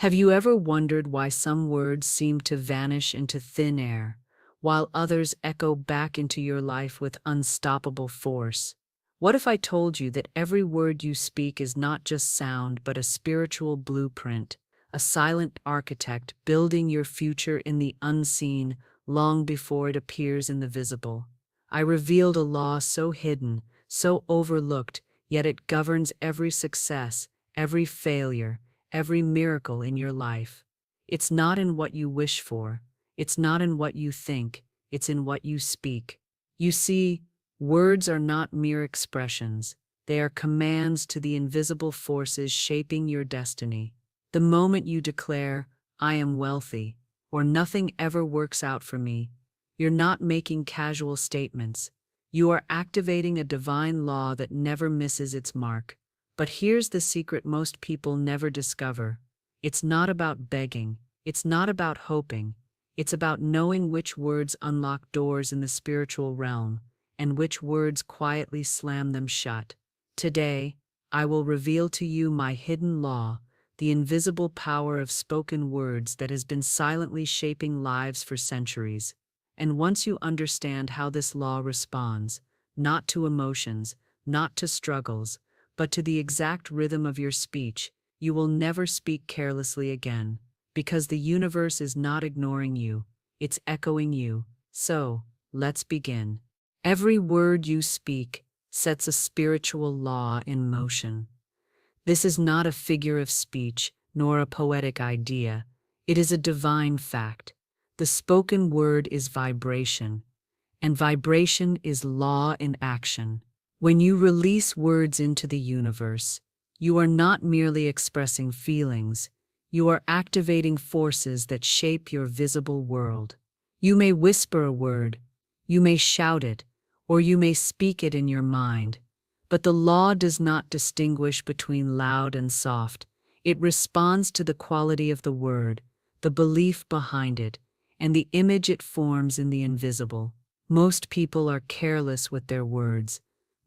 Have you ever wondered why some words seem to vanish into thin air, while others echo back into your life with unstoppable force? What if I told you that every word you speak is not just sound but a spiritual blueprint, a silent architect building your future in the unseen long before it appears in the visible? I revealed a law so hidden, so overlooked, yet it governs every success, every failure, every miracle in your life. It's not in what you wish for, it's not in what you think, it's in what you speak. You see, words are not mere expressions, they are commands to the invisible forces shaping your destiny. The moment you declare, "I am wealthy," or "nothing ever works out for me," you're not making casual statements. You are activating a divine law that never misses its mark. But here's the secret most people never discover. It's not about begging, it's not about hoping, it's about knowing which words unlock doors in the spiritual realm and which words quietly slam them shut. Today, I will reveal to you my hidden law, the invisible power of spoken words that has been silently shaping lives for centuries. And once you understand how this law responds, not to emotions, not to struggles, but to the exact rhythm of your speech, you will never speak carelessly again, because the universe is not ignoring you, it's echoing you. So, let's begin. Every word you speak sets a spiritual law in motion. This is not a figure of speech, nor a poetic idea. It is a divine fact. The spoken word is vibration, and vibration is law in action. When you release words into the universe, you are not merely expressing feelings, you are activating forces that shape your visible world. You may whisper a word, you may shout it, or you may speak it in your mind, but the law does not distinguish between loud and soft. It responds to the quality of the word, the belief behind it, and the image it forms in the invisible. Most people are careless with their words,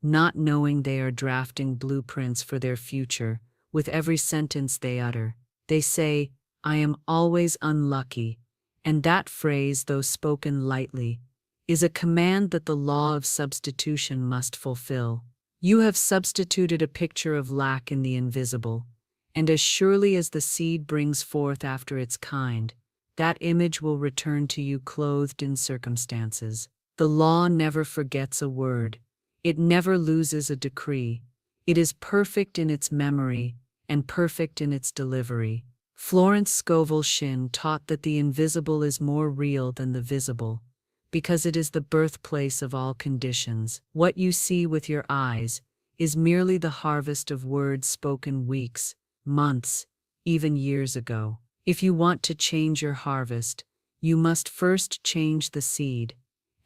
not knowing they are drafting blueprints for their future with every sentence they utter. They say, "I am always unlucky," and that phrase, though spoken lightly, is a command that the law of substitution must fulfill. You have substituted a picture of lack in the invisible, and as surely as the seed brings forth after its kind, that image will return to you clothed in circumstances. The law never forgets a word. It never loses a decree. It is perfect in its memory and perfect in its delivery. Florence Scovel Shinn taught that the invisible is more real than the visible, because it is the birthplace of all conditions. What you see with your eyes is merely the harvest of words spoken weeks, months, even years ago. If you want to change your harvest, you must first change the seed,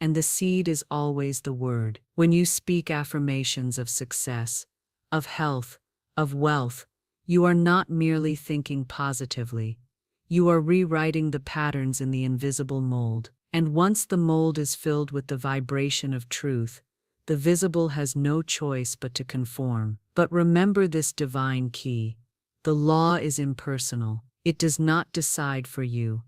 and the seed is always the word. When you speak affirmations of success, of health, of wealth, you are not merely thinking positively. You are rewriting the patterns in the invisible mold. And once the mold is filled with the vibration of truth, the visible has no choice but to conform. But remember this divine key. The law is impersonal. It does not decide for you.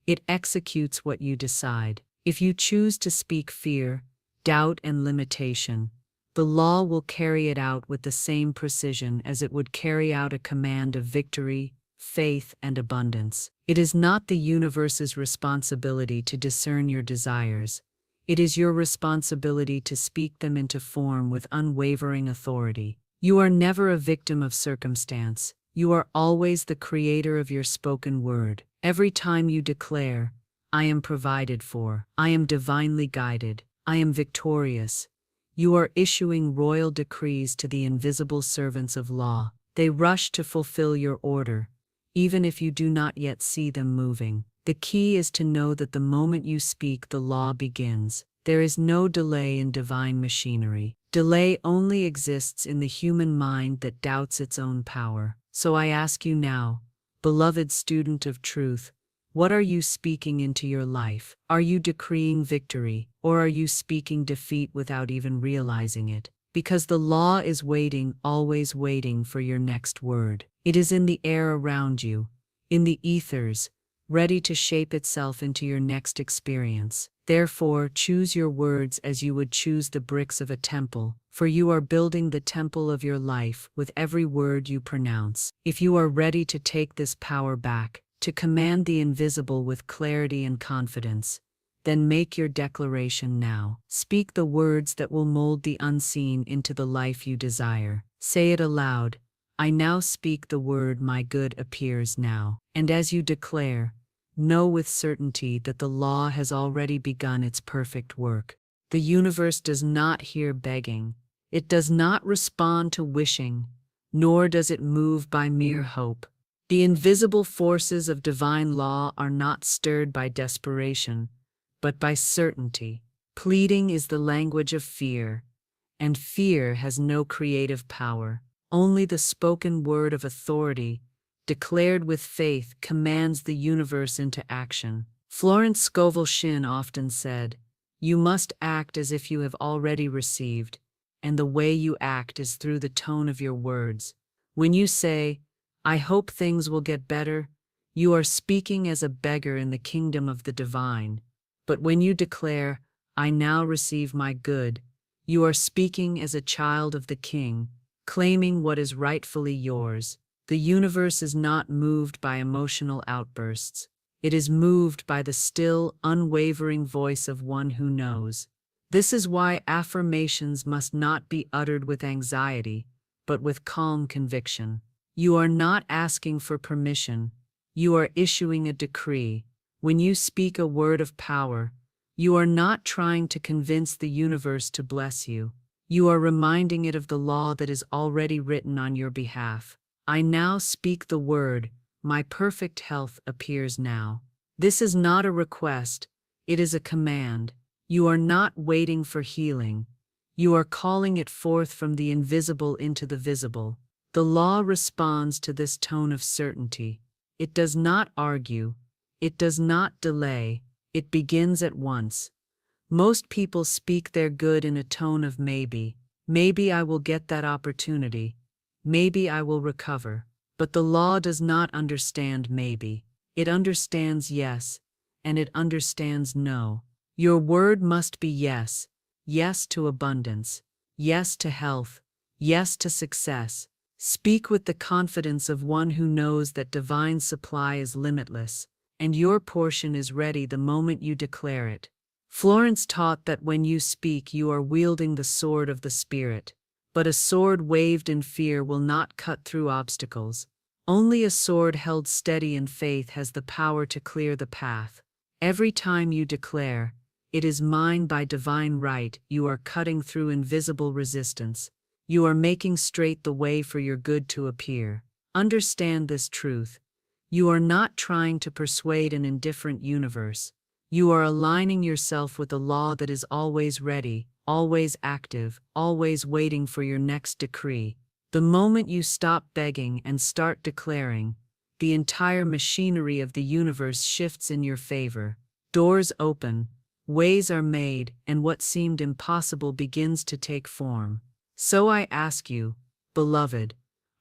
It executes what you decide. If you choose to speak fear, doubt, and limitation, the law will carry it out with the same precision as it would carry out a command of victory, faith, and abundance. It is not the universe's responsibility to discern your desires. It is your responsibility to speak them into form with unwavering authority. You are never a victim of circumstance. You are always the creator of your spoken word. Every time you declare, "I am provided for, I am divinely guided, I am victorious," you are issuing royal decrees to the invisible servants of law. They rush to fulfill your order, even if you do not yet see them moving. The key is to know that the moment you speak, the law begins. There is no delay in divine machinery. Delay only exists in the human mind that doubts its own power. So I ask you now, beloved student of truth, what are you speaking into your life? Are you decreeing victory, or are you speaking defeat without even realizing it? Because the law is waiting, always waiting for your next word. It is in the air around you. in the ethers, ready to shape itself into your next experience. Therefore, choose your words as you would choose the bricks of a temple, for you are building the temple of your life with every word you pronounce. If you are ready to take this power back, to command the invisible with clarity and confidence, then make your declaration now. Speak the words that will mold the unseen into the life you desire. Say it aloud. I now speak the word my good appears now. And as you declare, know with certainty that the law has already begun its perfect work. The universe does not hear begging. It does not respond to wishing, nor does it move by mere hope. The invisible forces of divine law are not stirred by desperation, but by certainty. Pleading is the language of fear, and fear has no creative power. Only the spoken word of authority, declared with faith, commands the universe into action. Florence Scovel Shinn often said, "You must act as if you have already received, and the way you act is through the tone of your words." When you say, "I hope things will get better," you are speaking as a beggar in the kingdom of the divine. But when you declare, "I now receive my good," you are speaking as a child of the King, claiming what is rightfully yours. The universe is not moved by emotional outbursts. It is moved by the still, unwavering voice of one who knows. This is why affirmations must not be uttered with anxiety, but with calm conviction. You are not asking for permission. You are issuing a decree. When you speak a word of power, you are not trying to convince the universe to bless you. You are reminding it of the law that is already written on your behalf. I now speak the word, my perfect health appears now. This is not a request, it is a command. You are not waiting for healing. You are calling it forth from the invisible into the visible. The law responds to this tone of certainty. It does not argue. It does not delay. It begins at once. Most people speak their good in a tone of maybe. Maybe I will get that opportunity. Maybe I will recover. But the law does not understand maybe. It understands yes, and it understands no. Your word must be yes. Yes to abundance. Yes to health. Yes to success. Speak with the confidence of one who knows that divine supply is limitless, and your portion is ready the moment you declare it. Florence taught that when you speak, you are wielding the sword of the Spirit. But a sword waved in fear will not cut through obstacles. Only a sword held steady in faith has the power to clear the path. Every time you declare, "It is mine by divine right," you are cutting through invisible resistance. You are making straight the way for your good to appear. Understand this truth. You are not trying to persuade an indifferent universe. You are aligning yourself with a law that is always ready, always active, always waiting for your next decree. The moment you stop begging and start declaring, the entire machinery of the universe shifts in your favor. Doors open, ways are made, and what seemed impossible begins to take form. So I ask you, beloved,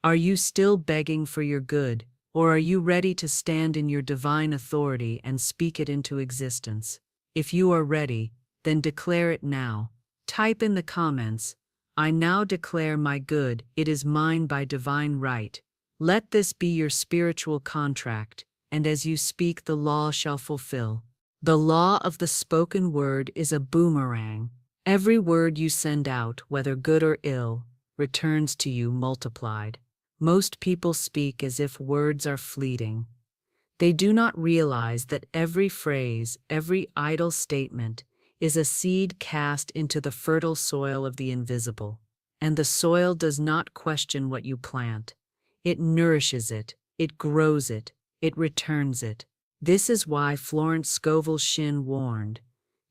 are you still begging for your good? Or are you ready to stand in your divine authority and speak it into existence? If you are ready, then declare it now. Type in the comments, "I now declare my good, it is mine by divine right." Let this be your spiritual contract, and as you speak, the law shall fulfill. The law of the spoken word is a boomerang. Every word you send out, whether good or ill, returns to you multiplied. Most people speak as if words are fleeting. They do not realize that every phrase, every idle statement, is a seed cast into the fertile soil of the invisible. And the soil does not question what you plant. It nourishes it, it grows it, it returns it. This is why Florence Scovel Shinn warned,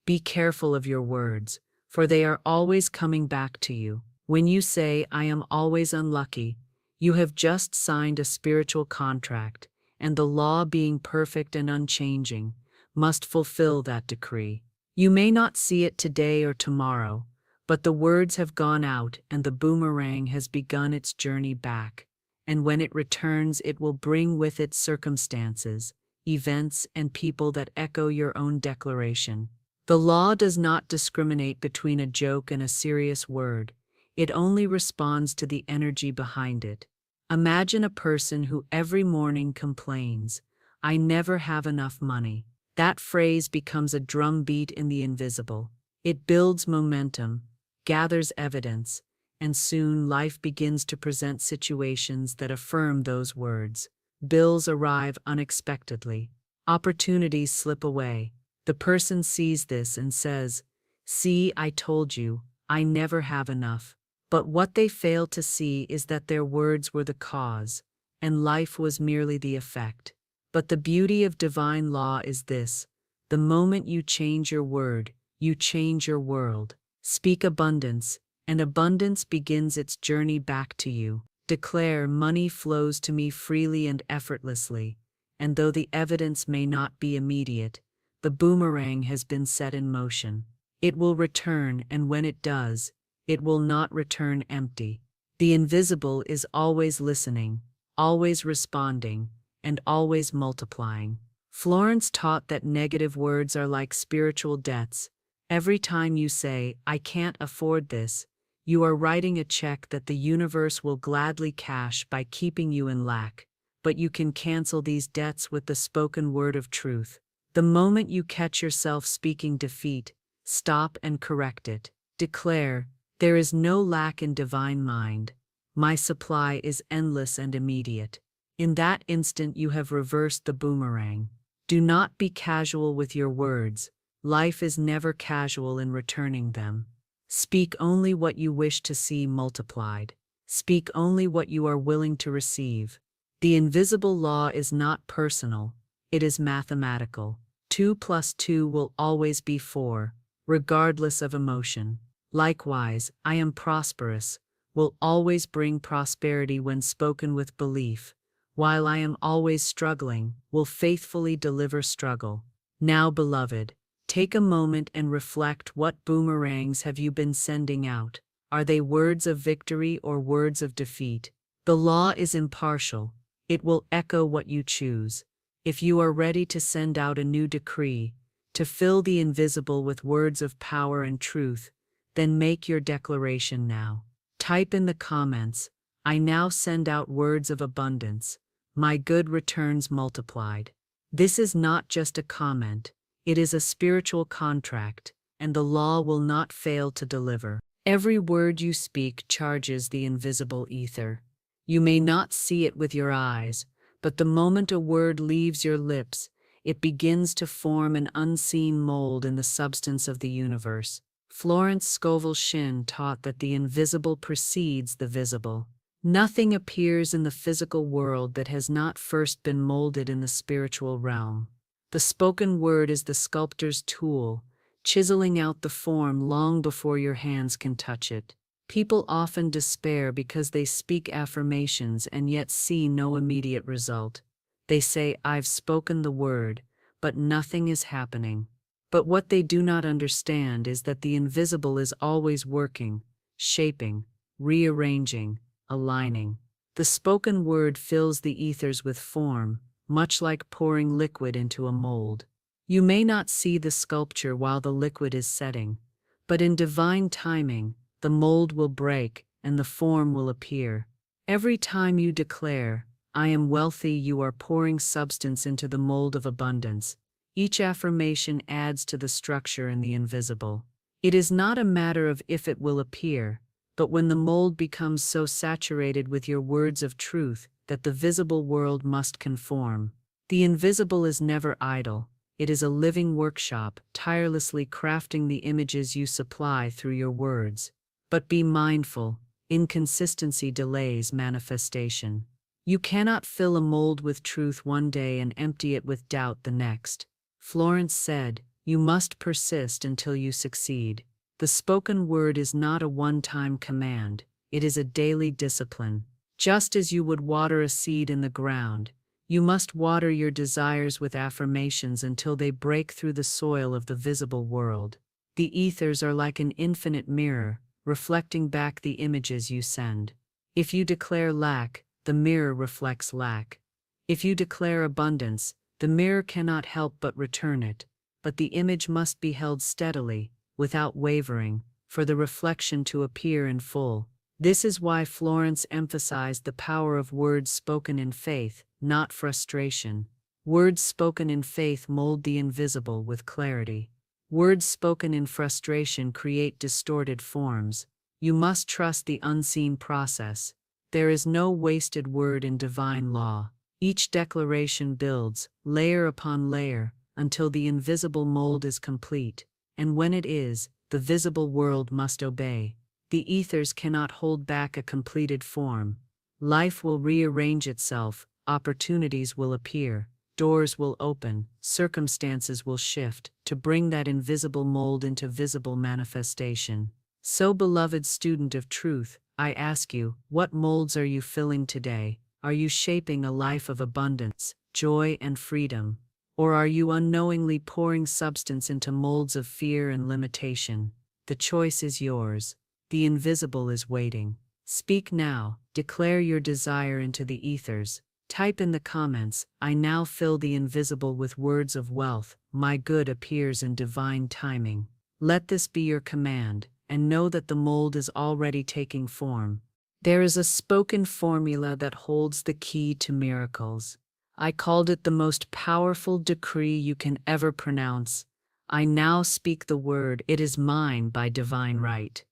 "Be careful of your words, for they are always coming back to you." When you say, "I am always unlucky," you have just signed a spiritual contract, and the law, being perfect and unchanging, must fulfill that decree. You may not see it today or tomorrow, but the words have gone out and the boomerang has begun its journey back. and when it returns, it will bring with it circumstances, events, and people that echo your own declaration. The law does not discriminate between a joke and a serious word. It only responds to the energy behind it. Imagine a person who every morning complains, "I never have enough money." That phrase becomes a drumbeat in the invisible. It builds momentum, gathers evidence, and soon life begins to present situations that affirm those words. Bills arrive unexpectedly. Opportunities slip away. The person sees this and says, "See, I told you, I never have enough." But what they fail to see is that their words were the cause, and life was merely the effect. But the beauty of divine law is this: the moment you change your word, you change your world. Speak abundance, and abundance begins its journey back to you. Declare, "Money flows to me freely and effortlessly," and though the evidence may not be immediate, the boomerang has been set in motion. It will return, and when it does, it will not return empty. The invisible is always listening, always responding, and always multiplying. Florence taught that negative words are like spiritual debts. Every time you say, "I can't afford this," you are writing a check that the universe will gladly cash by keeping you in lack. But you can cancel these debts with the spoken word of truth. The moment you catch yourself speaking defeat, stop and correct it. Declare, "There is no lack in divine mind. My supply is endless and immediate." In that instant you have reversed the boomerang. Do not be casual with your words. Life is never casual in returning them. Speak only what you wish to see multiplied. Speak only what you are willing to receive. The invisible law is not personal, it is mathematical. 2 plus 2 will always be 4, regardless of emotion. Likewise, "I am prosperous," will always bring prosperity when spoken with belief, while "I am always struggling," will faithfully deliver struggle. Now, beloved, take a moment and reflect: what boomerangs have you been sending out? Are they words of victory or words of defeat? The law is impartial. It will echo what you choose. If you are ready to send out a new decree, to fill the invisible with words of power and truth, then make your declaration now. Type in the comments, "I now send out words of abundance. My good returns multiplied." This is not just a comment. It is a spiritual contract, and the law will not fail to deliver. Every word you speak charges the invisible ether. You may not see it with your eyes, but the moment a word leaves your lips, it begins to form an unseen mold in the substance of the universe. Florence Scovel Shinn taught that the invisible precedes the visible. Nothing appears in the physical world that has not first been molded in the spiritual realm. The spoken word is the sculptor's tool, chiseling out the form long before your hands can touch it. People often despair because they speak affirmations and yet see no immediate result. They say, "I've spoken the word, but nothing is happening." But what they do not understand is that the invisible is always working, shaping, rearranging, aligning. The spoken word fills the ethers with form, much like pouring liquid into a mold. You may not see the sculpture while the liquid is setting, but in divine timing, the mold will break and the form will appear. Every time you declare, "I am wealthy," you are pouring substance into the mold of abundance. Each affirmation adds to the structure in the invisible. It is not a matter of if it will appear, but when the mold becomes so saturated with your words of truth that the visible world must conform. The invisible is never idle. It is a living workshop, tirelessly crafting the images you supply through your words. But be mindful, inconsistency delays manifestation. You cannot fill a mold with truth one day and empty it with doubt the next. Florence said, "You must persist until you succeed." The spoken word is not a one-time command, it is a daily discipline. Just as you would water a seed in the ground, you must water your desires with affirmations until they break through the soil of the visible world. The ethers are like an infinite mirror, reflecting back the images you send. If you declare lack, the mirror reflects lack. If you declare abundance, the mirror cannot help but return it, but the image must be held steadily, without wavering, for the reflection to appear in full. This is why Florence emphasized the power of words spoken in faith, not frustration. Words spoken in faith mold the invisible with clarity. Words spoken in frustration create distorted forms. You must trust the unseen process. There is no wasted word in divine law. Each declaration builds, layer upon layer, until the invisible mold is complete, and when it is, the visible world must obey. The ethers cannot hold back a completed form. Life will rearrange itself, opportunities will appear, doors will open, circumstances will shift, to bring that invisible mold into visible manifestation. So, beloved student of truth, I ask you, what molds are you filling today? Are you shaping a life of abundance, joy, and freedom? Or are you unknowingly pouring substance into molds of fear and limitation? The choice is yours. The invisible is waiting. Speak now, declare your desire into the ethers. Type in the comments, I now fill the invisible with words of wealth, my good appears in divine timing. Let this be your command, and know that the mold is already taking form. There is a spoken formula that holds the key to miracles. I called it the most powerful decree you can ever pronounce. I now speak the word, it is mine by divine right.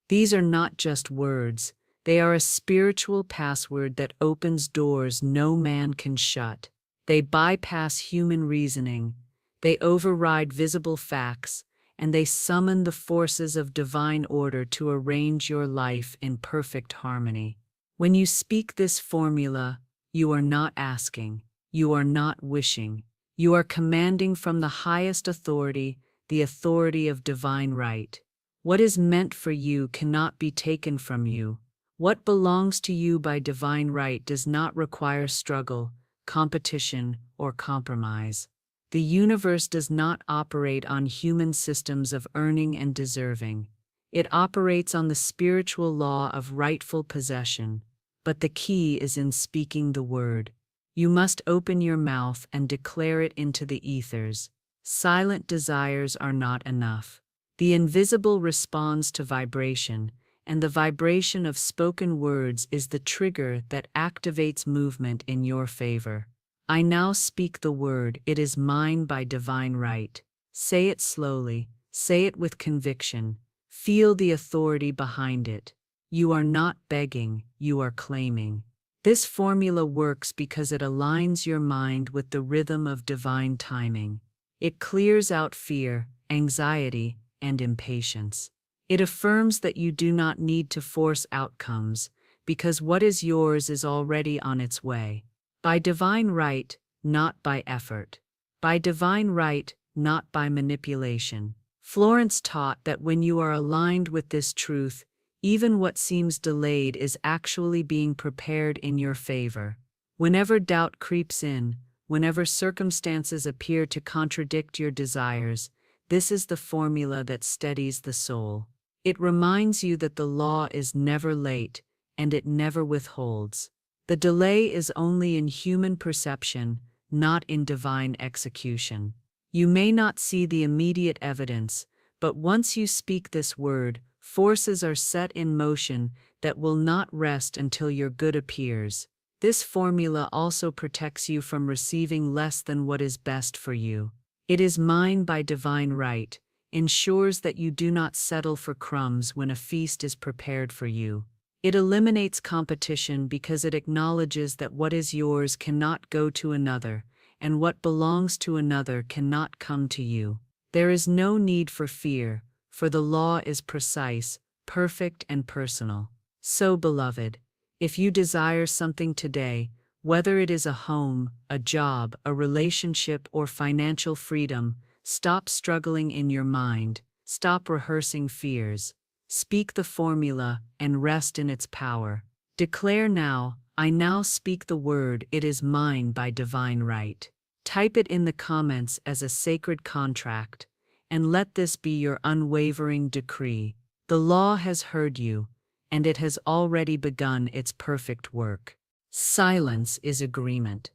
These are not just words, they are a spiritual password that opens doors no man can shut. They bypass human reasoning, they override visible facts, and they summon the forces of divine order to arrange your life in perfect harmony. When you speak this formula, you are not asking, you are not wishing, you are commanding from the highest authority, the authority of divine right. What is meant for you cannot be taken from you. What belongs to you by divine right does not require struggle, competition, or compromise. The universe does not operate on human systems of earning and deserving. It operates on the spiritual law of rightful possession. But the key is in speaking the word. You must open your mouth and declare it into the ethers. Silent desires are not enough. The invisible responds to vibration, and the vibration of spoken words is the trigger that activates movement in your favor. I now speak the word, it is mine by divine right. Say it slowly, say it with conviction. Feel the authority behind it. You are not begging, you are claiming. This formula works because it aligns your mind with the rhythm of divine timing. It clears out fear, anxiety, and impatience. It affirms that you do not need to force outcomes, because what is yours is already on its way. By divine right, not by effort. By divine right, not by manipulation. Florence taught that when you are aligned with this truth, even what seems delayed is actually being prepared in your favor. Whenever doubt creeps in, whenever circumstances appear to contradict your desires, this is the formula that steadies the soul. It reminds you that the law is never late, and it never withholds. The delay is only in human perception, not in divine execution. You may not see the immediate evidence, but once you speak this word, forces are set in motion that will not rest until your good appears. This formula also protects you from receiving less than what is best for you. It is mine by divine right, ensures that you do not settle for crumbs when a feast is prepared for you. It eliminates competition because it acknowledges that what is yours cannot go to another, and what belongs to another cannot come to you. There is no need for fear, for the law is precise, perfect, and personal. So, beloved, if you desire something today, whether it is a home, a job, a relationship, or financial freedom, stop struggling in your mind, stop rehearsing fears. Speak the formula and rest in its power. Declare now, I now speak the word, it is mine by divine right. Type it in the comments as a sacred contract, and let this be your unwavering decree. The law has heard you, and it has already begun its perfect work. Silence is agreement.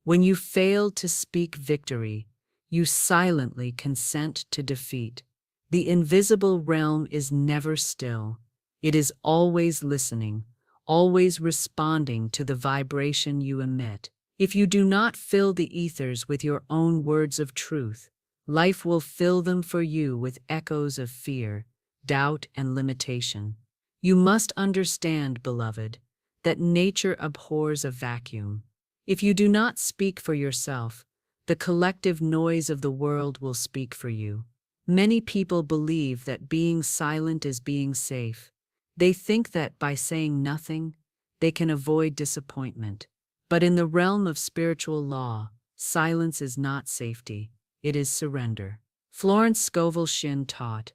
When you fail to speak victory, you silently consent to defeat. The invisible realm is never still. It is always listening, always responding to the vibration you emit. If you do not fill the ethers with your own words of truth, life will fill them for you with echoes of fear, doubt, and limitation. You must understand, beloved, that nature abhors a vacuum. If you do not speak for yourself, the collective noise of the world will speak for you. Many people believe that being silent is being safe. They think that by saying nothing, they can avoid disappointment. But in the realm of spiritual law, silence is not safety, it is surrender. Florence Scovel Shinn taught,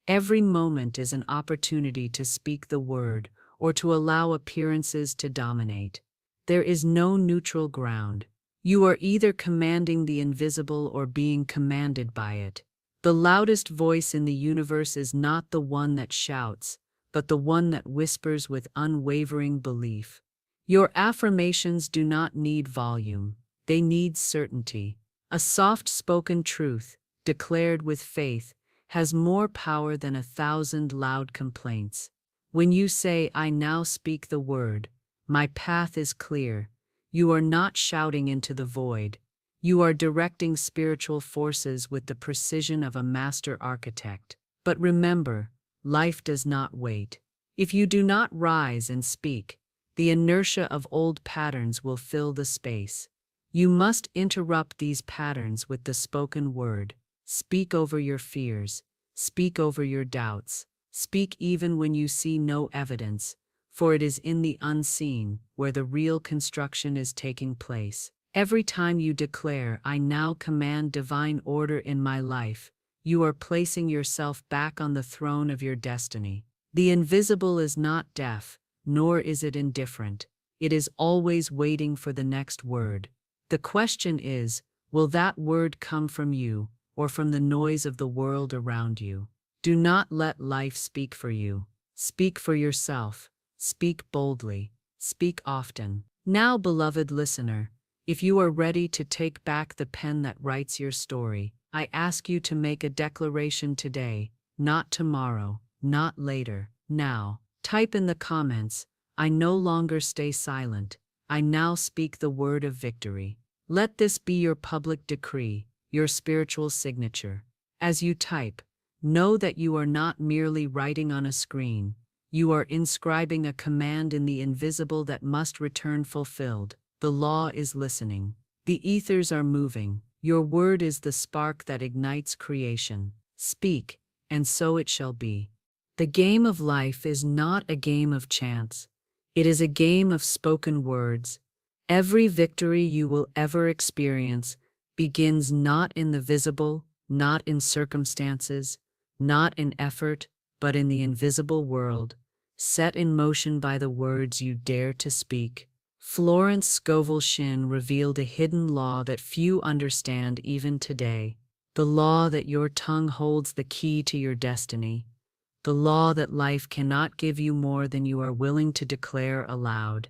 every moment is an opportunity to speak the word or to allow appearances to dominate. There is no neutral ground. You are either commanding the invisible or being commanded by it. The loudest voice in the universe is not the one that shouts, but the one that whispers with unwavering belief. Your affirmations do not need volume, they need certainty. A soft-spoken truth, declared with faith, has more power than 1,000 loud complaints. When you say, "I now speak the word, my path is clear," you are not shouting into the void. You are directing spiritual forces with the precision of a master architect. But remember, life does not wait. If you do not rise and speak, the inertia of old patterns will fill the space. You must interrupt these patterns with the spoken word. Speak over your fears. Speak over your doubts. Speak even when you see no evidence, for it is in the unseen where the real construction is taking place. Every time you declare, "I now command divine order in my life," you are placing yourself back on the throne of your destiny. The invisible is not deaf, nor is it indifferent. It is always waiting for the next word. The question is, will that word come from you or from the noise of the world around you? Do not let life speak for you. Speak for yourself. Speak boldly. Speak often. Now, beloved listener, if you are ready to take back the pen that writes your story, I ask you to make a declaration today, not tomorrow, not later, now. Type in the comments, "I no longer stay silent. I now speak the word of victory." Let this be your public decree, your spiritual signature. As you type, know that you are not merely writing on a screen. You are inscribing a command in the invisible that must return fulfilled. The law is listening. The ethers are moving. Your word is the spark that ignites creation. Speak, and so it shall be. The game of life is not a game of chance. It is a game of spoken words. Every victory you will ever experience begins not in the visible, not in circumstances, not in effort, but in the invisible world, set in motion by the words you dare to speak. Florence Scovel Shinn revealed a hidden law that few understand even today. The law that your tongue holds the key to your destiny. The law that life cannot give you more than you are willing to declare aloud.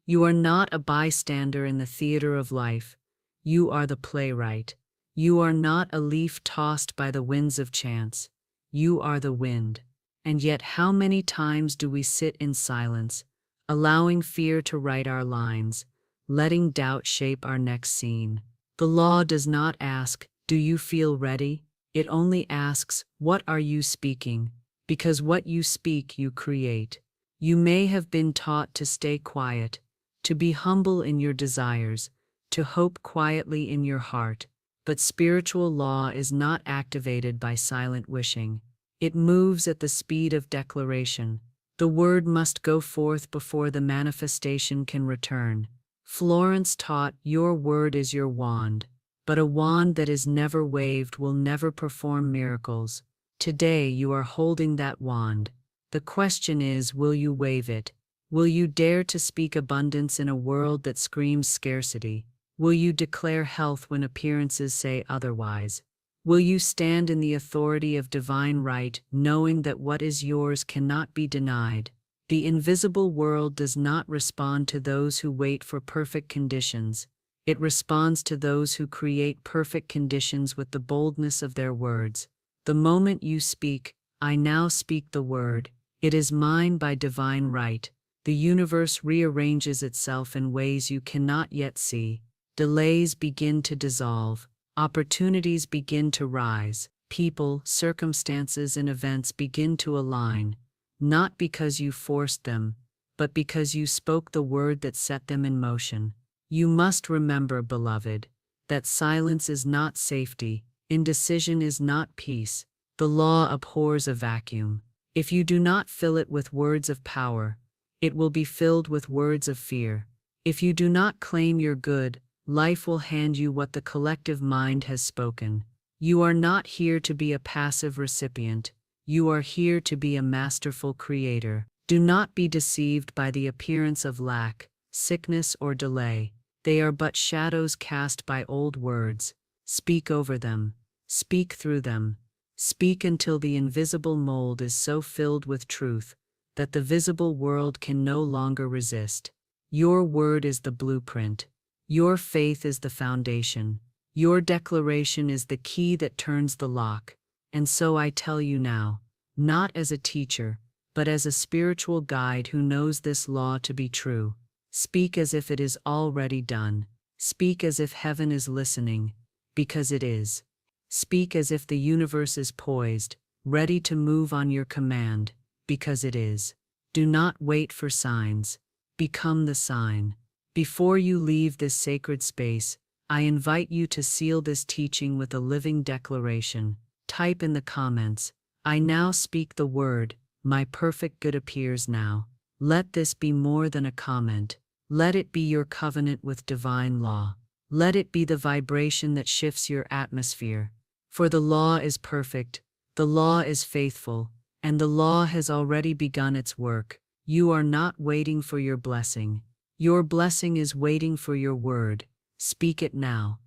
You are not a bystander in the theater of life. You are the playwright. You are not a leaf tossed by the winds of chance. You are the wind. And yet how many times do we sit in silence, allowing fear to write our lines, letting doubt shape our next scene? The law does not ask, "Do you feel ready?" It only asks, "What are you speaking?" Because what you speak, you create. You may have been taught to stay quiet, to be humble in your desires, to hope quietly in your heart, but spiritual law is not activated by silent wishing. It moves at the speed of declaration. The word must go forth before the manifestation can return. Florence taught, your word is your wand, but a wand that is never waved will never perform miracles. Today you are holding that wand. The question is, will you wave it? Will you dare to speak abundance in a world that screams scarcity? Will you declare health when appearances say otherwise? Will you stand in the authority of divine right, knowing that what is yours cannot be denied? The invisible world does not respond to those who wait for perfect conditions. It responds to those who create perfect conditions with the boldness of their words. The moment you speak, "I now speak the word," it is mine by divine right. The universe rearranges itself in ways you cannot yet see. Delays begin to dissolve. Opportunities begin to rise. People, circumstances, and events begin to align, not because you forced them, but because you spoke the word that set them in motion. You must remember, beloved, that silence is not safety, indecision is not peace. The law abhors a vacuum. If you do not fill it with words of power, it will be filled with words of fear. If you do not claim your good, life will hand you what the collective mind has spoken. You are not here to be a passive recipient. You are here to be a masterful creator. Do not be deceived by the appearance of lack, sickness, or delay. They are but shadows cast by old words. Speak over them. Speak through them. Speak until the invisible mold is so filled with truth that the visible world can no longer resist. Your word is the blueprint. Your faith is the foundation. Your declaration is the key that turns the lock. And so I tell you now, not as a teacher, but as a spiritual guide who knows this law to be true. Speak as if it is already done. Speak as if heaven is listening, because it is. Speak as if the universe is poised, ready to move on your command, because it is. Do not wait for signs. Become the sign. Before you leave this sacred space, I invite you to seal this teaching with a living declaration. Type in the comments, "I now speak the word, my perfect good appears now." Let this be more than a comment. Let it be your covenant with divine law. Let it be the vibration that shifts your atmosphere. For the law is perfect, the law is faithful, and the law has already begun its work. You are not waiting for your blessing. Your blessing is waiting for your word. Speak it now.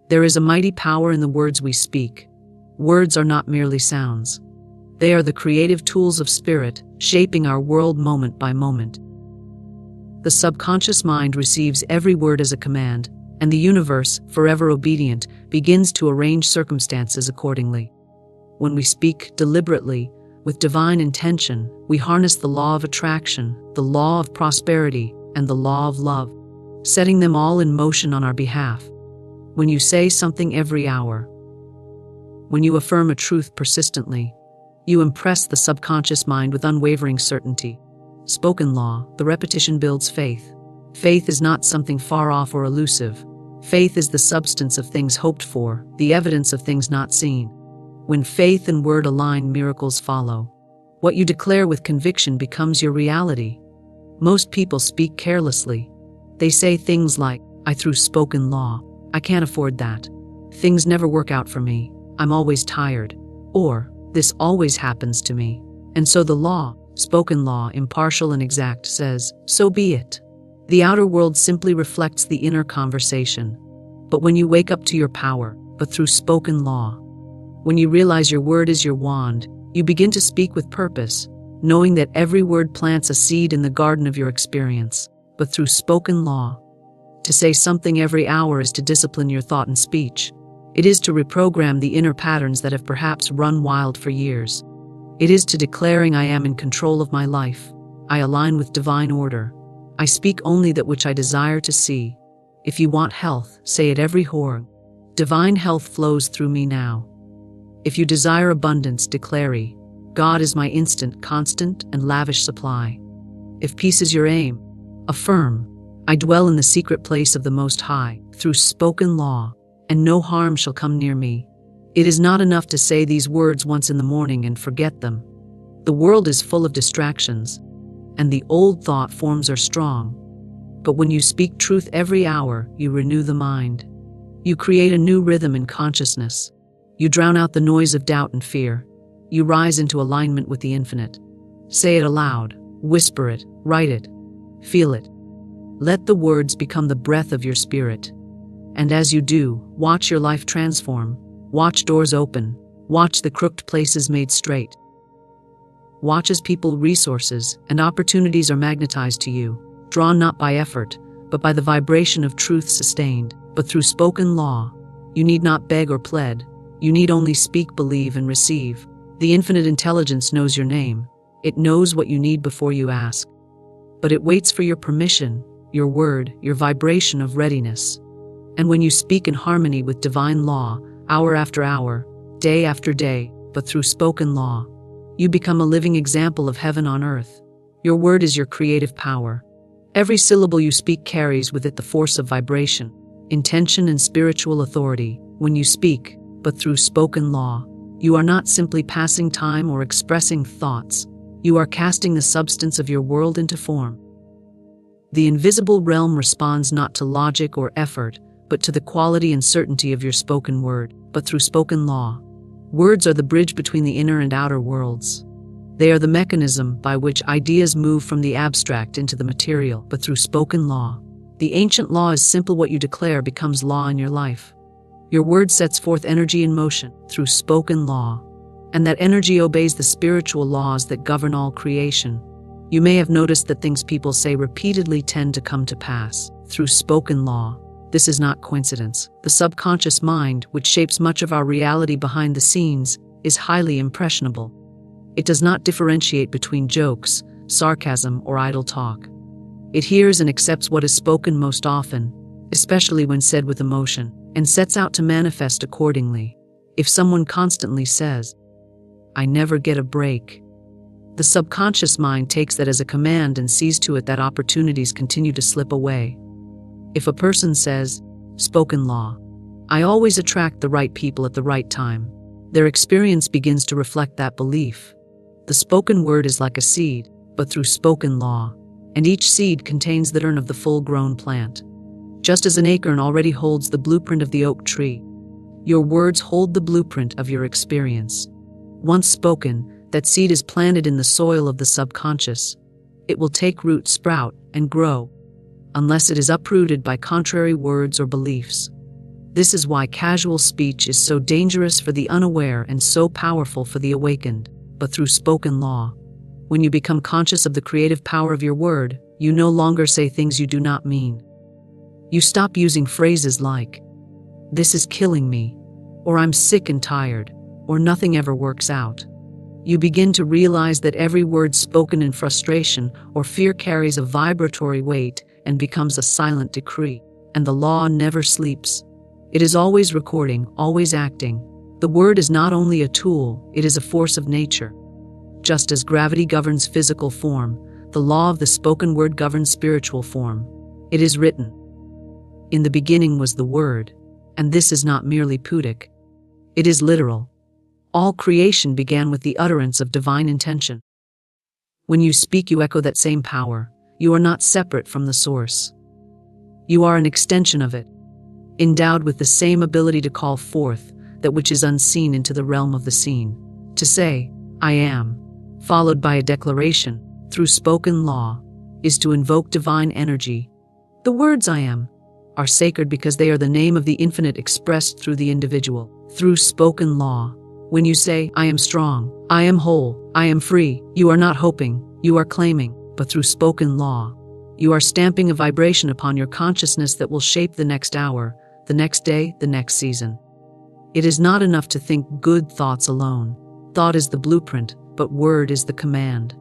There is a mighty power in the words we speak. Words are not merely sounds. They are the creative tools of spirit, shaping our world moment by moment. The subconscious mind receives every word as a command, and the universe, forever obedient, begins to arrange circumstances accordingly. When we speak deliberately, with divine intention, we harness the law of attraction, the law of prosperity, and the law of love, setting them all in motion on our behalf. When you say something every hour, when you affirm a truth persistently, you impress the subconscious mind with unwavering certainty. Spoken law, the repetition builds faith. Faith is not something far off or elusive. Faith is the substance of things hoped for, the evidence of things not seen. When faith and word align, miracles follow. What you declare with conviction becomes your reality. Most people speak carelessly. They say things like, "I through spoken law, I can't afford that. Things never work out for me. I'm always tired." Or, "This always happens to me." And so the law, spoken law, impartial and exact, says, "So be it." The outer world simply reflects the inner conversation. But when you wake up to your power, but through spoken law, when you realize your word is your wand, you begin to speak with purpose, knowing that every word plants a seed in the garden of your experience. But through spoken law, to say something every hour is to discipline your thought and speech. It is to reprogram the inner patterns that have perhaps run wild for years. It is to declaring, "I am in control of my life. I align with divine order. I speak only that which I desire to see." If you want health, say it every hour. "Divine health flows through me now." If you desire abundance, declare, "God is my instant, constant, and lavish supply." If peace is your aim, affirm, "I dwell in the secret place of the Most High, through spoken law, and no harm shall come near me." It is not enough to say these words once in the morning and forget them. The world is full of distractions, and the old thought forms are strong. But when you speak truth every hour, you renew the mind. You create a new rhythm in consciousness. You drown out the noise of doubt and fear. You rise into alignment with the infinite. Say it aloud, whisper it, write it, feel it. Let the words become the breath of your spirit. And as you do, watch your life transform. Watch doors open. Watch the crooked places made straight. Watch as people, resources, and opportunities are magnetized to you, drawn not by effort, but by the vibration of truth sustained. But through spoken law, you need not beg or plead. You need only speak, believe, and receive. The infinite intelligence knows your name. It knows what you need before you ask. But it waits for your permission, your word, your vibration of readiness. And when you speak in harmony with divine law, hour after hour, day after day, but through spoken law, you become a living example of heaven on earth. Your word is your creative power. Every syllable you speak carries with it the force of vibration, intention, and spiritual authority. When you speak, but through spoken law, you are not simply passing time or expressing thoughts. You are casting the substance of your world into form. The invisible realm responds not to logic or effort, but to the quality and certainty of your spoken word. But through spoken law, words are the bridge between the inner and outer worlds. They are the mechanism by which ideas move from the abstract into the material. But through spoken law, the ancient law is simple: what you declare becomes law in your life. Your word sets forth energy in motion through spoken law, and that energy obeys the spiritual laws that govern all creation. You may have noticed that things people say repeatedly tend to come to pass through spoken law. This is not coincidence. The subconscious mind, which shapes much of our reality behind the scenes, is highly impressionable. It does not differentiate between jokes, sarcasm, or idle talk. It hears and accepts what is spoken most often, especially when said with emotion, and sets out to manifest accordingly. If someone constantly says, "I never get a break," the subconscious mind takes that as a command and sees to it that opportunities continue to slip away. If a person says, spoken law, "I always attract the right people at the right time," their experience begins to reflect that belief. The spoken word is like a seed, but through spoken law, and each seed contains the germ of the full-grown plant. Just as an acorn already holds the blueprint of the oak tree, your words hold the blueprint of your experience. Once spoken, that seed is planted in the soil of the subconscious. It will take root, sprout, and grow, unless it is uprooted by contrary words or beliefs. This is why casual speech is so dangerous for the unaware and so powerful for the awakened. But through spoken law, when you become conscious of the creative power of your word, you no longer say things you do not mean. You stop using phrases like, "This is killing me," or "I'm sick and tired," or "nothing ever works out." You begin to realize that every word spoken in frustration or fear carries a vibratory weight and becomes a silent decree. And the law never sleeps. It is always recording, always acting. The word is not only a tool, it is a force of nature. Just as gravity governs physical form, the law of the spoken word governs spiritual form. It is written, "In the beginning was the Word," and this is not merely poetic. It is literal. All creation began with the utterance of divine intention. When you speak, you echo that same power. You are not separate from the source. You are an extension of it, endowed with the same ability to call forth that which is unseen into the realm of the seen. To say, "I am," followed by a declaration, through spoken law, is to invoke divine energy. The words "I am" are sacred because they are the name of the infinite expressed through the individual. Through spoken law, when you say, "I am strong, I am whole, I am free," you are not hoping, you are claiming. But through spoken law, you are stamping a vibration upon your consciousness that will shape the next hour, the next day, the next season. It is not enough to think good thoughts alone. Thought is the blueprint, but word is the command.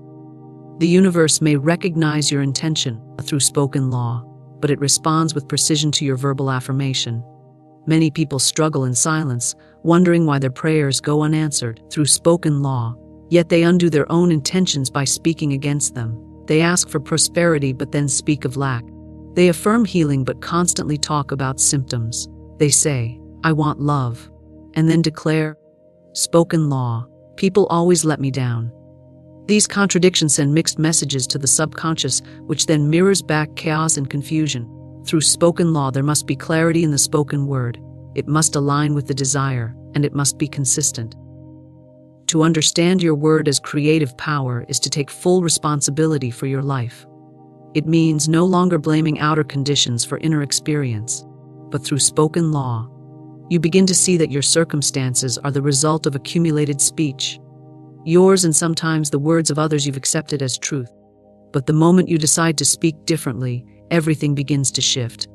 The universe may recognize your intention through spoken law, but it responds with precision to your verbal affirmation. Many people struggle in silence, wondering why their prayers go unanswered through spoken law, yet they undo their own intentions by speaking against them. They ask for prosperity but then speak of lack. They affirm healing but constantly talk about symptoms. They say, "I want love," and then declare, "Spoken law, people always let me down." These contradictions send mixed messages to the subconscious, which then mirrors back chaos and confusion. Through spoken law, there must be clarity in the spoken word. It must align with the desire, and it must be consistent. To understand your word as creative power is to take full responsibility for your life. It means no longer blaming outer conditions for inner experience, but through spoken law, you begin to see that your circumstances are the result of accumulated speech. yours and sometimes the words of others you've accepted as truth. But the moment you decide to speak differently, everything begins to shift.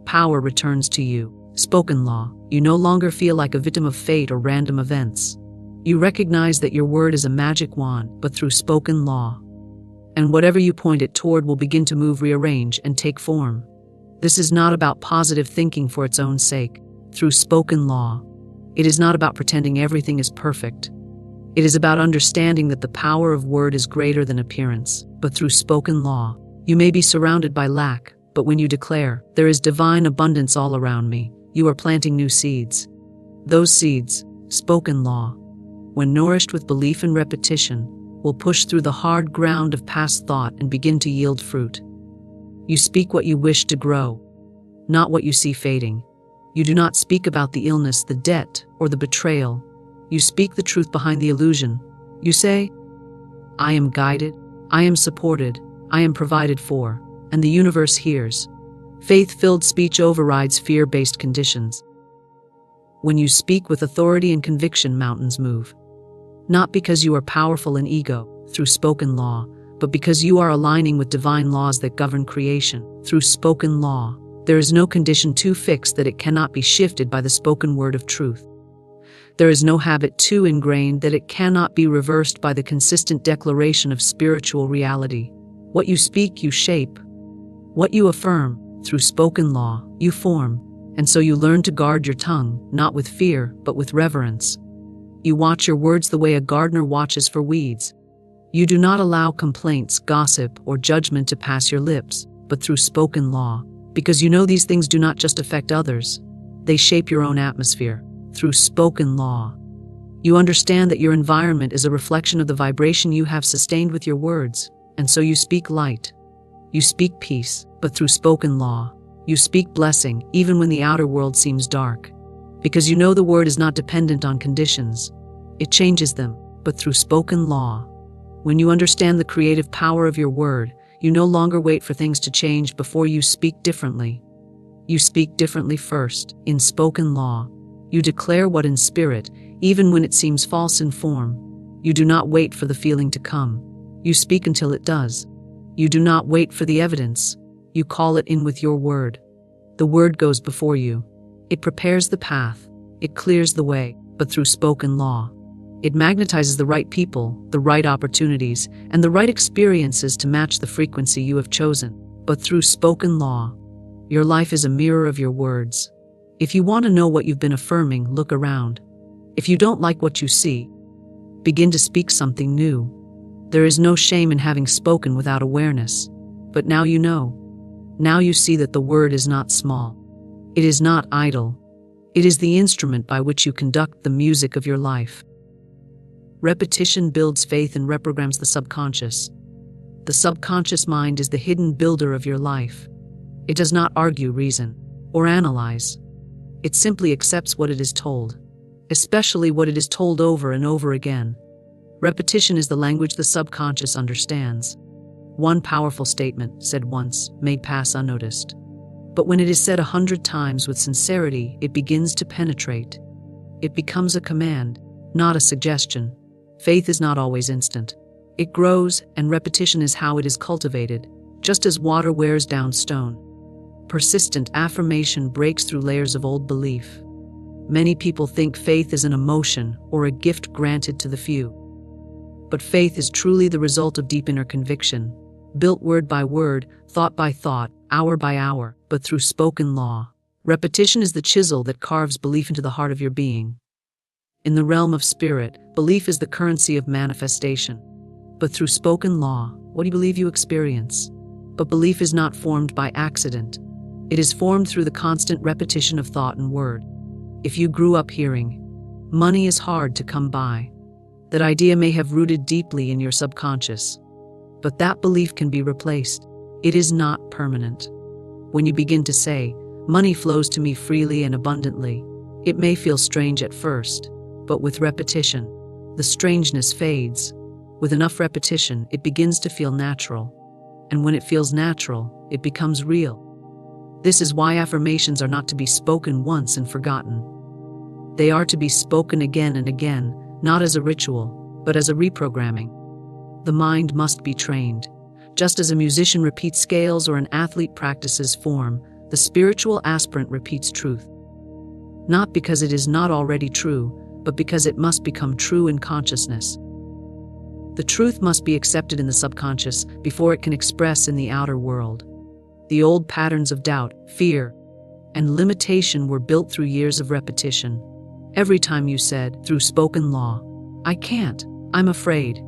Power returns to you. Spoken law. You no longer feel like a victim of fate or random events. You recognize that your word is a magic wand, but through spoken law. And whatever you point it toward will begin to move, rearrange, and take form. This is not about positive thinking for its own sake. Through spoken law, it is not about pretending everything is perfect. It is about understanding that the power of word is greater than appearance. But through spoken law, you may be surrounded by lack, but when you declare, "There is divine abundance all around me," you are planting new seeds. Those seeds, spoken law, when nourished with belief and repetition, will push through the hard ground of past thought and begin to yield fruit. You speak what you wish to grow, not what you see fading. You do not speak about the illness, the debt, or the betrayal. You speak the truth behind the illusion. You say, "I am guided, I am supported, I am provided for, and the universe hears." Faith-filled speech overrides fear-based conditions. When you speak with authority and conviction, mountains move. Not because you are powerful in ego, through spoken law, but because you are aligning with divine laws that govern creation. Through spoken law, there is no condition too fixed that it cannot be shifted by the spoken word of truth. There is no habit too ingrained that it cannot be reversed by the consistent declaration of spiritual reality. What you speak, you shape. What you affirm, through spoken law, you form. And so you learn to guard your tongue, not with fear, but with reverence. You watch your words the way a gardener watches for weeds. You do not allow complaints, gossip, or judgment to pass your lips, but through spoken law, because you know these things do not just affect others. They shape your own atmosphere. Through spoken law, you understand that your environment is a reflection of the vibration you have sustained with your words, and so you speak light. You speak peace, but through spoken law, you speak blessing even when the outer world seems dark. Because you know the word is not dependent on conditions. It changes them, but through spoken law. When you understand the creative power of your word, you no longer wait for things to change before you speak differently. You speak differently first. In spoken law, you declare what in spirit, even when it seems false in form. You do not wait for the feeling to come. You speak until it does. You do not wait for the evidence. You call it in with your word. The word goes before you. It prepares the path. It clears the way. But through spoken law, it magnetizes the right people, the right opportunities, and the right experiences to match the frequency you have chosen. But through spoken law, your life is a mirror of your words. If you want to know what you've been affirming, look around. If you don't like what you see, begin to speak something new. There is no shame in having spoken without awareness. But now you know. Now you see that the word is not small. It is not idle. It is the instrument by which you conduct the music of your life. Repetition builds faith and reprograms the subconscious. The subconscious mind is the hidden builder of your life. It does not argue, reason, or analyze. It simply accepts what it is told, especially what it is told over and over again. Repetition is the language the subconscious understands. One powerful statement, said once, may pass unnoticed. But when it is said 100 times with sincerity, it begins to penetrate. It becomes a command, not a suggestion. Faith is not always instant. It grows, and repetition is how it is cultivated, just as water wears down stone. Persistent affirmation breaks through layers of old belief. Many people think faith is an emotion or a gift granted to the few. But faith is truly the result of deep inner conviction, built word by word, thought by thought, hour by hour, but through spoken law. Repetition is the chisel that carves belief into the heart of your being. In the realm of spirit, belief is the currency of manifestation. But through spoken law, what do you believe you experience? But belief is not formed by accident. It is formed through the constant repetition of thought and word. If you grew up hearing, "Money is hard to come by," that idea may have rooted deeply in your subconscious. But that belief can be replaced. It is not permanent. When you begin to say, "Money flows to me freely and abundantly," it may feel strange at first, but with repetition, the strangeness fades. With enough repetition, it begins to feel natural. And when it feels natural, it becomes real. This is why affirmations are not to be spoken once and forgotten. They are to be spoken again and again, not as a ritual, but as a reprogramming. The mind must be trained. Just as a musician repeats scales or an athlete practices form, the spiritual aspirant repeats truth. Not because it is not already true, but because it must become true in consciousness. The truth must be accepted in the subconscious before it can express in the outer world. The old patterns of doubt, fear, and limitation were built through years of repetition. Every time you said, through spoken law, "I can't, I'm afraid,"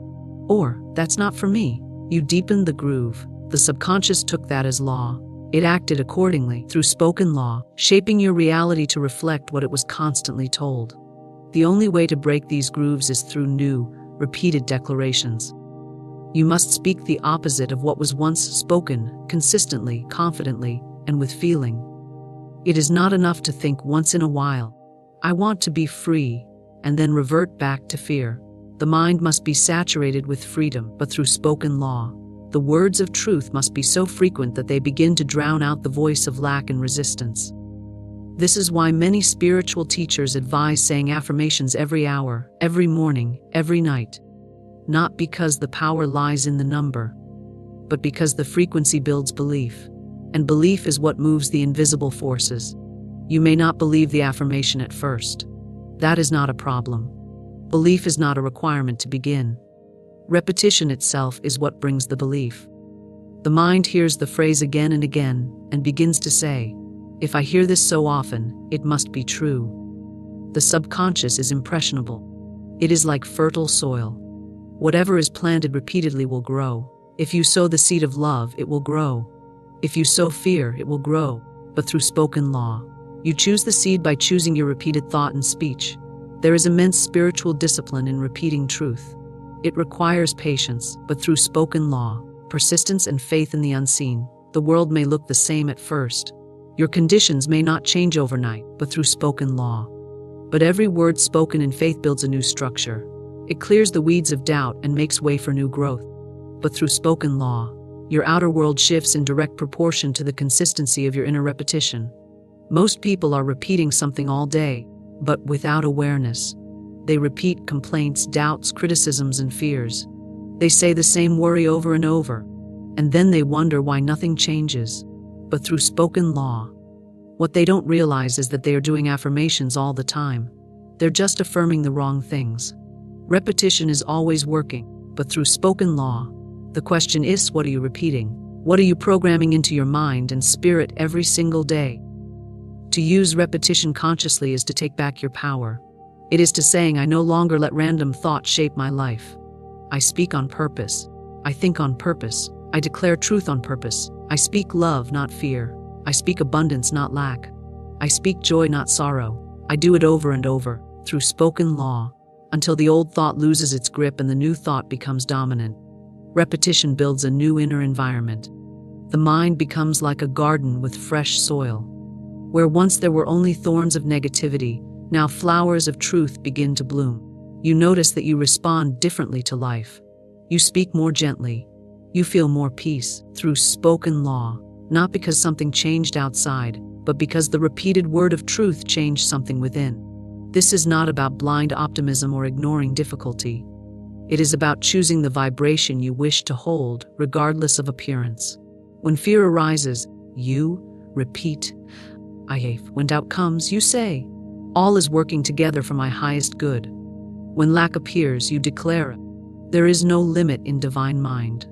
or "that's not for me," you deepened the groove. The subconscious took that as law. It acted accordingly through spoken law, shaping your reality to reflect what it was constantly told. The only way to break these grooves is through new, repeated declarations. You must speak the opposite of what was once spoken, consistently, confidently, and with feeling. It is not enough to think once in a while, "I want to be free," and then revert back to fear. The mind must be saturated with freedom, but through spoken law. The words of truth must be so frequent that they begin to drown out the voice of lack and resistance. This is why many spiritual teachers advise saying affirmations every hour, every morning, every night. Not because the power lies in the number, but because the frequency builds belief, and belief is what moves the invisible forces. You may not believe the affirmation at first. That is not a problem. Belief is not a requirement to begin. Repetition itself is what brings the belief. The mind hears the phrase again and again and begins to say, "If I hear this so often, it must be true." The subconscious is impressionable. It is like fertile soil. Whatever is planted repeatedly will grow. If you sow the seed of love, it will grow. If you sow fear, it will grow, but through spoken law. You choose the seed by choosing your repeated thought and speech. There is immense spiritual discipline in repeating truth. It requires patience, but through spoken law, persistence and faith in the unseen, the world may look the same at first. Your conditions may not change overnight, but through spoken law. But every word spoken in faith builds a new structure. It clears the weeds of doubt and makes way for new growth. But through spoken law, your outer world shifts in direct proportion to the consistency of your inner repetition. Most people are repeating something all day, but without awareness. They repeat complaints, doubts, criticisms, and fears. They say the same worry over and over, and then they wonder why nothing changes. But through spoken law, what they don't realize is that they are doing affirmations all the time. They're just affirming the wrong things. Repetition is always working, but through spoken law, the question is, what are you repeating? What are you programming into your mind and spirit every single day? To use repetition consciously is to take back your power. It is to saying, "I no longer let random thoughts shape my life. I speak on purpose. I think on purpose. I declare truth on purpose. I speak love, not fear. I speak abundance, not lack. I speak joy, not sorrow." I do it over and over, through spoken law, until the old thought loses its grip and the new thought becomes dominant. Repetition builds a new inner environment. The mind becomes like a garden with fresh soil. Where once there were only thorns of negativity, now flowers of truth begin to bloom. You notice that you respond differently to life. You speak more gently. You feel more peace through spoken law, not because something changed outside, but because the repeated word of truth changed something within. This is not about blind optimism or ignoring difficulty. It is about choosing the vibration you wish to hold, regardless of appearance. When fear arises, you repeat, "I have." When doubt comes, you say, "All is working together for my highest good." When lack appears, you declare, "There is no limit in divine mind."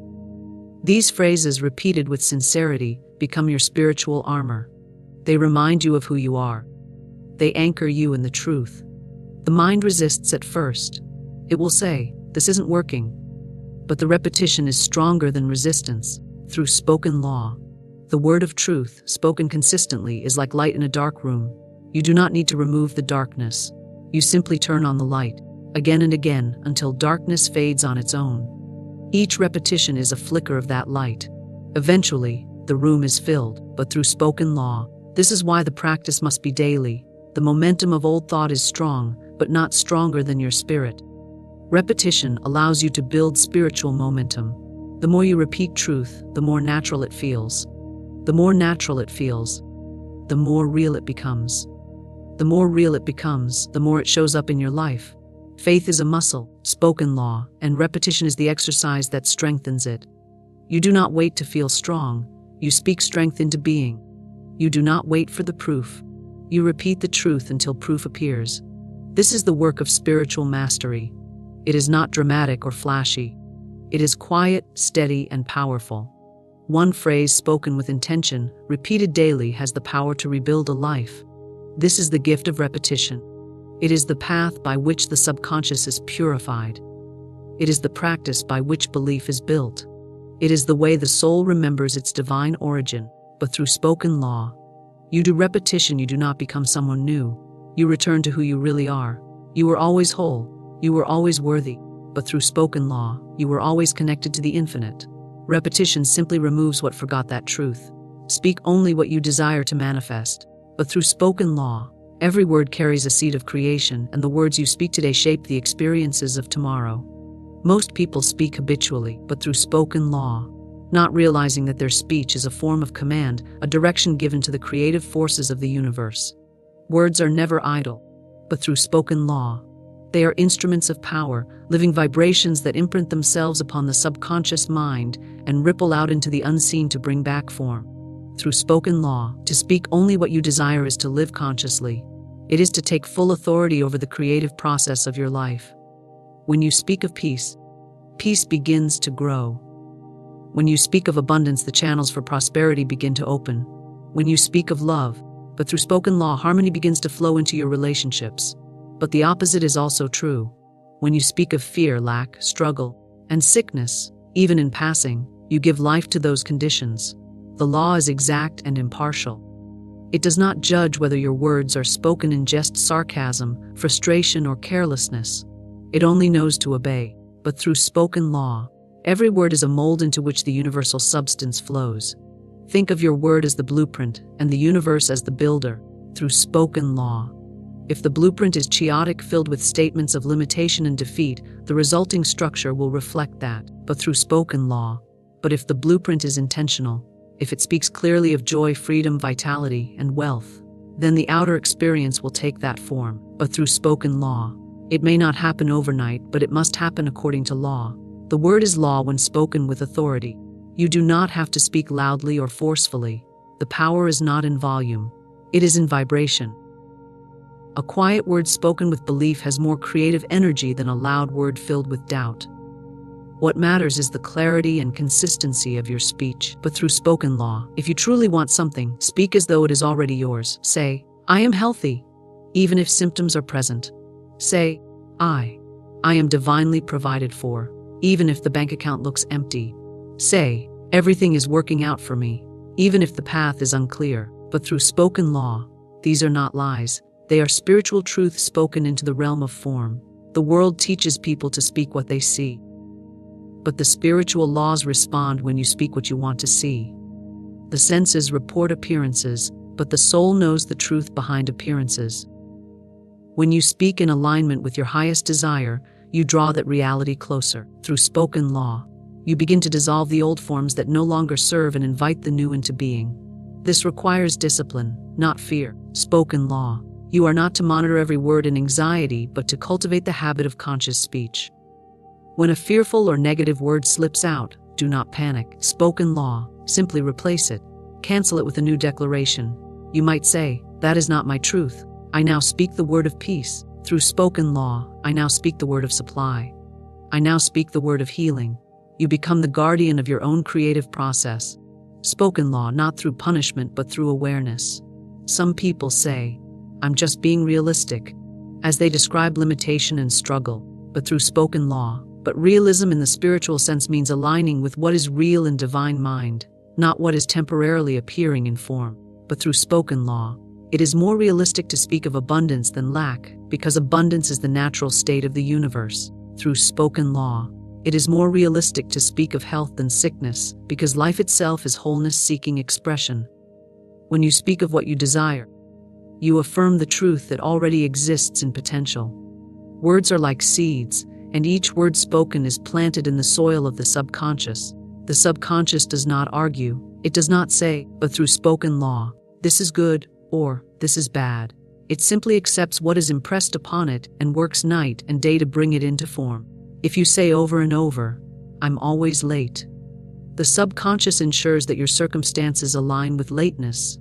These phrases, repeated with sincerity, become your spiritual armor. They remind you of who you are. They anchor you in the truth. The mind resists at first. It will say, "This isn't working." But the repetition is stronger than resistance. Through spoken law, the word of truth, spoken consistently, is like light in a dark room. You do not need to remove the darkness. You simply turn on the light, again and again, until darkness fades on its own. Each repetition is a flicker of that light. Eventually, the room is filled, but through spoken law. This is why the practice must be daily. The momentum of old thought is strong, but not stronger than your spirit. Repetition allows you to build spiritual momentum. The more you repeat truth, the more natural it feels. The more natural it feels, the more real it becomes. The more real it becomes, the more it shows up in your life. Faith is a muscle, spoken law, and repetition is the exercise that strengthens it. You do not wait to feel strong, you speak strength into being. You do not wait for the proof. You repeat the truth until proof appears. This is the work of spiritual mastery. It is not dramatic or flashy. It is quiet, steady, and powerful. One phrase spoken with intention, repeated daily, has the power to rebuild a life. This is the gift of repetition. It is the path by which the subconscious is purified. It is the practice by which belief is built. It is the way the soul remembers its divine origin, but through spoken law. You do repetition, you do not become someone new. You return to who you really are. You were always whole. You were always worthy. But through spoken law, you were always connected to the infinite. Repetition simply removes what forgot that truth. Speak only what you desire to manifest. But through spoken law, every word carries a seed of creation, and the words you speak today shape the experiences of tomorrow. Most people speak habitually, but through spoken law, not realizing that their speech is a form of command, a direction given to the creative forces of the universe. Words are never idle, but through spoken law, they are instruments of power, living vibrations that imprint themselves upon the subconscious mind and ripple out into the unseen to bring back form. Through spoken law, to speak only what you desire is to live consciously. It is to take full authority over the creative process of your life. When you speak of peace, peace begins to grow. When you speak of abundance, the channels for prosperity begin to open. When you speak of love, but through spoken law, harmony begins to flow into your relationships. But the opposite is also true. When you speak of fear, lack, struggle, and sickness, even in passing, you give life to those conditions. The law is exact and impartial. It does not judge whether your words are spoken in jest, sarcasm, frustration, or carelessness. It only knows to obey. But through spoken law, every word is a mold into which the universal substance flows. Think of your word as the blueprint and the universe as the builder. Through spoken law, if the blueprint is chaotic, filled with statements of limitation and defeat, the resulting structure will reflect that, but through spoken law. But if the blueprint is intentional, if it speaks clearly of joy, freedom, vitality, and wealth, then the outer experience will take that form. But through spoken law, it may not happen overnight, but it must happen according to law. The word is law when spoken with authority. You do not have to speak loudly or forcefully. The power is not in volume. It is in vibration. A quiet word spoken with belief has more creative energy than a loud word filled with doubt. What matters is the clarity and consistency of your speech. But through spoken law, if you truly want something, speak as though it is already yours. Say, I am healthy, even if symptoms are present. Say, I am divinely provided for, even if the bank account looks empty. Say, everything is working out for me, even if the path is unclear. But through spoken law, these are not lies. They are spiritual truths spoken into the realm of form. The world teaches people to speak what they see. But the spiritual laws respond when you speak what you want to see. The senses report appearances, but the soul knows the truth behind appearances. When you speak in alignment with your highest desire, you draw that reality closer. Through spoken law, you begin to dissolve the old forms that no longer serve and invite the new into being. This requires discipline, not fear. Spoken law. You are not to monitor every word in anxiety, but to cultivate the habit of conscious speech. When a fearful or negative word slips out, do not panic. Spoken law. Simply replace it. Cancel it with a new declaration. You might say, that is not my truth. I now speak the word of peace. Through spoken law, I now speak the word of supply. I now speak the word of healing. You become the guardian of your own creative process. Spoken law, not through punishment, but through awareness. Some people say, I'm just being realistic, as they describe limitation and struggle, but through spoken law. But realism in the spiritual sense means aligning with what is real in divine mind, not what is temporarily appearing in form. But through spoken law, it is more realistic to speak of abundance than lack, because abundance is the natural state of the universe. Through spoken law, it is more realistic to speak of health than sickness, because life itself is wholeness-seeking expression. When you speak of what you desire, you affirm the truth that already exists in potential. Words are like seeds, and each word spoken is planted in the soil of the subconscious. The subconscious does not argue. It does not say, but through spoken law, this is good, or this is bad. It simply accepts what is impressed upon it and works night and day to bring it into form. If you say over and over, "I'm always late," the subconscious ensures that your circumstances align with lateness.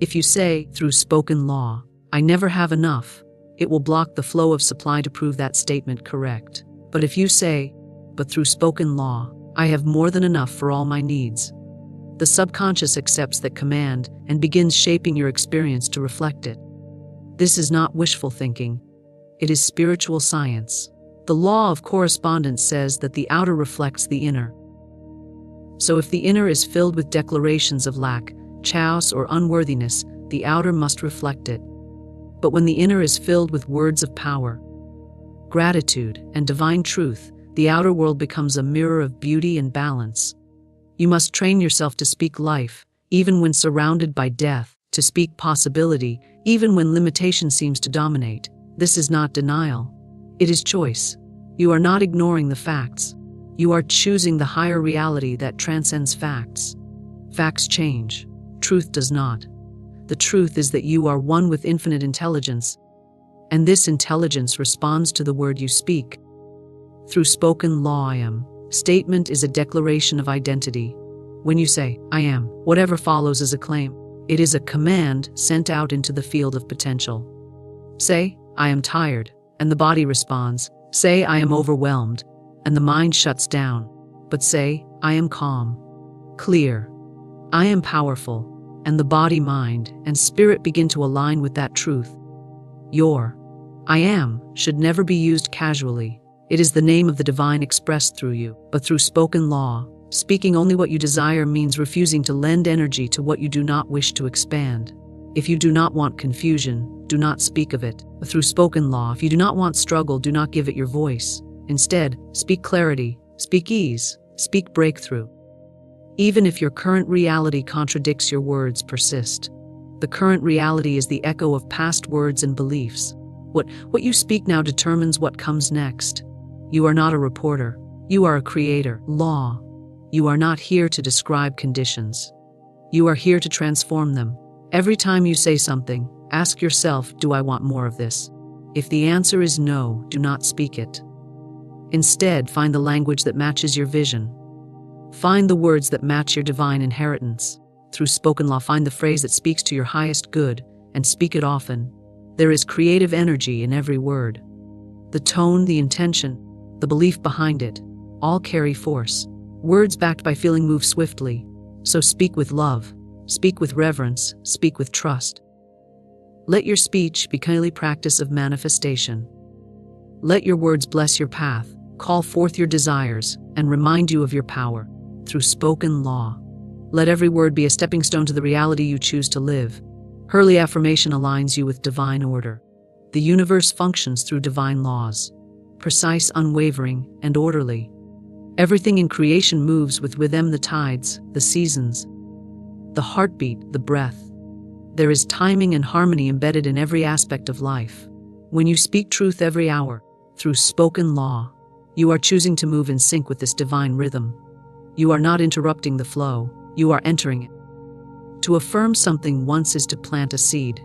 If you say, through spoken law, "I never have enough," it will block the flow of supply to prove that statement correct. But if you say, "But through spoken law, I have more than enough for all my needs," the subconscious accepts that command and begins shaping your experience to reflect it. This is not wishful thinking. It is spiritual science. The law of correspondence says that the outer reflects the inner. So if the inner is filled with declarations of lack, chaos, or unworthiness, the outer must reflect it. But when the inner is filled with words of power, gratitude, and divine truth, the outer world becomes a mirror of beauty and balance. You must train yourself to speak life, even when surrounded by death, to speak possibility, even when limitation seems to dominate. This is not denial. It is choice. You are not ignoring the facts. You are choosing the higher reality that transcends facts. Facts change. Truth does not. The truth is that you are one with infinite intelligence, and this intelligence responds to the word you speak. Through spoken law, "I am" statement is a declaration of identity. When you say, "I am," whatever follows is a claim. It is a command sent out into the field of potential. Say, "I am tired," and the body responds. Say, "I am overwhelmed," and the mind shuts down. But say, "I am calm, clear, I am powerful," and the body, mind, and spirit begin to align with that truth. Your "I am" should never be used casually. It is the name of the divine expressed through you. But through spoken law, speaking only what you desire means refusing to lend energy to what you do not wish to expand. If you do not want confusion, do not speak of it. But through spoken law, if you do not want struggle, do not give it your voice. Instead, speak clarity, speak ease, speak breakthrough. Even if your current reality contradicts your words, persist. The current reality is the echo of past words and beliefs. What you speak now determines what comes next. You are not a reporter. You are a creator. Law. You are not here to describe conditions. You are here to transform them. Every time you say something, ask yourself, "Do I want more of this?" If the answer is no, do not speak it. Instead, find the language that matches your vision. Find the words that match your divine inheritance. Through spoken law, find the phrase that speaks to your highest good, and speak it often. There is creative energy in every word. The tone, the intention, the belief behind it, all carry force. Words backed by feeling move swiftly. So speak with love, speak with reverence, speak with trust. Let your speech become a practice of manifestation. Let your words bless your path, call forth your desires, and remind you of your power. Through spoken law, let every word be a stepping stone to the reality you choose to live. Early affirmation aligns you with divine order. The universe functions through divine laws, precise, unwavering, and orderly. Everything in creation moves with them: the tides, the seasons, the heartbeat, the breath. There is timing and harmony embedded in every aspect of life. When you speak truth every hour, through spoken law, you are choosing to move in sync with this divine rhythm. You are not interrupting the flow, you are entering it. To affirm something once is to plant a seed.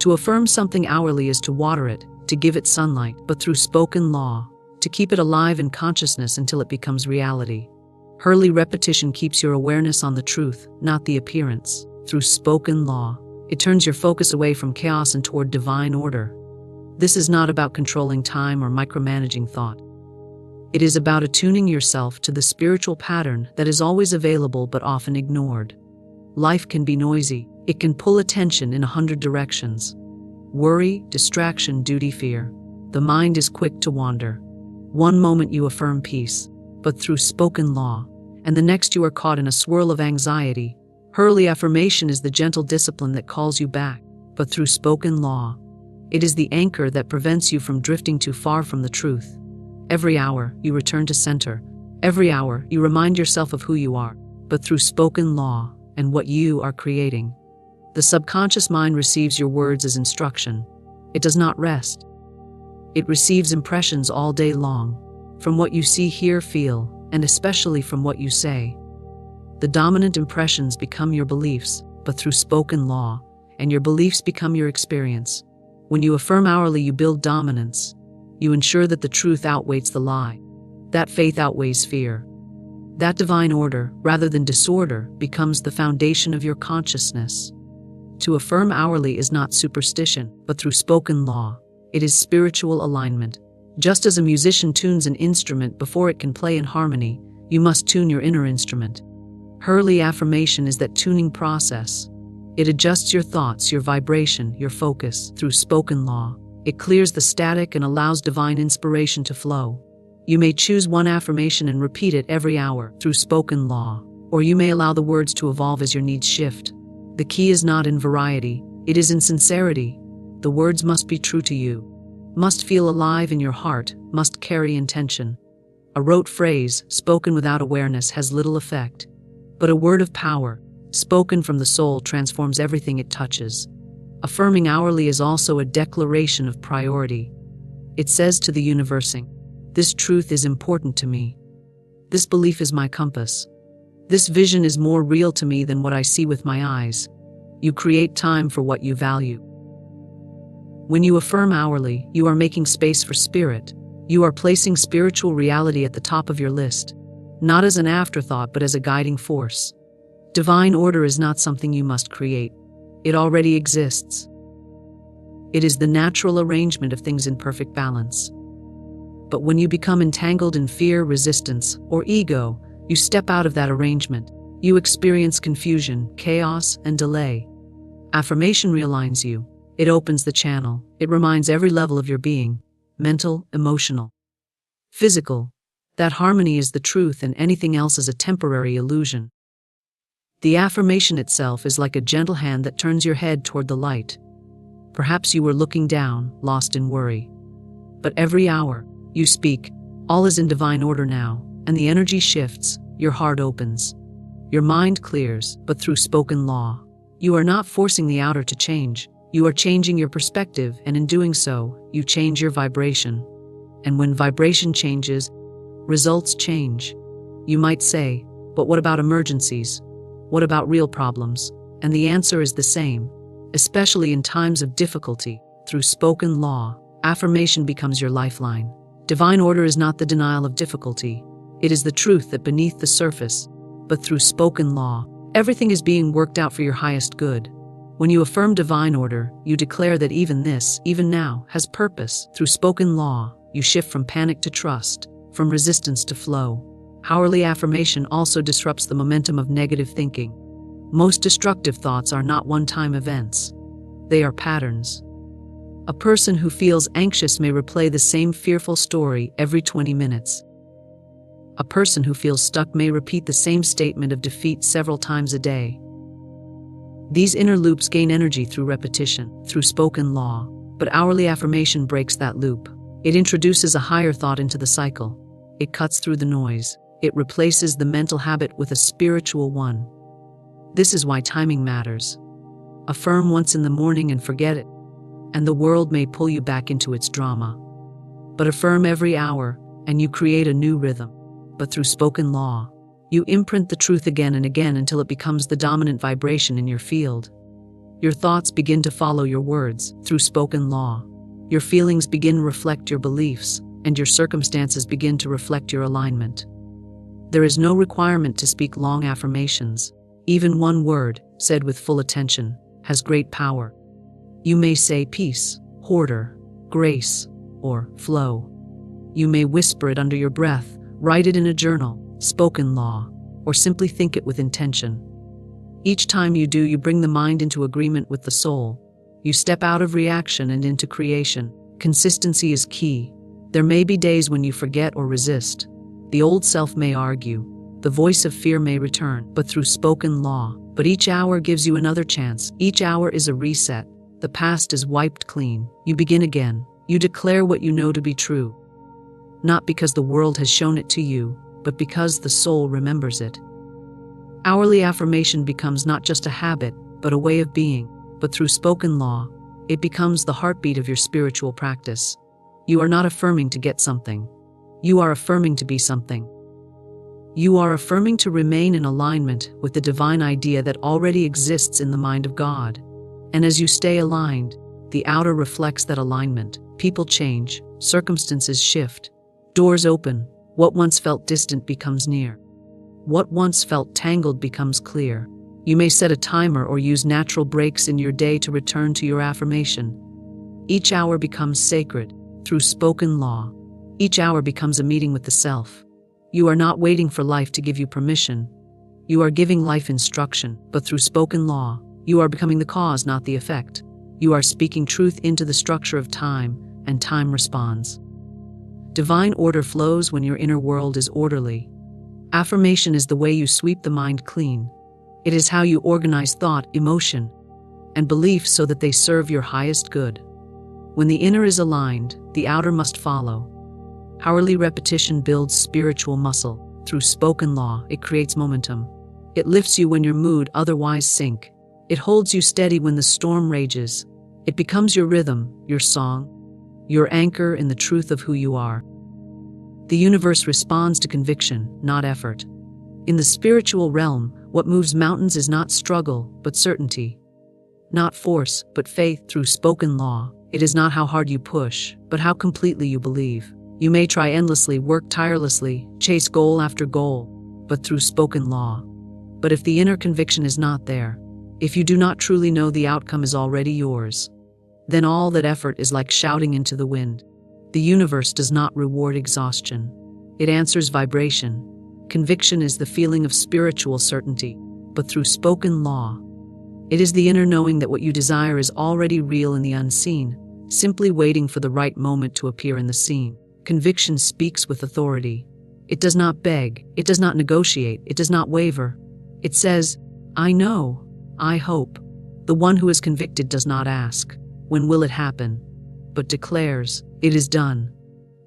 To affirm something hourly is to water it, to give it sunlight. But through spoken law, to keep it alive in consciousness until it becomes reality. Early repetition keeps your awareness on the truth, not the appearance. Through spoken law, it turns your focus away from chaos and toward divine order. This is not about controlling time or micromanaging thought. It is about attuning yourself to the spiritual pattern that is always available but often ignored. Life can be noisy. It can pull attention in 100 directions. Worry, distraction, duty, fear. The mind is quick to wander. One moment you affirm peace, but through spoken law, and the next you are caught in a swirl of anxiety. Early affirmation is the gentle discipline that calls you back, but through spoken law, it is the anchor that prevents you from drifting too far from the truth. Every hour, you return to center. Every hour, you remind yourself of who you are, but through spoken law and what you are creating. The subconscious mind receives your words as instruction. It does not rest. It receives impressions all day long, from what you see, hear, feel, and especially from what you say. The dominant impressions become your beliefs, but through spoken law, and your beliefs become your experience. When you affirm hourly, you build dominance. You ensure that the truth outweighs the lie. That faith outweighs fear. That divine order, rather than disorder, becomes the foundation of your consciousness. To affirm hourly is not superstition, but through spoken law. It is spiritual alignment. Just as a musician tunes an instrument before it can play in harmony, you must tune your inner instrument. Hourly affirmation is that tuning process. It adjusts your thoughts, your vibration, your focus through spoken law. It clears the static and allows divine inspiration to flow. You may choose one affirmation and repeat it every hour through spoken law, or you may allow the words to evolve as your needs shift. The key is not in variety, it is in sincerity. The words must be true to you, must feel alive in your heart, must carry intention. A rote phrase, spoken without awareness, has little effect. But a word of power, spoken from the soul, transforms everything it touches. Affirming hourly is also a declaration of priority. It says to the universe, "This truth is important to me. This belief is my compass. This vision is more real to me than what I see with my eyes." You create time for what you value. When you affirm hourly, you are making space for spirit. You are placing spiritual reality at the top of your list, not as an afterthought but as a guiding force. Divine order is not something you must create. It already exists. It is the natural arrangement of things in perfect balance. But when you become entangled in fear, resistance, or ego, you step out of that arrangement. You experience confusion, chaos, and delay. Affirmation realigns you. It opens the channel. It reminds every level of your being, mental, emotional, physical, that harmony is the truth and anything else is a temporary illusion. The affirmation itself is like a gentle hand that turns your head toward the light. Perhaps you were looking down, lost in worry. But every hour, you speak, "All is in divine order now," and the energy shifts, your heart opens. Your mind clears, but through spoken law. You are not forcing the outer to change. You are changing your perspective, and in doing so, you change your vibration. And when vibration changes, results change. You might say, "But what about emergencies? What about real problems?" And the answer is the same. Especially in times of difficulty, through spoken law, affirmation becomes your lifeline. Divine order is not the denial of difficulty. It is the truth that beneath the surface, but through spoken law, everything is being worked out for your highest good. When you affirm divine order, you declare that even this, even now, has purpose. Through spoken law, you shift from panic to trust, from resistance to flow. Hourly affirmation also disrupts the momentum of negative thinking. Most destructive thoughts are not one-time events. They are patterns. A person who feels anxious may replay the same fearful story every 20 minutes. A person who feels stuck may repeat the same statement of defeat several times a day. These inner loops gain energy through repetition, through spoken law, but hourly affirmation breaks that loop. It introduces a higher thought into the cycle. It cuts through the noise. It replaces the mental habit with a spiritual one. This is why timing matters. Affirm once in the morning and forget it, and the world may pull you back into its drama. But affirm every hour, and you create a new rhythm. But through spoken law, you imprint the truth again and again until it becomes the dominant vibration in your field. Your thoughts begin to follow your words through spoken law. Your feelings begin to reflect your beliefs, and your circumstances begin to reflect your alignment. There is no requirement to speak long affirmations. Even one word, said with full attention, has great power. You may say peace, order, grace, or flow. You may whisper it under your breath, write it in a journal, spoken law, or simply think it with intention. Each time you do, you bring the mind into agreement with the soul. You step out of reaction and into creation. Consistency is key. There may be days when you forget or resist. The old self may argue. The voice of fear may return, but through spoken law. But each hour gives you another chance. Each hour is a reset. The past is wiped clean. You begin again. You declare what you know to be true. Not because the world has shown it to you, but because the soul remembers it. Hourly affirmation becomes not just a habit, but a way of being. But through spoken law, it becomes the heartbeat of your spiritual practice. You are not affirming to get something. You are affirming to be something. You are affirming to remain in alignment with the divine idea that already exists in the mind of God. And as you stay aligned, the outer reflects that alignment. People change, circumstances shift, doors open. What once felt distant becomes near. What once felt tangled becomes clear. You may set a timer or use natural breaks in your day to return to your affirmation. Each hour becomes sacred through spoken law. Each hour becomes a meeting with the self. You are not waiting for life to give you permission. You are giving life instruction, but through spoken law, you are becoming the cause, not the effect. You are speaking truth into the structure of time, and time responds. Divine order flows when your inner world is orderly. Affirmation is the way you sweep the mind clean. It is how you organize thought, emotion, and belief so that they serve your highest good. When the inner is aligned, the outer must follow. Hourly repetition builds spiritual muscle. Through spoken law, it creates momentum. It lifts you when your mood otherwise sink. It holds you steady when the storm rages. It becomes your rhythm, your song, your anchor in the truth of who you are. The universe responds to conviction, not effort. In the spiritual realm, what moves mountains is not struggle, but certainty. Not force, but faith. Through spoken law, it is not how hard you push, but how completely you believe. You may try endlessly, work tirelessly, chase goal after goal, but through spoken law. But if the inner conviction is not there, if you do not truly know the outcome is already yours, then all that effort is like shouting into the wind. The universe does not reward exhaustion. It answers vibration. Conviction is the feeling of spiritual certainty, but through spoken law, it is the inner knowing that what you desire is already real in the unseen, simply waiting for the right moment to appear in the scene. Conviction speaks with authority. It does not beg, it does not negotiate, it does not waver. It says, I know, I hope. The one who is convicted does not ask, when will it happen? But declares, it is done.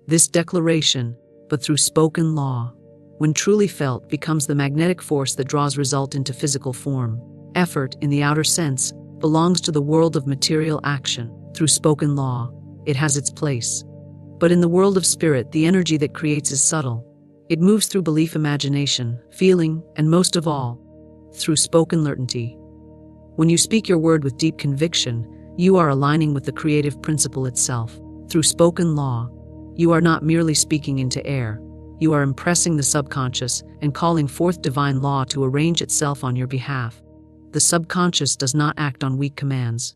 This declaration, but through spoken law, when truly felt, becomes the magnetic force that draws result into physical form. Effort, in the outer sense, belongs to the world of material action. Through spoken law, it has its place. But in the world of spirit, the energy that creates is subtle. It moves through belief, imagination, feeling, and most of all, through spoken certainty. When you speak your word with deep conviction, you are aligning with the creative principle itself. Through spoken law, you are not merely speaking into air. You are impressing the subconscious and calling forth divine law to arrange itself on your behalf. The subconscious does not act on weak commands.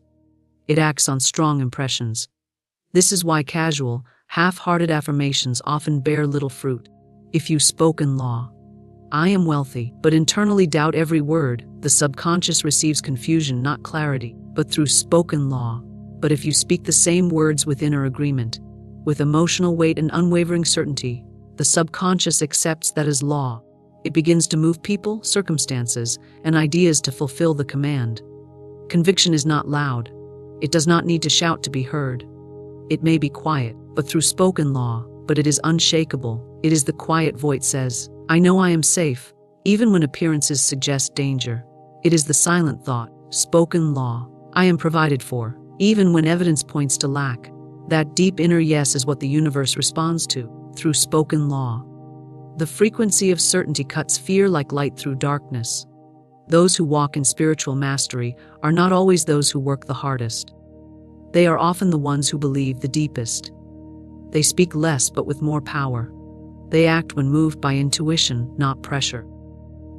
It acts on strong impressions. This is why casual, half-hearted affirmations often bear little fruit. If you spoken law, I am wealthy, but internally doubt every word, the subconscious receives confusion, not clarity, but through spoken law. But if you speak the same words with inner agreement, with emotional weight and unwavering certainty, the subconscious accepts that as law. It begins to move people, circumstances, and ideas to fulfill the command. Conviction is not loud. It does not need to shout to be heard. It may be quiet, but through spoken law, but it is unshakable. It is the quiet voice says, I know I am safe, even when appearances suggest danger. It is the silent thought, spoken law, I am provided for, even when evidence points to lack. That deep inner yes is what the universe responds to, through spoken law. The frequency of certainty cuts fear like light through darkness. Those who walk in spiritual mastery are not always those who work the hardest. They are often the ones who believe the deepest. They speak less but with more power. They act when moved by intuition, not pressure.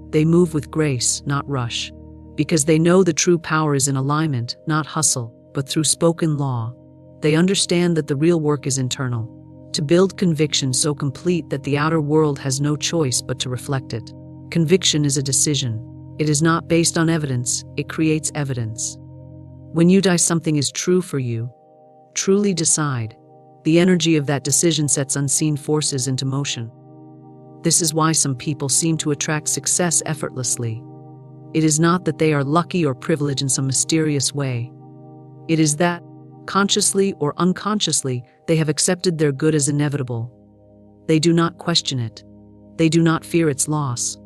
They move with grace, not rush, because they know the true power is in alignment, not hustle, but through spoken law. They understand that the real work is internal, to build conviction so complete that the outer world has no choice but to reflect it. Conviction is a decision. It is not based on evidence, it creates evidence. When you die, something is true for you. Truly decide. The energy of that decision sets unseen forces into motion. This is why some people seem to attract success effortlessly. It is not that they are lucky or privileged in some mysterious way. It is that, consciously or unconsciously, they have accepted their good as inevitable. They do not question it. They do not fear its loss.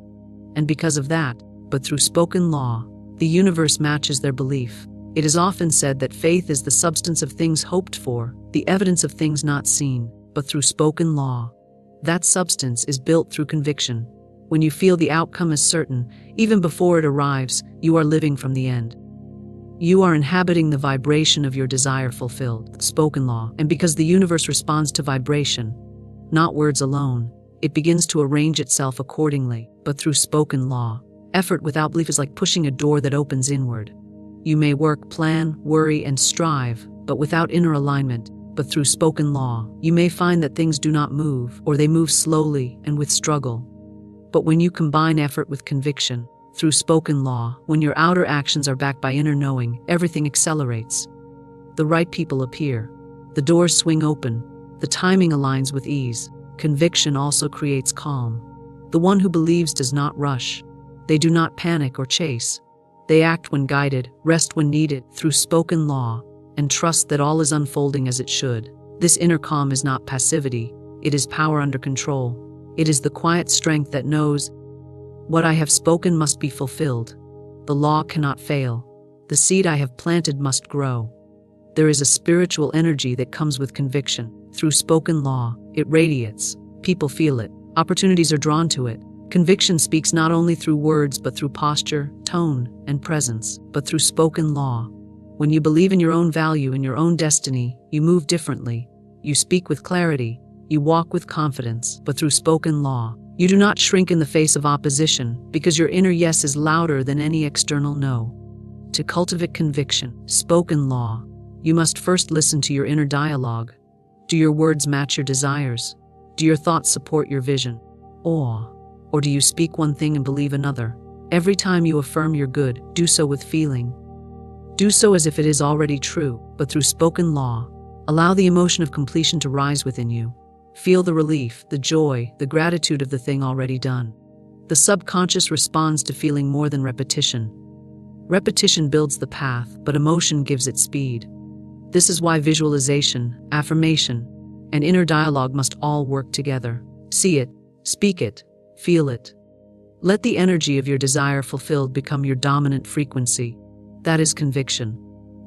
And because of that, but through spoken law, the universe matches their belief. It is often said that faith is the substance of things hoped for, the evidence of things not seen, but through spoken law. That substance is built through conviction. When you feel the outcome is certain, even before it arrives, you are living from the end. You are inhabiting the vibration of your desire fulfilled, spoken law, and because the universe responds to vibration, not words alone, it begins to arrange itself accordingly, but through spoken law. Effort without belief is like pushing a door that opens inward. You may work, plan, worry, and strive, but without inner alignment. But through spoken law, you may find that things do not move, or they move slowly and with struggle. But when you combine effort with conviction, through spoken law, when your outer actions are backed by inner knowing, everything accelerates. The right people appear. The doors swing open. The timing aligns with ease. Conviction also creates calm. The one who believes does not rush. They do not panic or chase. They act when guided, rest when needed, through spoken law, and trust that all is unfolding as it should. This inner calm is not passivity. It is power under control. It is the quiet strength that knows, what I have spoken must be fulfilled. The law cannot fail. The seed I have planted must grow. There is a spiritual energy that comes with conviction. Through spoken law, it radiates. People feel it. Opportunities are drawn to it. Conviction speaks not only through words but through posture, tone, and presence, but through spoken law. When you believe in your own value and your own destiny, you move differently. You speak with clarity. You walk with confidence. But through spoken law, you do not shrink in the face of opposition, because your inner yes is louder than any external no. To cultivate conviction, spoken law, you must first listen to your inner dialogue. Do your words match your desires? Do your thoughts support your vision? Or do you speak one thing and believe another? Every time you affirm your good, do so with feeling. Do so as if it is already true, but through spoken law, allow the emotion of completion to rise within you. Feel the relief, the joy, the gratitude of the thing already done. The subconscious responds to feeling more than repetition. Repetition builds the path, but emotion gives it speed. This is why visualization, affirmation, and inner dialogue must all work together. See it, speak it, feel it. Let the energy of your desire fulfilled become your dominant frequency. That is conviction.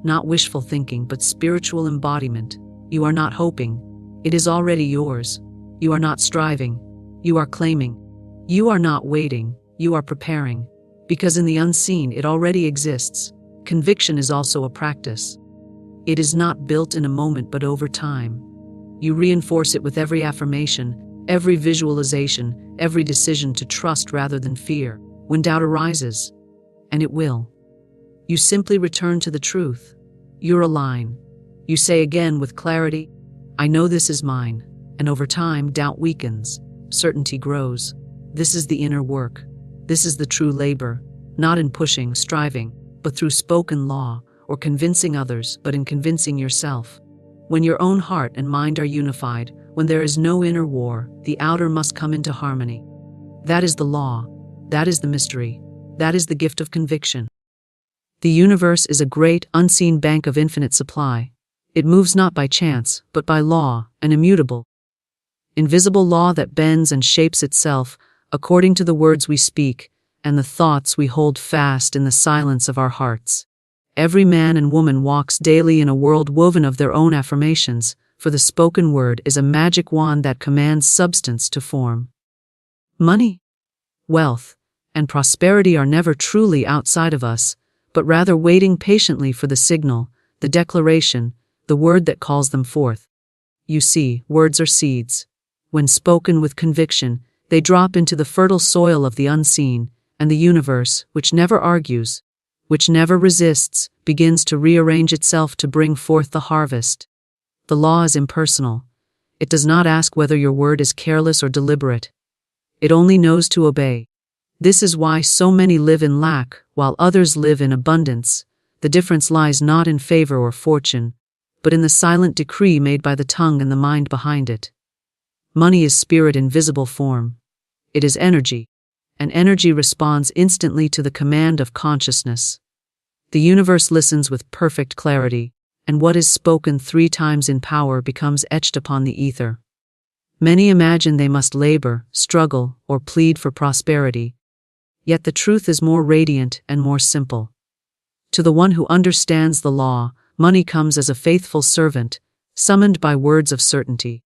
Not wishful thinking, but spiritual embodiment. You are not hoping. It is already yours. You are not striving. You are claiming. You are not waiting. You are preparing. Because in the unseen, it already exists. Conviction is also a practice. It is not built in a moment, but over time. You reinforce it with every affirmation, every visualization, every decision to trust rather than fear. When doubt arises, and it will, you simply return to the truth. You align. You say again with clarity, I know this is mine. And over time, doubt weakens. Certainty grows. This is the inner work. This is the true labor, not in pushing, striving, but through spoken law, or convincing others, but in convincing yourself. When your own heart and mind are unified, when there is no inner war, the outer must come into harmony. That is the law. That is the mystery. That is the gift of conviction. The universe is a great, unseen bank of infinite supply. It moves not by chance, but by law, an immutable, invisible law that bends and shapes itself according to the words we speak and the thoughts we hold fast in the silence of our hearts. Every man and woman walks daily in a world woven of their own affirmations, for the spoken word is a magic wand that commands substance to form. Money, wealth, and prosperity are never truly outside of us, but rather waiting patiently for the signal, the declaration, the word that calls them forth. You see, words are seeds. When spoken with conviction, they drop into the fertile soil of the unseen, and the universe, which never argues, which never resists, begins to rearrange itself to bring forth the harvest. The law is impersonal. It does not ask whether your word is careless or deliberate. It only knows to obey. This is why so many live in lack, while others live in abundance. The difference lies not in favor or fortune, but in the silent decree made by the tongue and the mind behind it. Money is spirit in visible form. It is energy, and energy responds instantly to the command of consciousness. The universe listens with perfect clarity, and what is spoken 3 times in power becomes etched upon the ether. Many imagine they must labor, struggle, or plead for prosperity. Yet the truth is more radiant and more simple. To the one who understands the law, money comes as a faithful servant, summoned by words of certainty.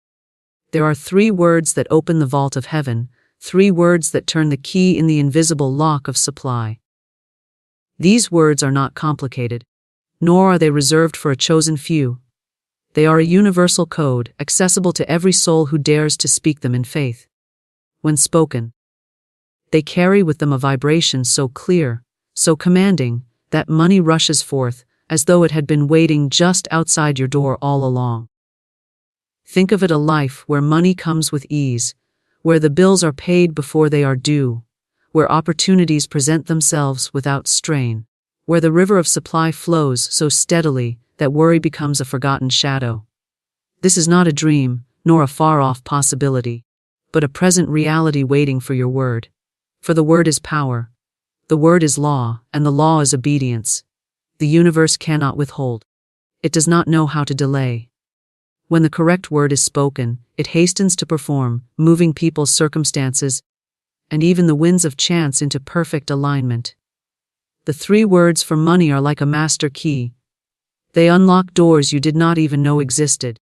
There are 3 words that open the vault of heaven, 3 words that turn the key in the invisible lock of supply. These words are not complicated. nor are they reserved for a chosen few. They are a universal code, accessible to every soul who dares to speak them in faith. When spoken, they carry with them a vibration so clear, so commanding, that money rushes forth, as though it had been waiting just outside your door all along. Think of it a life where money comes with ease, where the bills are paid before they are due, where opportunities present themselves without strain, where the river of supply flows so steadily that worry becomes a forgotten shadow. This is not a dream, nor a far-off possibility, but a present reality waiting for your word. For the word is power, the word is law, and the law is obedience. The universe cannot withhold. It does not know how to delay. When the correct word is spoken, it hastens to perform, moving people's circumstances, and even the winds of chance into perfect alignment. The 3 words for money are like a master key. They unlock doors you did not even know existed.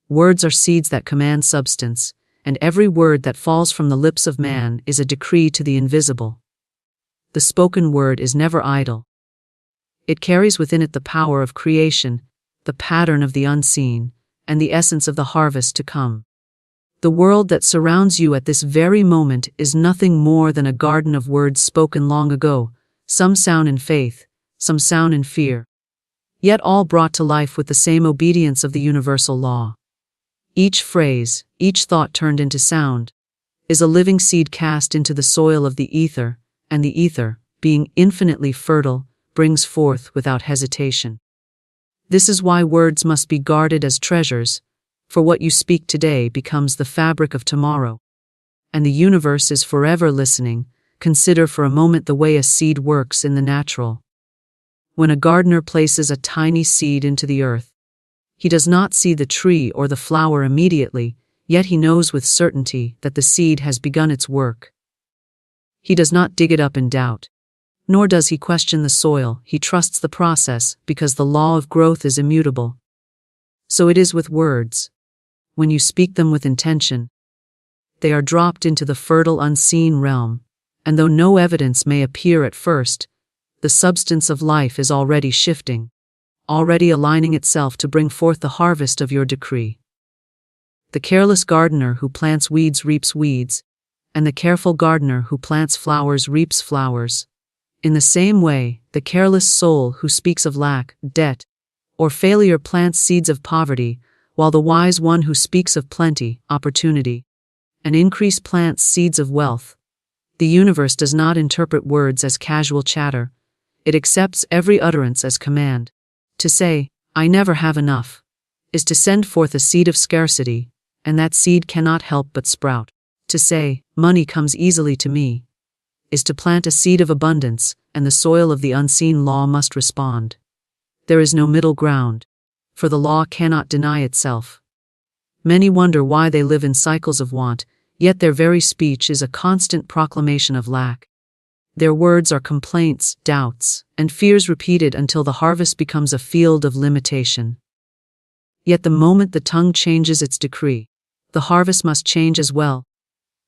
Words are seeds that command substance, and every word that falls from the lips of man is a decree to the invisible. The spoken word is never idle. It carries within it the power of creation, the pattern of the unseen, and the essence of the harvest to come. The world that surrounds you at this very moment is nothing more than a garden of words spoken long ago, some sound in faith, some sound in fear, yet all brought to life with the same obedience of the universal law. Each phrase, each thought turned into sound, is a living seed cast into the soil of the ether, and the ether, being infinitely fertile, brings forth without hesitation. This is why words must be guarded as treasures, for what you speak today becomes the fabric of tomorrow. And the universe is forever listening. Consider for a moment the way a seed works in the natural. When a gardener places a tiny seed into the earth, he does not see the tree or the flower immediately, yet he knows with certainty that the seed has begun its work. He does not dig it up in doubt, nor does he question the soil. He trusts the process because the law of growth is immutable. So it is with words. When you speak them with intention, they are dropped into the fertile unseen realm, and though no evidence may appear at first, the substance of life is already shifting, already aligning itself to bring forth the harvest of your decree. The careless gardener who plants weeds reaps weeds, and the careful gardener who plants flowers reaps flowers. In the same way, the careless soul who speaks of lack, debt, or failure plants seeds of poverty, while the wise one who speaks of plenty, opportunity, and increase plants seeds of wealth. The universe does not interpret words as casual chatter. It accepts every utterance as command. To say, "I never have enough," is to send forth a seed of scarcity, and that seed cannot help but sprout. To say, "Money comes easily to me," is to plant a seed of abundance, and the soil of the unseen law must respond. There is no middle ground, for the law cannot deny itself. Many wonder why they live in cycles of want, yet their very speech is a constant proclamation of lack. Their words are complaints, doubts, and fears repeated until the harvest becomes a field of limitation. Yet the moment the tongue changes its decree, the harvest must change as well.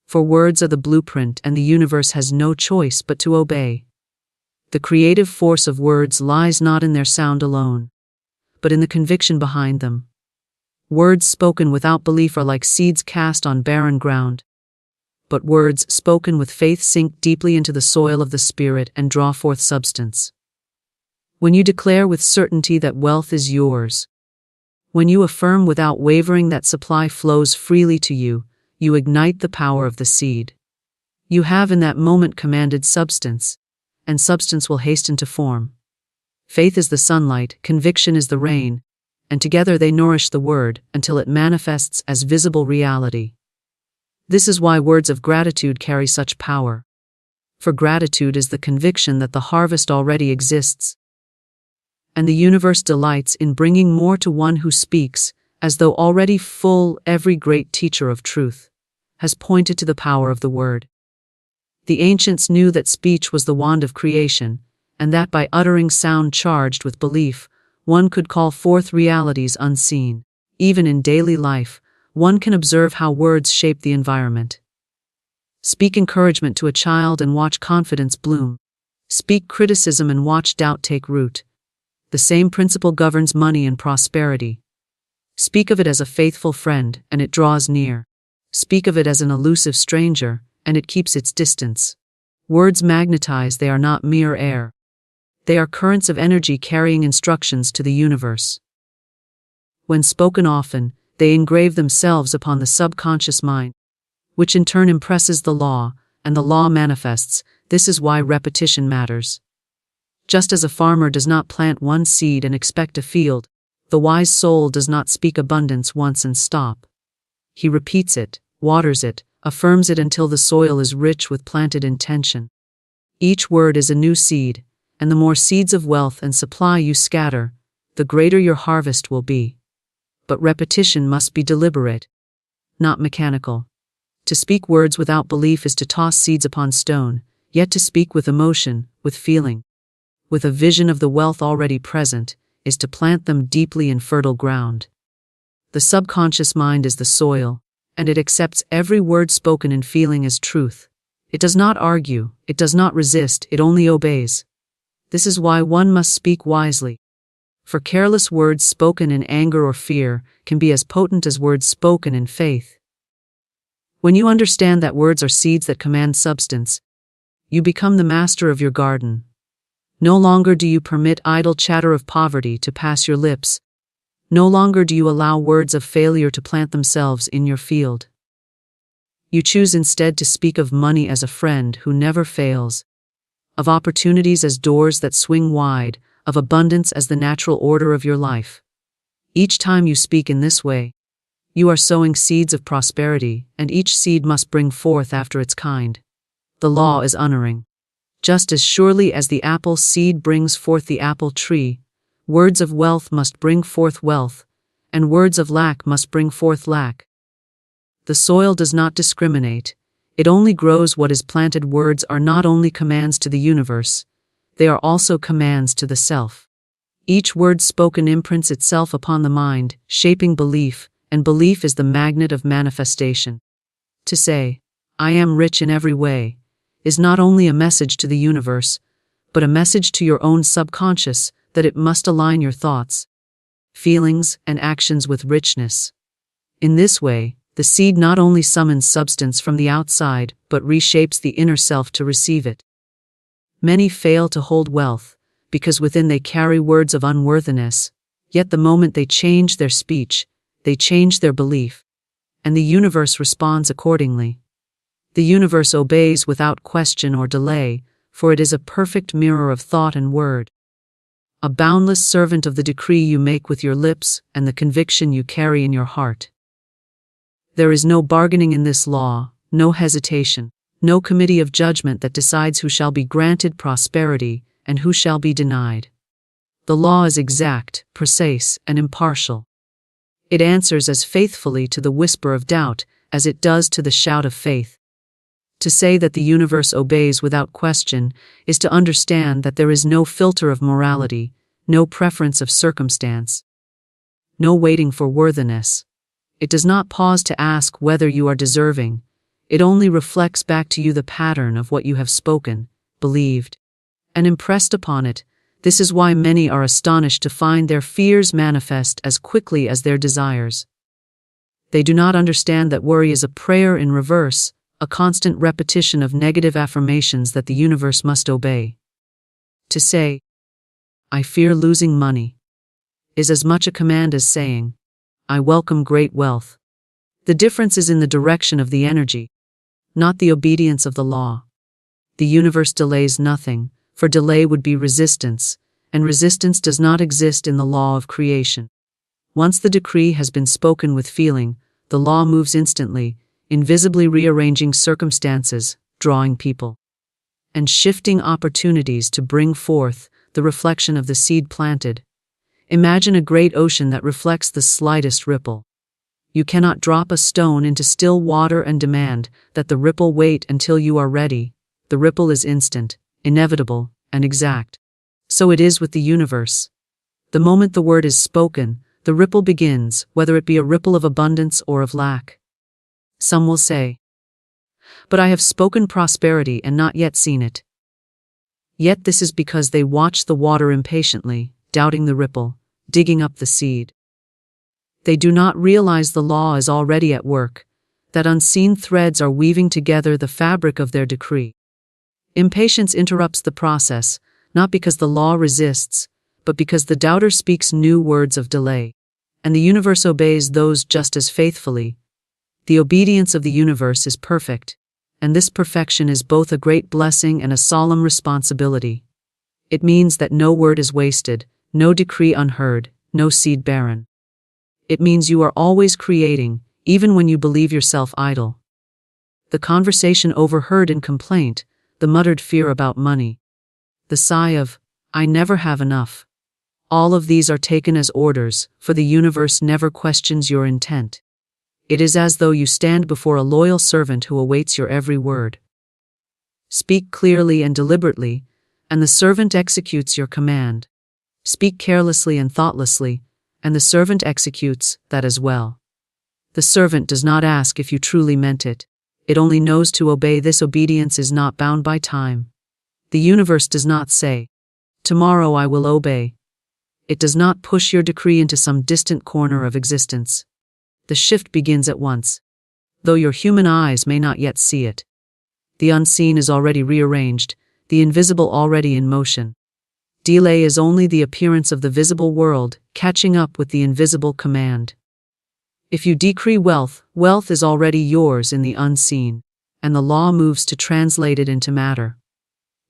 For words are the blueprint, and the universe has no choice but to obey. The creative force of words lies not in their sound alone, but in the conviction behind them. Words spoken without belief are like seeds cast on barren ground. But words spoken with faith sink deeply into the soil of the spirit and draw forth substance. When you declare with certainty that wealth is yours, when you affirm without wavering that supply flows freely to you, you ignite the power of the seed. You have in that moment commanded substance, and substance will hasten to form. Faith is the sunlight, conviction is the rain, and together they nourish the word until it manifests as visible reality. This is why words of gratitude carry such power. For gratitude is the conviction that the harvest already exists, and the universe delights in bringing more to one who speaks, as though already full. Every great teacher of truth has pointed to the power of the word. The ancients knew that speech was the wand of creation, and that by uttering sound charged with belief, one could call forth realities unseen. Even in daily life, one can observe how words shape the environment. Speak encouragement to a child and watch confidence bloom. Speak criticism and watch doubt take root. The same principle governs money and prosperity. Speak of it as a faithful friend, and it draws near. Speak of it as an elusive stranger, and it keeps its distance. Words magnetize, they are not mere air. They are currents of energy carrying instructions to the universe. When spoken often, they engrave themselves upon the subconscious mind, which in turn impresses the law, and the law manifests. This is why repetition matters. Just as a farmer does not plant one seed and expect a field, the wise soul does not speak abundance once and stop. He repeats it, waters it, affirms it until the soil is rich with planted intention. Each word is a new seed, and the more seeds of wealth and supply you scatter, the greater your harvest will be. But repetition must be deliberate, not mechanical. To speak words without belief is to toss seeds upon stone, yet to speak with emotion, with feeling, with a vision of the wealth already present, is to plant them deeply in fertile ground. The subconscious mind is the soil, and it accepts every word spoken in feeling as truth. It does not argue, it does not resist, it only obeys. This is why one must speak wisely. For careless words spoken in anger or fear can be as potent as words spoken in faith. When you understand that words are seeds that command substance, you become the master of your garden. No longer do you permit idle chatter of poverty to pass your lips. No longer do you allow words of failure to plant themselves in your field. You choose instead to speak of money as a friend who never fails, of opportunities as doors that swing wide, of abundance as the natural order of your life. Each time you speak in this way, you are sowing seeds of prosperity, and each seed must bring forth after its kind. The law is unerring. Just as surely as the apple seed brings forth the apple tree, words of wealth must bring forth wealth, and words of lack must bring forth lack. The soil does not discriminate, it only grows what is planted. Words are not only commands to the universe, they are also commands to the self. Each word spoken imprints itself upon the mind, shaping belief, and belief is the magnet of manifestation. To say, "I am rich in every way," is not only a message to the universe, but a message to your own subconscious that it must align your thoughts, feelings, and actions with richness. In this way, the seed not only summons substance from the outside, but reshapes the inner self to receive it. Many fail to hold wealth, because within they carry words of unworthiness, yet the moment they change their speech, they change their belief, and the universe responds accordingly. The universe obeys without question or delay, for it is a perfect mirror of thought and word. A boundless servant of the decree you make with your lips and the conviction you carry in your heart. There is no bargaining in this law, no hesitation, no committee of judgment that decides who shall be granted prosperity and who shall be denied. The law is exact, precise, and impartial. It answers as faithfully to the whisper of doubt as it does to the shout of faith. To say that the universe obeys without question is to understand that there is no filter of morality, no preference of circumstance, no waiting for worthiness. It does not pause to ask whether you are deserving. It only reflects back to you the pattern of what you have spoken, believed, and impressed upon it. This is why many are astonished to find their fears manifest as quickly as their desires. They do not understand that worry is a prayer in reverse, a constant repetition of negative affirmations that the universe must obey. To say, "I fear losing money," is as much a command as saying, "I welcome great wealth." The difference is in the direction of the energy, not the obedience of the law. The universe delays nothing, for delay would be resistance, and resistance does not exist in the law of creation. Once the decree has been spoken with feeling, the law moves instantly, invisibly rearranging circumstances, drawing people, and shifting opportunities to bring forth the reflection of the seed planted. Imagine a great ocean that reflects the slightest ripple. You cannot drop a stone into still water and demand that the ripple wait until you are ready. The ripple is instant, inevitable, and exact. So it is with the universe. The moment the word is spoken, the ripple begins, whether it be a ripple of abundance or of lack. Some will say, "But I have spoken prosperity and not yet seen it." Yet this is because they watch the water impatiently, doubting the ripple, digging up the seed. They do not realize the law is already at work, that unseen threads are weaving together the fabric of their decree. Impatience interrupts the process, not because the law resists, but because the doubter speaks new words of delay. And the universe obeys those just as faithfully. The obedience of the universe is perfect, and this perfection is both a great blessing and a solemn responsibility. It means that no word is wasted, no decree unheard, no seed barren. It means you are always creating, even when you believe yourself idle. The conversation overheard in complaint, the muttered fear about money, the sigh of, "I never have enough." All of these are taken as orders, for the universe never questions your intent. It is as though you stand before a loyal servant who awaits your every word. Speak clearly and deliberately, and the servant executes your command. Speak carelessly and thoughtlessly, and the servant executes that as well. The servant does not ask if you truly meant it. It only knows to obey. This obedience is not bound by time. The universe does not say, "Tomorrow I will obey." It does not push your decree into some distant corner of existence. The shift begins at once, though your human eyes may not yet see it. The unseen is already rearranged, the invisible already in motion. Delay is only the appearance of the visible world catching up with the invisible command. If you decree wealth, wealth is already yours in the unseen, and the law moves to translate it into matter.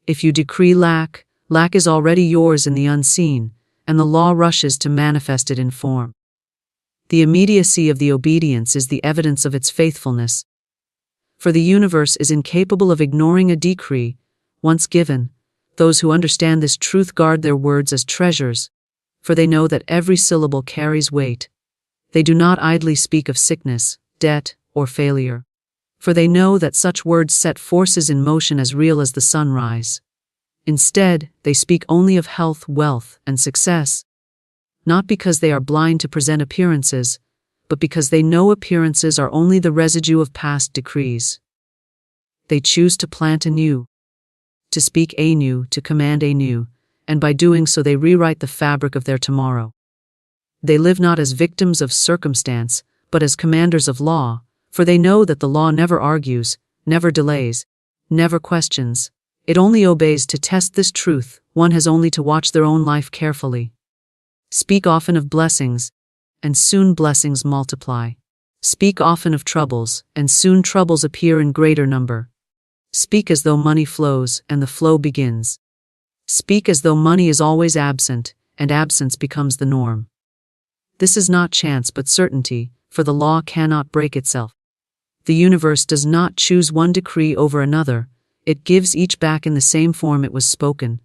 If you decree lack, lack is already yours in the unseen, and the law rushes to manifest it in form. The immediacy of the obedience is the evidence of its faithfulness. For the universe is incapable of ignoring a decree, once given. Those who understand this truth guard their words as treasures, for they know that every syllable carries weight. They do not idly speak of sickness, debt, or failure, for they know that such words set forces in motion as real as the sunrise. Instead, they speak only of health, wealth, and success, not because they are blind to present appearances, but because they know appearances are only the residue of past decrees. They choose to plant anew, to speak anew, to command anew, and by doing so they rewrite the fabric of their tomorrow. They live not as victims of circumstance, but as commanders of law, for they know that the law never argues, never delays, never questions. It only obeys. To test this truth, one has only to watch their own life carefully. Speak often of blessings, and soon blessings multiply. Speak often of troubles, and soon troubles appear in greater number. Speak as though money flows, and the flow begins. Speak as though money is always absent, and absence becomes the norm. This is not chance but certainty, for the law cannot break itself. The universe does not choose one decree over another, it gives each back in the same form it was spoken.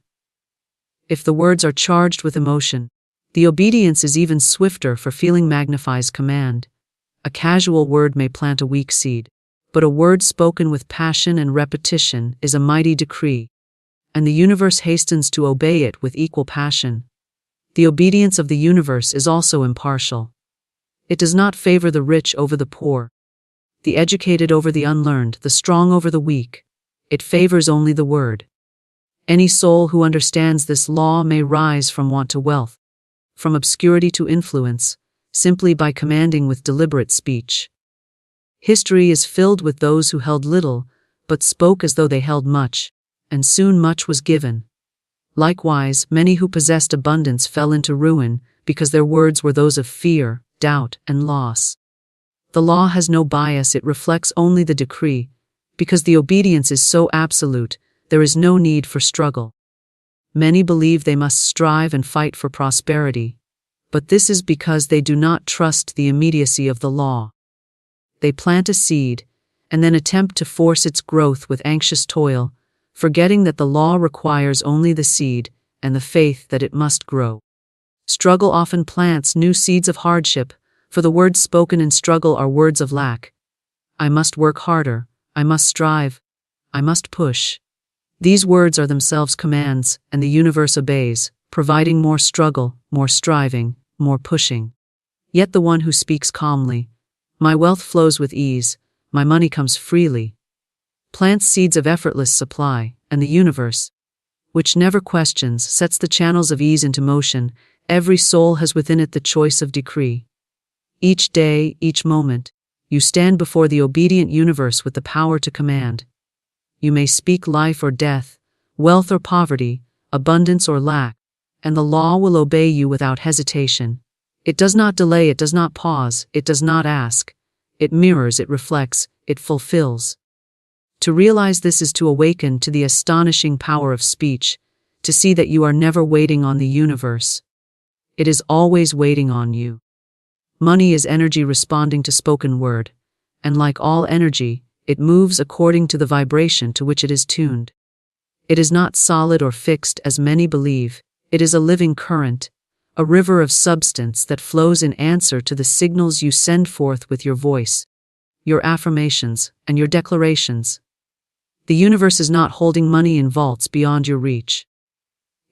If the words are charged with emotion, the obedience is even swifter, for feeling magnifies command. A casual word may plant a weak seed, but a word spoken with passion and repetition is a mighty decree, and the universe hastens to obey it with equal passion. The obedience of the universe is also impartial. It does not favor the rich over the poor, the educated over the unlearned, the strong over the weak. It favors only the word. Any soul who understands this law may rise from want to wealth, from obscurity to influence, simply by commanding with deliberate speech. History is filled with those who held little, but spoke as though they held much, and soon much was given. Likewise, many who possessed abundance fell into ruin, because their words were those of fear, doubt, and loss. The law has no bias, it reflects only the decree. Because the obedience is so absolute, there is no need for struggle. Many believe they must strive and fight for prosperity, but this is because they do not trust the immediacy of the law. They plant a seed, and then attempt to force its growth with anxious toil, forgetting that the law requires only the seed and the faith that it must grow. Struggle often plants new seeds of hardship, for the words spoken in struggle are words of lack. I must work harder, I must strive, I must push. These words are themselves commands, and the universe obeys, providing more struggle, more striving, more pushing. Yet the one who speaks calmly, my wealth flows with ease, my money comes freely, plants seeds of effortless supply, and the universe, which never questions, sets the channels of ease into motion. Every soul has within it the choice of decree. Each day, each moment, you stand before the obedient universe with the power to command. You may speak life or death, wealth or poverty, abundance or lack, and the law will obey you without hesitation. It does not delay, it does not pause, it does not ask. It mirrors, it reflects, it fulfills. To realize this is to awaken to the astonishing power of speech, to see that you are never waiting on the universe. It is always waiting on you. Money is energy responding to spoken word, and like all energy, it moves according to the vibration to which it is tuned. It is not solid or fixed as many believe, it is a living current, a river of substance that flows in answer to the signals you send forth with your voice, your affirmations, and your declarations. The universe is not holding money in vaults beyond your reach.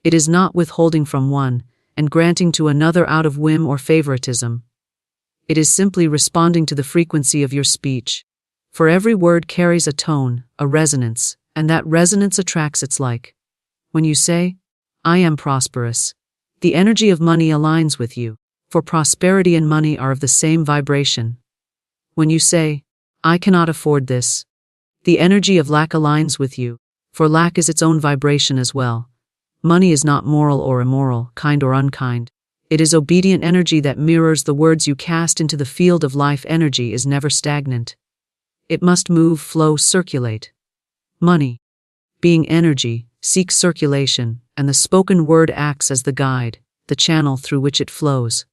It is not withholding from one and granting to another out of whim or favoritism. It is simply responding to the frequency of your speech. For every word carries a tone, a resonance, and that resonance attracts its like. When you say, "I am prosperous," the energy of money aligns with you, for prosperity and money are of the same vibration. When you say, "I cannot afford this," the energy of lack aligns with you, for lack is its own vibration as well. Money is not moral or immoral, kind or unkind. It is obedient energy that mirrors the words you cast into the field of life. Energy is never stagnant. It must move, flow, circulate. Money, being energy, seeks circulation, and the spoken word acts as the guide, the channel through which it flows.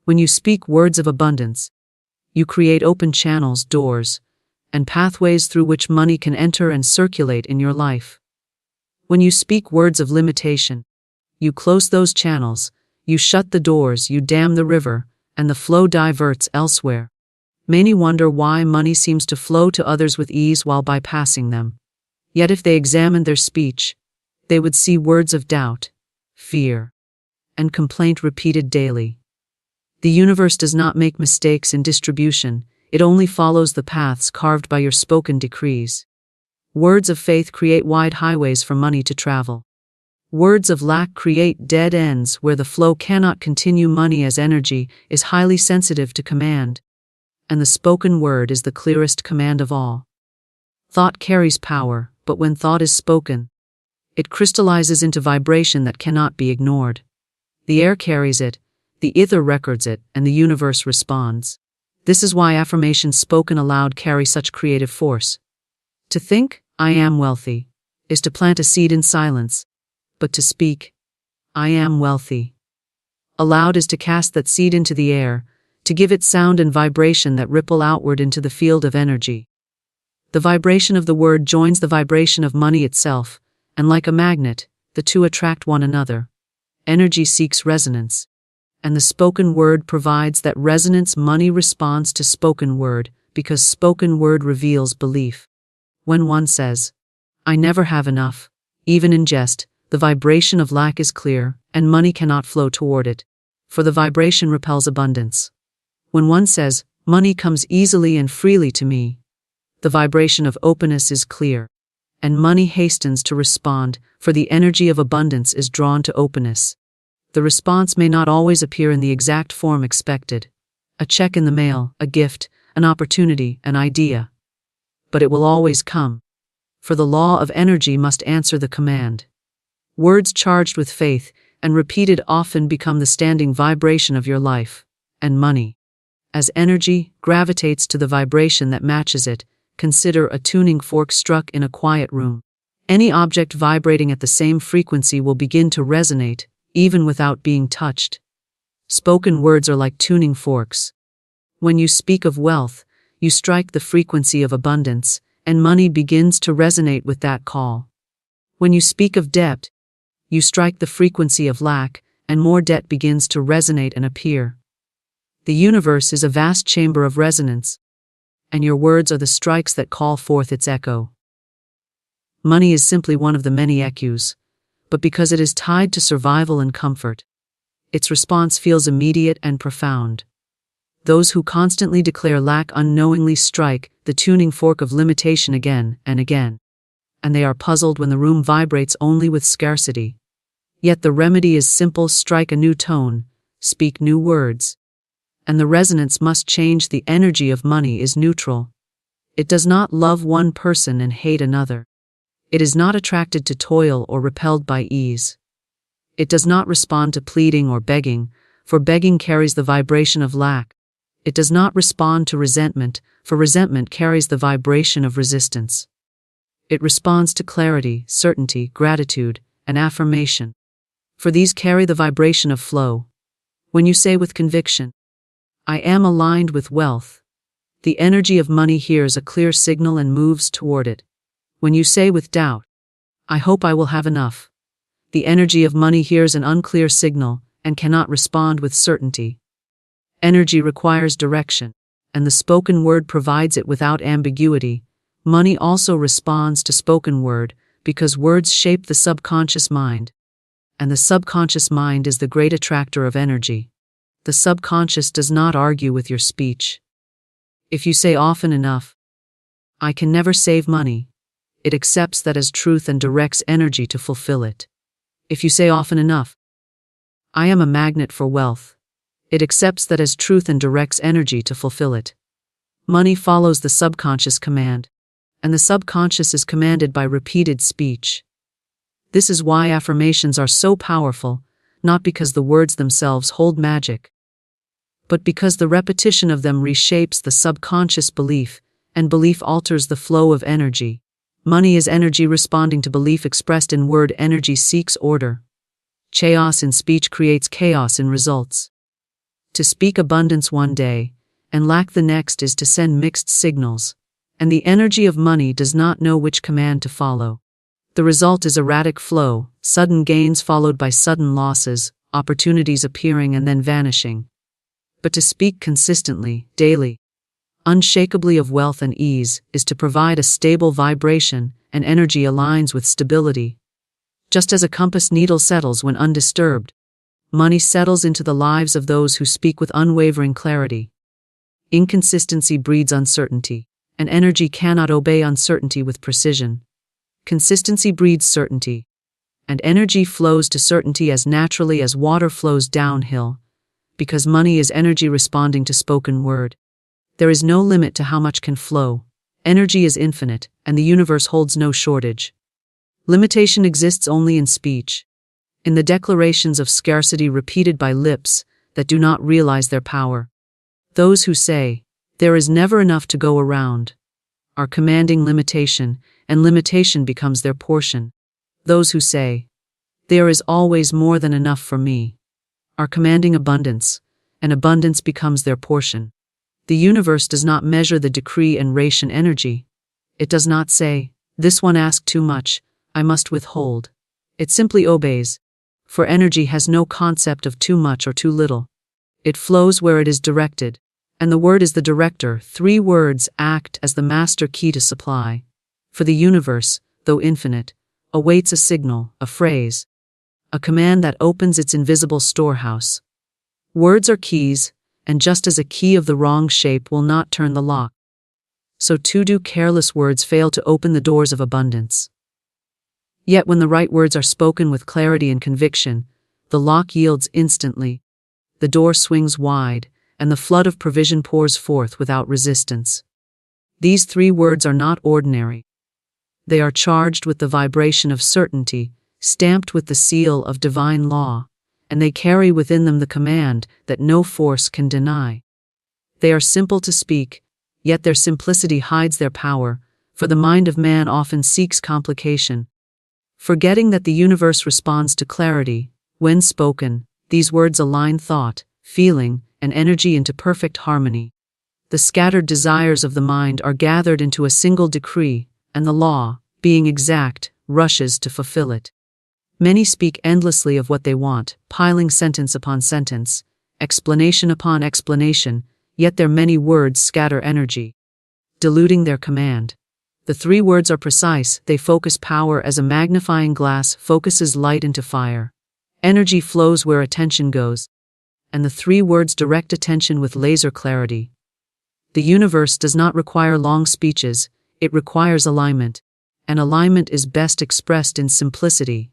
When you speak words of abundance, you create open channels, doors, and pathways through which money can enter and circulate in your life. When you speak words of limitation, you close those channels, you shut the doors, you dam the river, and the flow diverts elsewhere. Many wonder why money seems to flow to others with ease while bypassing them. Yet if they examined their speech, they would see words of doubt, fear, and complaint repeated daily. The universe does not make mistakes in distribution, it only follows the paths carved by your spoken decrees. Words of faith create wide highways for money to travel. Words of lack create dead ends where the flow cannot continue. Money as energy is highly sensitive to command, and the spoken word is the clearest command of all. Thought carries power, but when thought is spoken, it crystallizes into vibration that cannot be ignored. The air carries it, the ether records it, and the universe responds. This is why affirmations spoken aloud carry such creative force. To think, "I am wealthy," is to plant a seed in silence, but to speak, "I am wealthy," aloud is to cast that seed into the air, to give it sound and vibration that ripple outward into the field of energy. The vibration of the word joins the vibration of money itself, and like a magnet, the two attract one another. Energy seeks resonance, and the spoken word provides that resonance. Money responds to spoken word, because spoken word reveals belief. When one says, "I never have enough," even in jest, the vibration of lack is clear, and money cannot flow toward it, for the vibration repels abundance. When one says, "Money comes easily and freely to me," the vibration of openness is clear, and money hastens to respond, for the energy of abundance is drawn to openness. The response may not always appear in the exact form expected, a check in the mail, a gift, an opportunity, an idea. But it will always come, for the law of energy must answer the command. Words charged with faith and repeated often become the standing vibration of your life, and money, as energy, gravitates to the vibration that matches it. Consider a tuning fork struck in a quiet room. Any object vibrating at the same frequency will begin to resonate, even without being touched. Spoken words are like tuning forks. When you speak of wealth, you strike the frequency of abundance, and money begins to resonate with that call. When you speak of debt, you strike the frequency of lack, and more debt begins to resonate and appear. The universe is a vast chamber of resonance, and your words are the strikes that call forth its echo. Money is simply one of the many echoes, but because it is tied to survival and comfort, its response feels immediate and profound. Those who constantly declare lack unknowingly strike the tuning fork of limitation again and again. and they are puzzled when the room vibrates only with scarcity. Yet the remedy is simple: strike a new tone, speak new words. And the resonance must change. The energy of money is neutral. It does not love one person and hate another. It is not attracted to toil or repelled by ease. It does not respond to pleading or begging, for begging carries the vibration of lack. It does not respond to resentment, for resentment carries the vibration of resistance. It responds to clarity, certainty, gratitude, and affirmation, for these carry the vibration of flow. When you say with conviction, "I am aligned with wealth," the energy of money hears a clear signal and moves toward it. When you say with doubt, "I hope I will have enough," the energy of money hears an unclear signal and cannot respond with certainty. Energy requires direction, and the spoken word provides it without ambiguity. Money also responds to spoken word because words shape the subconscious mind, and the subconscious mind is the great attractor of energy. The subconscious does not argue with your speech. If you say often enough, "I can never save money," it accepts that as truth and directs energy to fulfill it. If you say often enough, "I am a magnet for wealth," it accepts that as truth and directs energy to fulfill it. Money follows the subconscious command, and the subconscious is commanded by repeated speech. This is why affirmations are so powerful, not because the words themselves hold magic, but because the repetition of them reshapes the subconscious belief, and belief alters the flow of energy. Money is energy responding to belief expressed in word. Energy seeks order. Chaos in speech creates chaos in results. To speak abundance one day and lack the next is to send mixed signals, and the energy of money does not know which command to follow. The result is erratic flow, sudden gains followed by sudden losses, opportunities appearing and then vanishing. But to speak consistently, daily, unshakably of wealth and ease is to provide a stable vibration, and energy aligns with stability. Just as a compass needle settles when undisturbed, money settles into the lives of those who speak with unwavering clarity. Inconsistency breeds uncertainty, and energy cannot obey uncertainty with precision. Consistency breeds certainty, and energy flows to certainty as naturally as water flows downhill, because money is energy responding to spoken word. There is no limit to how much can flow. Energy is infinite, and the universe holds no shortage. Limitation exists only in speech, in the declarations of scarcity repeated by lips that do not realize their power. Those who say, "There is never enough to go around," are commanding limitation, and limitation becomes their portion. Those who say, "There is always more than enough for me," are commanding abundance, and abundance becomes their portion. The universe does not measure the decree and ration energy. It does not say, "This one asked too much, I must withhold." It simply obeys, for energy has no concept of too much or too little. It flows where it is directed, and the word is the director. 3 words act as the master key to supply. For the universe, though infinite, awaits a signal, a phrase, a command that opens its invisible storehouse. Words are keys, and just as a key of the wrong shape will not turn the lock, so too do careless words fail to open the doors of abundance. Yet when the right words are spoken with clarity and conviction, the lock yields instantly, the door swings wide, and the flood of provision pours forth without resistance. These 3 words are not ordinary. They are charged with the vibration of certainty, stamped with the seal of divine law, and they carry within them the command that no force can deny. They are simple to speak, yet their simplicity hides their power, for the mind of man often seeks complication. Forgetting that the universe responds to clarity, when spoken, these words align thought, feeling, and energy into perfect harmony. The scattered desires of the mind are gathered into a single decree, and the law, being exact, rushes to fulfill it. Many speak endlessly of what they want, piling sentence upon sentence, explanation upon explanation, yet their many words scatter energy, diluting their command. The 3 words are precise. They focus power as a magnifying glass focuses light into fire. Energy flows where attention goes, and the 3 words direct attention with laser clarity. The universe does not require long speeches, it requires alignment, and alignment is best expressed in simplicity.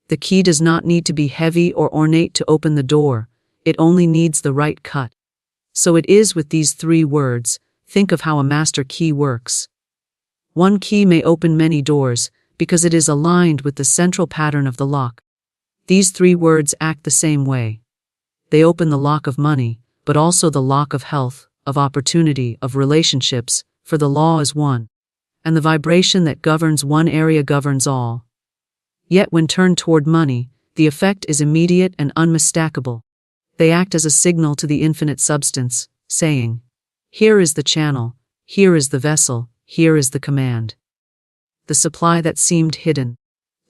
The key does not need to be heavy or ornate to open the door, it only needs the right cut. So it is with these 3 words. Think of how a master key works. One key may open many doors, because it is aligned with the central pattern of the lock. These 3 words act the same way. They open the lock of money, but also the lock of health, of opportunity, of relationships, for the law is one. And the vibration that governs one area governs all. Yet when turned toward money, the effect is immediate and unmistakable. They act as a signal to the infinite substance, saying, "Here is the channel, here is the vessel, here is the command." The supply that seemed hidden,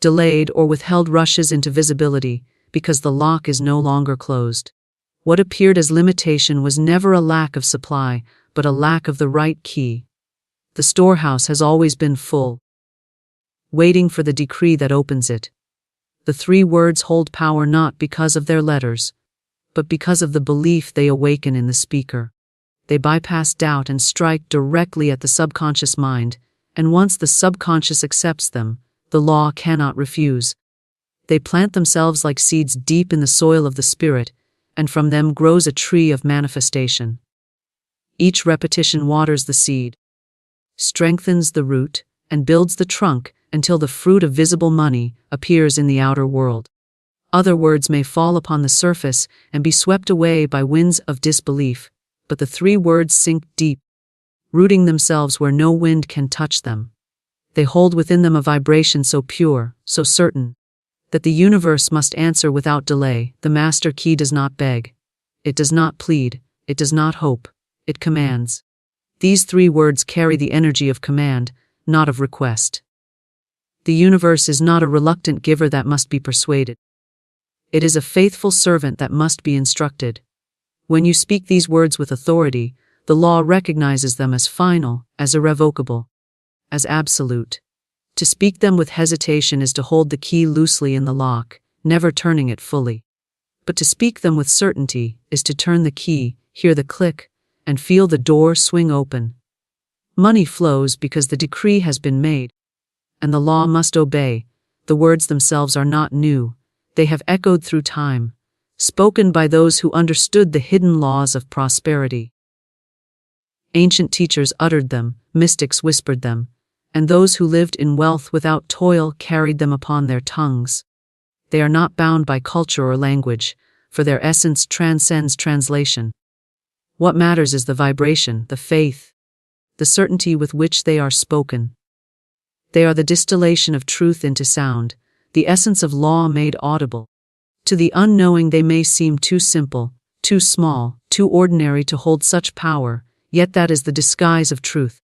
delayed or withheld rushes into visibility, because the lock is no longer closed. What appeared as limitation was never a lack of supply, but a lack of the right key. The storehouse has always been full, waiting for the decree that opens it. The 3 words hold power not because of their letters, but because of the belief they awaken in the speaker. They bypass doubt and strike directly at the subconscious mind, and once the subconscious accepts them, the law cannot refuse. They plant themselves like seeds deep in the soil of the spirit, and from them grows a tree of manifestation. Each repetition waters the seed, strengthens the root, and builds the trunk until the fruit of visible money appears in the outer world. Other words may fall upon the surface and be swept away by winds of disbelief, but the 3 words sink deep, rooting themselves where no wind can touch them. They hold within them a vibration so pure, so certain, that the universe must answer without delay. The master key does not beg, it does not plead, it does not hope, it commands. These 3 words carry the energy of command, not of request. The universe is not a reluctant giver that must be persuaded. It is a faithful servant that must be instructed. When you speak these words with authority, the law recognizes them as final, as irrevocable, as absolute. To speak them with hesitation is to hold the key loosely in the lock, never turning it fully. But to speak them with certainty is to turn the key, hear the click, and feel the door swing open. Money flows because the decree has been made, and the law must obey. The words themselves are not new, they have echoed through time, spoken by those who understood the hidden laws of prosperity. Ancient teachers uttered them, mystics whispered them, and those who lived in wealth without toil carried them upon their tongues. They are not bound by culture or language, for their essence transcends translation. What matters is the vibration, the faith, the certainty with which they are spoken. They are the distillation of truth into sound, the essence of law made audible. To the unknowing they may seem too simple, too small, too ordinary to hold such power, yet that is the disguise of truth.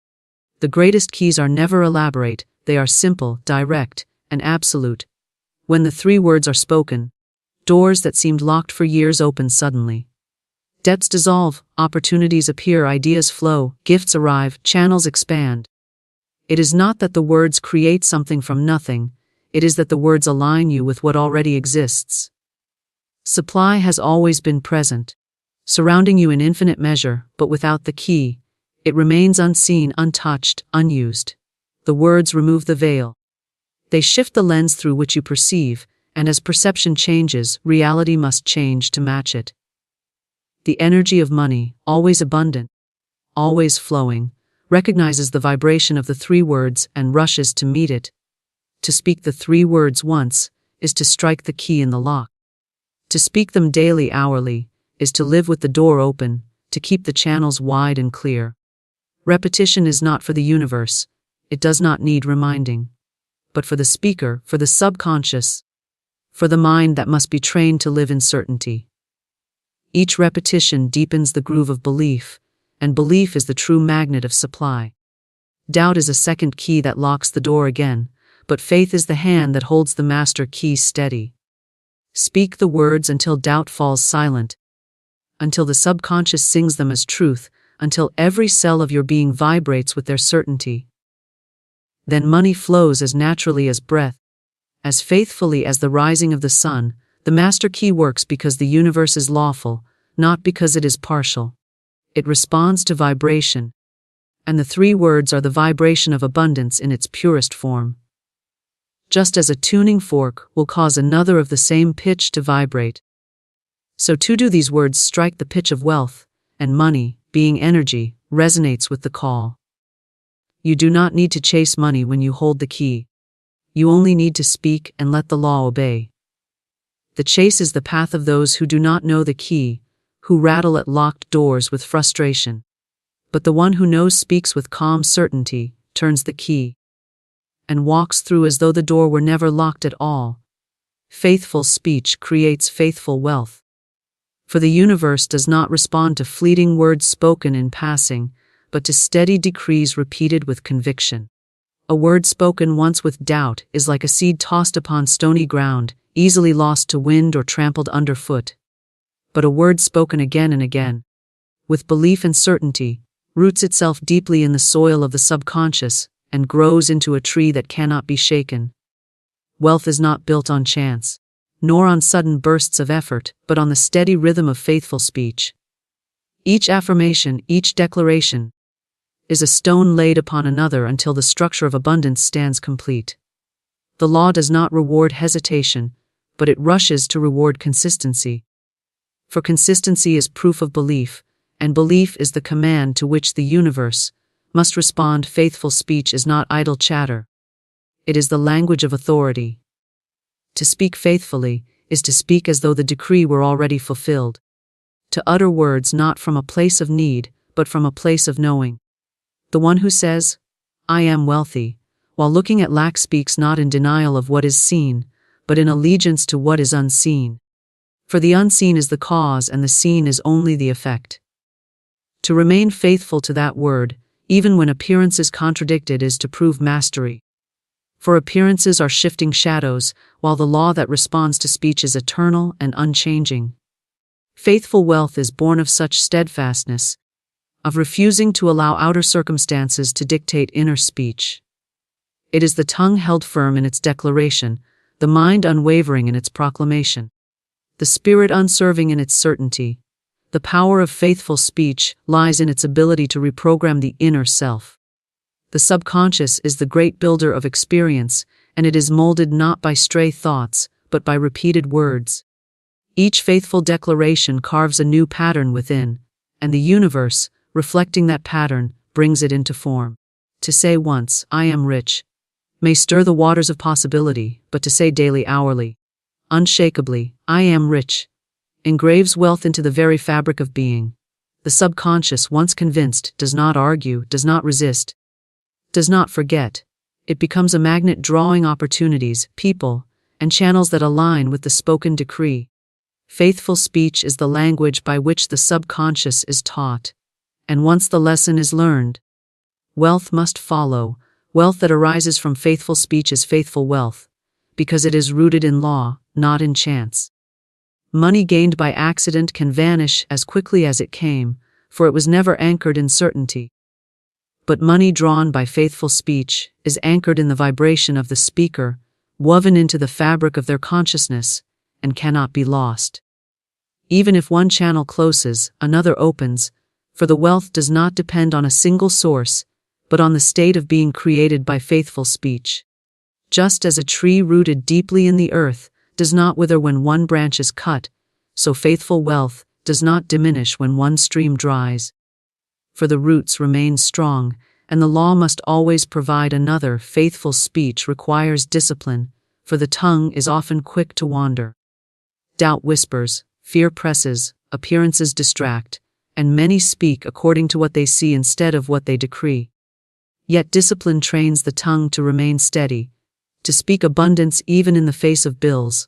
The greatest keys are never elaborate, they are simple, direct, and absolute. When the 3 words are spoken, doors that seemed locked for years open suddenly. Debts dissolve, opportunities appear, ideas flow, gifts arrive, channels expand. It is not that the words create something from nothing, it is that the words align you with what already exists. Supply has always been present, surrounding you in infinite measure, but without the key, it remains unseen, untouched, unused. The words remove the veil. They shift the lens through which you perceive, and as perception changes, reality must change to match it. The energy of money, always abundant, always flowing, recognizes the vibration of the 3 words and rushes to meet it. To speak the 3 words once is to strike the key in the lock. To speak them daily, hourly, is to live with the door open, to keep the channels wide and clear. Repetition is not for the universe, it does not need reminding, but for the speaker, for the subconscious, for the mind that must be trained to live in certainty. Each repetition deepens the groove of belief, and belief is the true magnet of supply. Doubt is a second key that locks the door again, but faith is the hand that holds the master key steady. Speak the words until doubt falls silent, until the subconscious sings them as truth, until every cell of your being vibrates with their certainty. Then money flows as naturally as breath, as faithfully as the rising of the sun. The master key works because the universe is lawful, not because it is partial. It responds to vibration, And the three words are the vibration of abundance in its purest form. Just as a tuning fork will cause another of the same pitch to vibrate, so too do these words strike the pitch of wealth, and money, being energy, resonates with the call. You do not need to chase money when you hold the key. You only need to speak and let the law obey. The chase is the path of those who do not know the key, who rattle at locked doors with frustration. But the one who knows speaks with calm certainty, turns the key, and walks through as though the door were never locked at all. Faithful speech creates faithful wealth. For the universe does not respond to fleeting words spoken in passing, but to steady decrees repeated with conviction. A word spoken once with doubt is like a seed tossed upon stony ground, easily lost to wind or trampled underfoot. But a word spoken again and again, with belief and certainty, roots itself deeply in the soil of the subconscious and grows into a tree that cannot be shaken. Wealth is not built on chance, nor on sudden bursts of effort, but on the steady rhythm of faithful speech. Each affirmation, each declaration, is a stone laid upon another until the structure of abundance stands complete. The law does not reward hesitation, but it rushes to reward consistency. For consistency is proof of belief, and belief is the command to which the universe must respond. Faithful speech is not idle chatter. It is the language of authority. To speak faithfully is to speak as though the decree were already fulfilled. To utter words not from a place of need, but from a place of knowing. The one who says, "I am wealthy," while looking at lack speaks not in denial of what is seen, but in allegiance to what is unseen. For the unseen is the cause and the seen is only the effect. To remain faithful to that word, even when appearances contradicted, is to prove mastery. For appearances are shifting shadows, while the law that responds to speech is eternal and unchanging. Faithful wealth is born of such steadfastness, of refusing to allow outer circumstances to dictate inner speech. It is the tongue held firm in its declaration, the mind unwavering in its proclamation, the spirit unswerving in its certainty. The power of faithful speech lies in its ability to reprogram the inner self. The subconscious is the great builder of experience, and it is molded not by stray thoughts, but by repeated words. Each faithful declaration carves a new pattern within, and the universe, reflecting that pattern, brings it into form. To say once, "I am rich," may stir the waters of possibility, but to say daily, hourly, unshakably, "I am rich," engraves wealth into the very fabric of being. The subconscious, once convinced, does not argue, does not resist, does not forget. It becomes a magnet drawing opportunities, people, and channels that align with the spoken decree. Faithful speech is the language by which the subconscious is taught. And once the lesson is learned, wealth must follow. Wealth that arises from faithful speech is faithful wealth, because it is rooted in law, not in chance. Money gained by accident can vanish as quickly as it came, for it was never anchored in certainty. But money drawn by faithful speech is anchored in the vibration of the speaker, woven into the fabric of their consciousness, and cannot be lost. Even if one channel closes, another opens, for the wealth does not depend on a single source, but on the state of being created by faithful speech. Just as a tree rooted deeply in the earth does not wither when one branch is cut, so faithful wealth does not diminish when one stream dries. For the roots remain strong, and the law must always provide another. Faithful speech requires discipline, for the tongue is often quick to wander. Doubt whispers, fear presses, appearances distract, and many speak according to what they see instead of what they decree. Yet discipline trains the tongue to remain steady, to speak abundance even in the face of bills,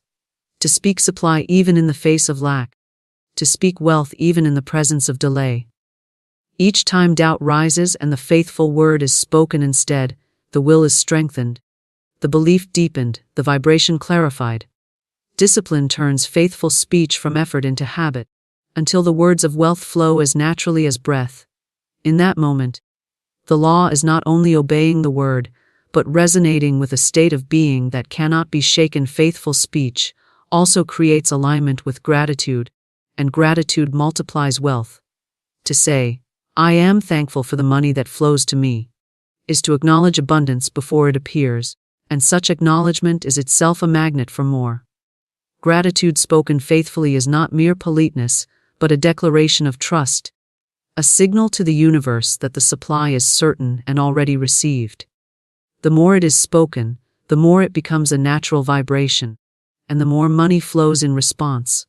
to speak supply even in the face of lack, to speak wealth even in the presence of delay. Each time doubt rises and the faithful word is spoken instead, the will is strengthened, the belief deepened, the vibration clarified. Discipline turns faithful speech from effort into habit, until the words of wealth flow as naturally as breath. In that moment, the law is not only obeying the word, but resonating with a state of being that cannot be shaken. Faithful speech also creates alignment with gratitude, and gratitude multiplies wealth. To say, I am thankful for the money that flows to me, is to acknowledge abundance before it appears, and such acknowledgement is itself a magnet for more. Gratitude spoken faithfully is not mere politeness, but a declaration of trust, a signal to the universe that the supply is certain and already received. The more it is spoken, the more it becomes a natural vibration, and the more money flows in response.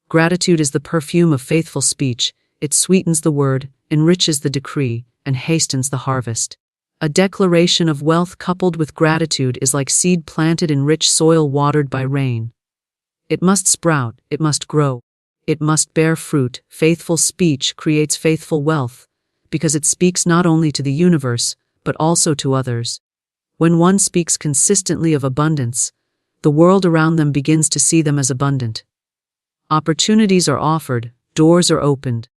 Gratitude is the perfume of faithful speech. It sweetens the word, enriches the decree, and hastens the harvest. A declaration of wealth coupled with gratitude is like seed planted in rich soil watered by rain. It must sprout, it must grow, it must bear fruit. Faithful speech creates faithful wealth, because it speaks not only to the universe, but also to others. When one speaks consistently of abundance, the world around them begins to see them as abundant. Opportunities are offered, doors are opened,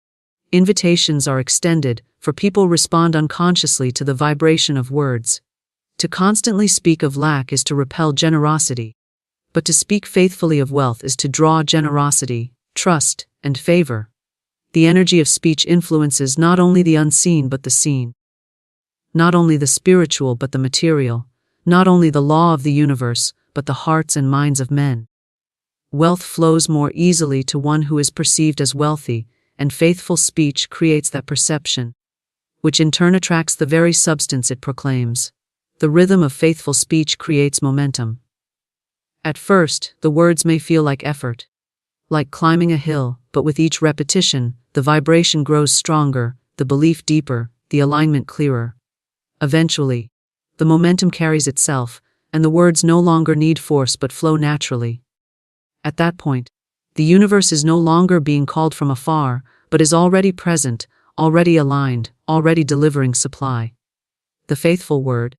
invitations are extended, for people respond unconsciously to the vibration of words. To constantly speak of lack is to repel generosity, but to speak faithfully of wealth is to draw generosity, trust, and favor. The energy of speech influences not only the unseen but the seen, not only the spiritual but the material, not only the law of the universe but the hearts and minds of men. Wealth flows more easily to one who is perceived as wealthy, and faithful speech creates that perception, which in turn attracts the very substance it proclaims. The rhythm of faithful speech creates momentum. At first, the words may feel like effort, like climbing a hill, but with each repetition, the vibration grows stronger, the belief deeper, the alignment clearer. Eventually, the momentum carries itself, and the words no longer need force but flow naturally. At that point, the universe is no longer being called from afar, but is already present, already aligned, already delivering supply. The faithful word,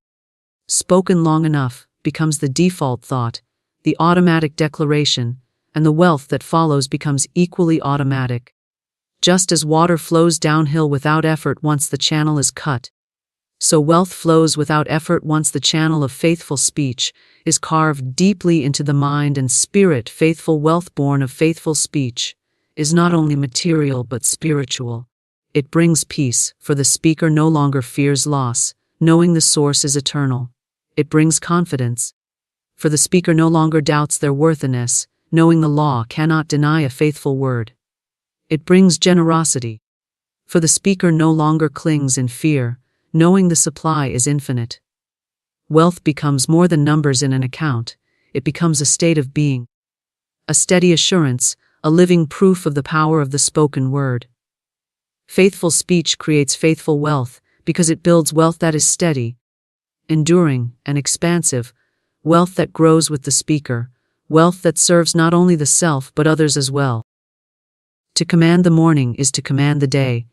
spoken long enough, becomes the default thought, the automatic declaration, and the wealth that follows becomes equally automatic. Just as water flows downhill without effort once the channel is cut, so wealth flows without effort once the channel of faithful speech is carved deeply into the mind and spirit. Faithful wealth born of faithful speech is not only material but spiritual. It brings peace, for the speaker no longer fears loss, knowing the source is eternal. It brings confidence, for the speaker no longer doubts their worthiness, knowing the law cannot deny a faithful word. It brings generosity, for the speaker no longer clings in fear, knowing the supply is infinite. Wealth becomes more than numbers in an account. It becomes a state of being, a steady assurance, a living proof of the power of the spoken word. Faithful speech creates faithful wealth because it builds wealth that is steady, enduring, and expansive, wealth that grows with the speaker, wealth that serves not only the self but others as well. To command the morning is to command the day,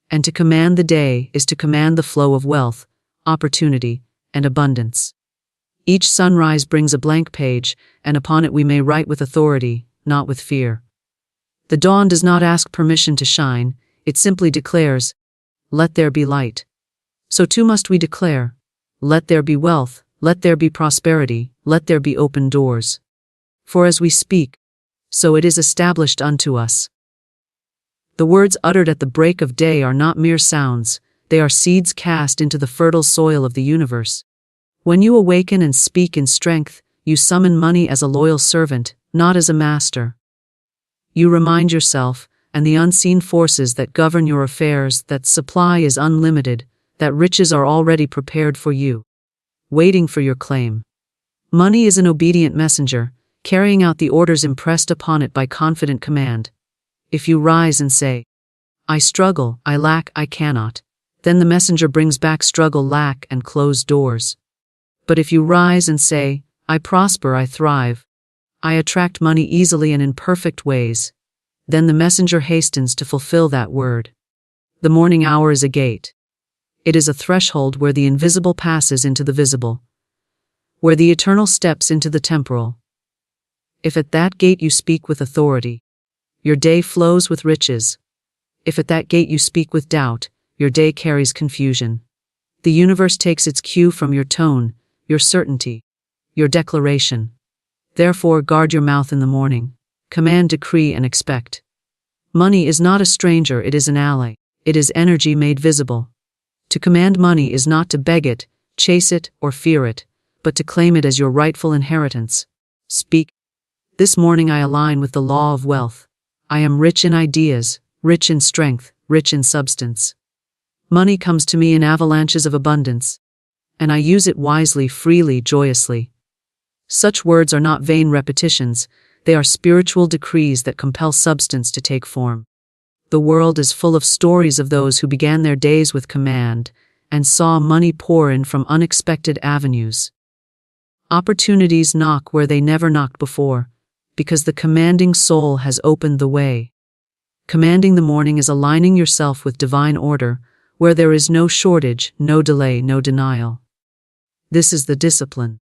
and to command the day is to command the flow of wealth, opportunity, and abundance. Each sunrise brings a blank page, and upon it we may write with authority, not with fear. The dawn does not ask permission to shine, it simply declares, "Let there be light." So too must we declare, "Let there be wealth, let there be prosperity, let there be open doors." For as we speak, so it is established unto us. The words uttered at the break of day are not mere sounds, they are seeds cast into the fertile soil of the universe. When you awaken and speak in strength, you summon money as a loyal servant, not as a master. You remind yourself, and the unseen forces that govern your affairs, that supply is unlimited, that riches are already prepared for you, waiting for your claim. Money is an obedient messenger, carrying out the orders impressed upon it by confident command. If you rise and say, "I struggle, I lack, I cannot," then the messenger brings back struggle, lack, and closed doors. But if you rise and say, "I prosper, I thrive, I attract money easily and in perfect ways," then the messenger hastens to fulfill that word. The morning hour is a gate. It is a threshold where the invisible passes into the visible, where the eternal steps into the temporal. If at that gate you speak with authority, your day flows with riches. If at that gate you speak with doubt, your day carries confusion. The universe takes its cue from your tone, your certainty, your declaration. Therefore, guard your mouth in the morning. Command, decree, and expect. Money is not a stranger, it is an ally. It is energy made visible. To command money is not to beg it, chase it, or fear it, but to claim it as your rightful inheritance. Speak. This morning I align with the law of wealth. I am rich in ideas, rich in strength, rich in substance. Money comes to me in avalanches of abundance, and I use it wisely, freely, joyously. Such words are not vain repetitions, they are spiritual decrees that compel substance to take form. The world is full of stories of those who began their days with command and saw money pour in from unexpected avenues. Opportunities knock where they never knocked before, because the commanding soul has opened the way. Commanding the morning is aligning yourself with divine order, where there is no shortage, no delay, no denial. This is the discipline.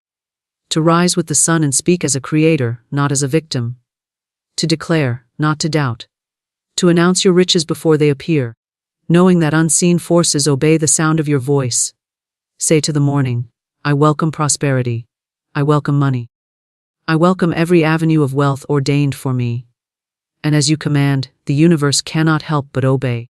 To rise with the sun and speak as a creator, not as a victim. To declare, not to doubt. To announce your riches before they appear, knowing that unseen forces obey the sound of your voice. Say to the morning, I welcome prosperity. I welcome money. I welcome every avenue of wealth ordained for me. And as you command, the universe cannot help but obey.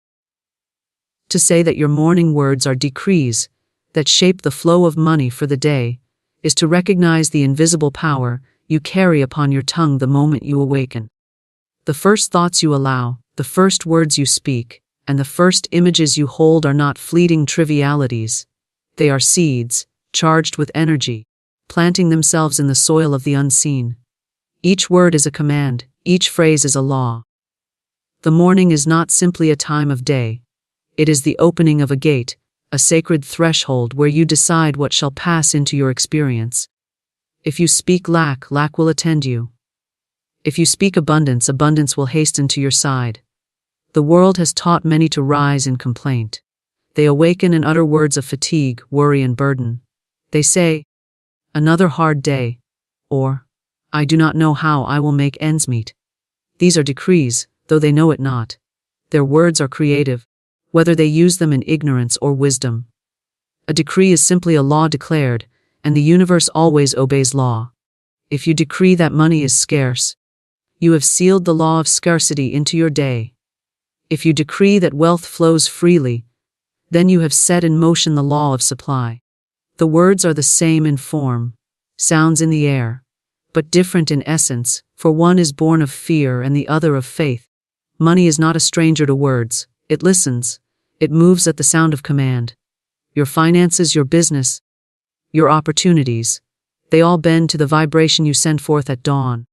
To say that your morning words are decrees that shape the flow of money for the day is to recognize the invisible power you carry upon your tongue the moment you awaken. The first thoughts you allow, the first words you speak, and the first images you hold are not fleeting trivialities. They are seeds, charged with energy, planting themselves in the soil of the unseen. Each word is a command, each phrase is a law. The morning is not simply a time of day. It is the opening of a gate, a sacred threshold where you decide what shall pass into your experience. If you speak lack, lack will attend you. If you speak abundance, abundance will hasten to your side. The world has taught many to rise in complaint. They awaken and utter words of fatigue, worry, and burden. They say, another hard day, or, I do not know how I will make ends meet. These are decrees, though they know it not. Their words are creative, whether they use them in ignorance or wisdom. A decree is simply a law declared, and the universe always obeys law. If you decree that money is scarce, you have sealed the law of scarcity into your day. If you decree that wealth flows freely, then you have set in motion the law of supply. The words are the same in form, sounds in the air, but different in essence, for one is born of fear and the other of faith. Money is not a stranger to words. It listens. It moves at the sound of command. Your finances, your business, your opportunities, they all bend to the vibration you send forth at dawn.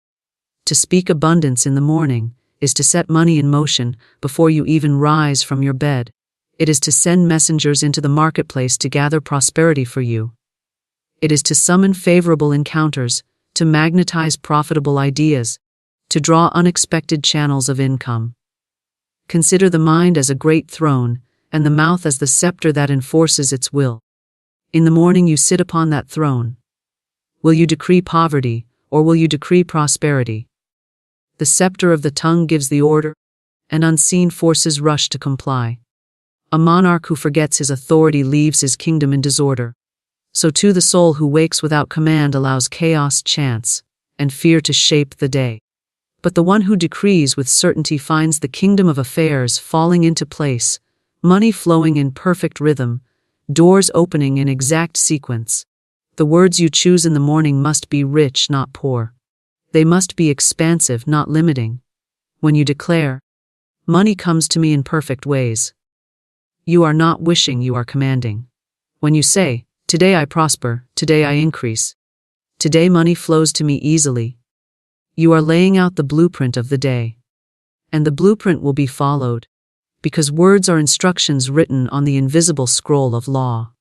To speak abundance in the morning is to set money in motion before you even rise from your bed. It is to send messengers into the marketplace to gather prosperity for you. It is to summon favorable encounters, to magnetize profitable ideas, to draw unexpected channels of income. Consider the mind as a great throne, and the mouth as the scepter that enforces its will. In the morning you sit upon that throne. Will you decree poverty, or will you decree prosperity? The scepter of the tongue gives the order, and unseen forces rush to comply. A monarch who forgets his authority leaves his kingdom in disorder. So too the soul who wakes without command allows chaos, chance, and fear to shape the day. But the one who decrees with certainty finds the kingdom of affairs falling into place, money flowing in perfect rhythm, doors opening in exact sequence. The words you choose in the morning must be rich, not poor. They must be expansive, not limiting. When you declare, money comes to me in perfect ways, you are not wishing, you are commanding. When you say, today I prosper, today I increase, today money flows to me easily, you are laying out the blueprint of the day. And the blueprint will be followed, because words are instructions written on the invisible scroll of law.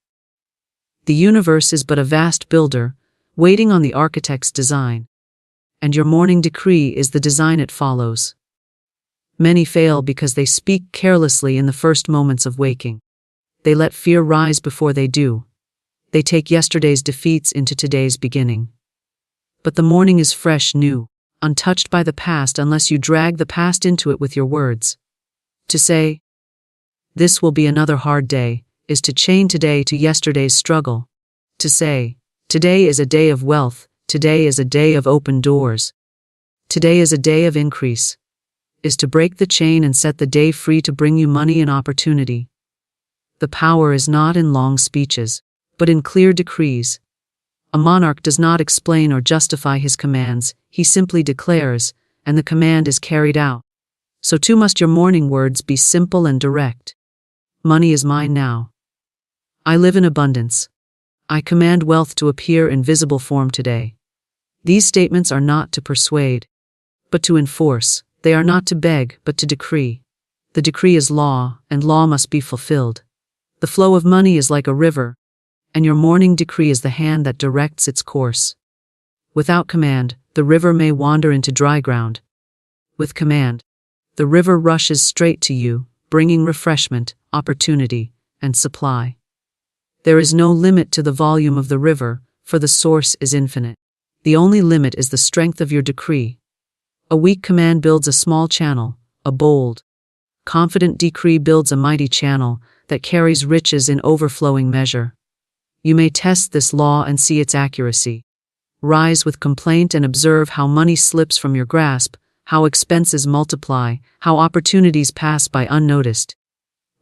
The universe is but a vast builder, waiting on the architect's design. And your morning decree is the design it follows. Many fail because they speak carelessly in the first moments of waking. They let fear rise before they do. They take yesterday's defeats into today's beginning. But the morning is fresh, new, untouched by the past unless you drag the past into it with your words. To say, this will be another hard day, is to chain today to yesterday's struggle. To say, today is a day of wealth, today is a day of open doors, today is a day of increase, is to break the chain and set the day free to bring you money and opportunity. The power is not in long speeches, but in clear decrees. A monarch does not explain or justify his commands, he simply declares, and the command is carried out. So too must your morning words be simple and direct. Money is mine now. I live in abundance. I command wealth to appear in visible form today. These statements are not to persuade, but to enforce. They are not to beg, but to decree. The decree is law, and law must be fulfilled. The flow of money is like a river, and your morning decree is the hand that directs its course. Without command, the river may wander into dry ground. With command, the river rushes straight to you, bringing refreshment, opportunity, and supply. There is no limit to the volume of the river, for the source is infinite. The only limit is the strength of your decree. A weak command builds a small channel, a bold, confident decree builds a mighty channel that carries riches in overflowing measure. You may test this law and see its accuracy. Rise with complaint and observe how money slips from your grasp, how expenses multiply, how opportunities pass by unnoticed.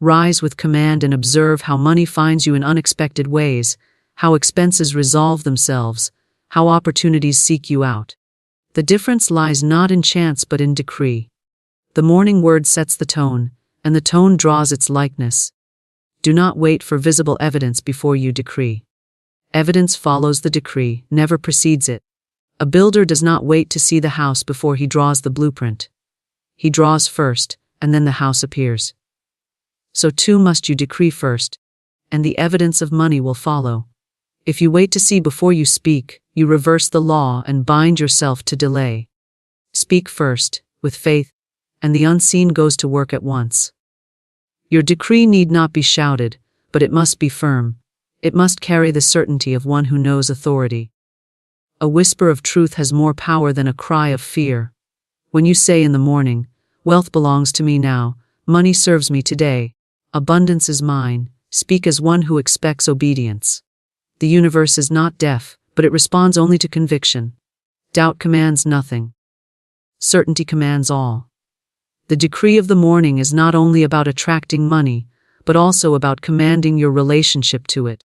Rise with command and observe how money finds you in unexpected ways, how expenses resolve themselves, how opportunities seek you out. The difference lies not in chance but in decree. The morning word sets the tone, and the tone draws its likeness. Do not wait for visible evidence before you decree. Evidence follows the decree, never precedes it. A builder does not wait to see the house before he draws the blueprint. He draws first, and then the house appears. So too must you decree first, and the evidence of money will follow. If you wait to see before you speak, you reverse the law and bind yourself to delay. Speak first, with faith, and the unseen goes to work at once. Your decree need not be shouted, but it must be firm. It must carry the certainty of one who knows authority. A whisper of truth has more power than a cry of fear. When you say in the morning, "Wealth belongs to me now, money serves me today, abundance is mine," speak as one who expects obedience. The universe is not deaf, but it responds only to conviction. Doubt commands nothing. Certainty commands all. The decree of the morning is not only about attracting money, but also about commanding your relationship to it.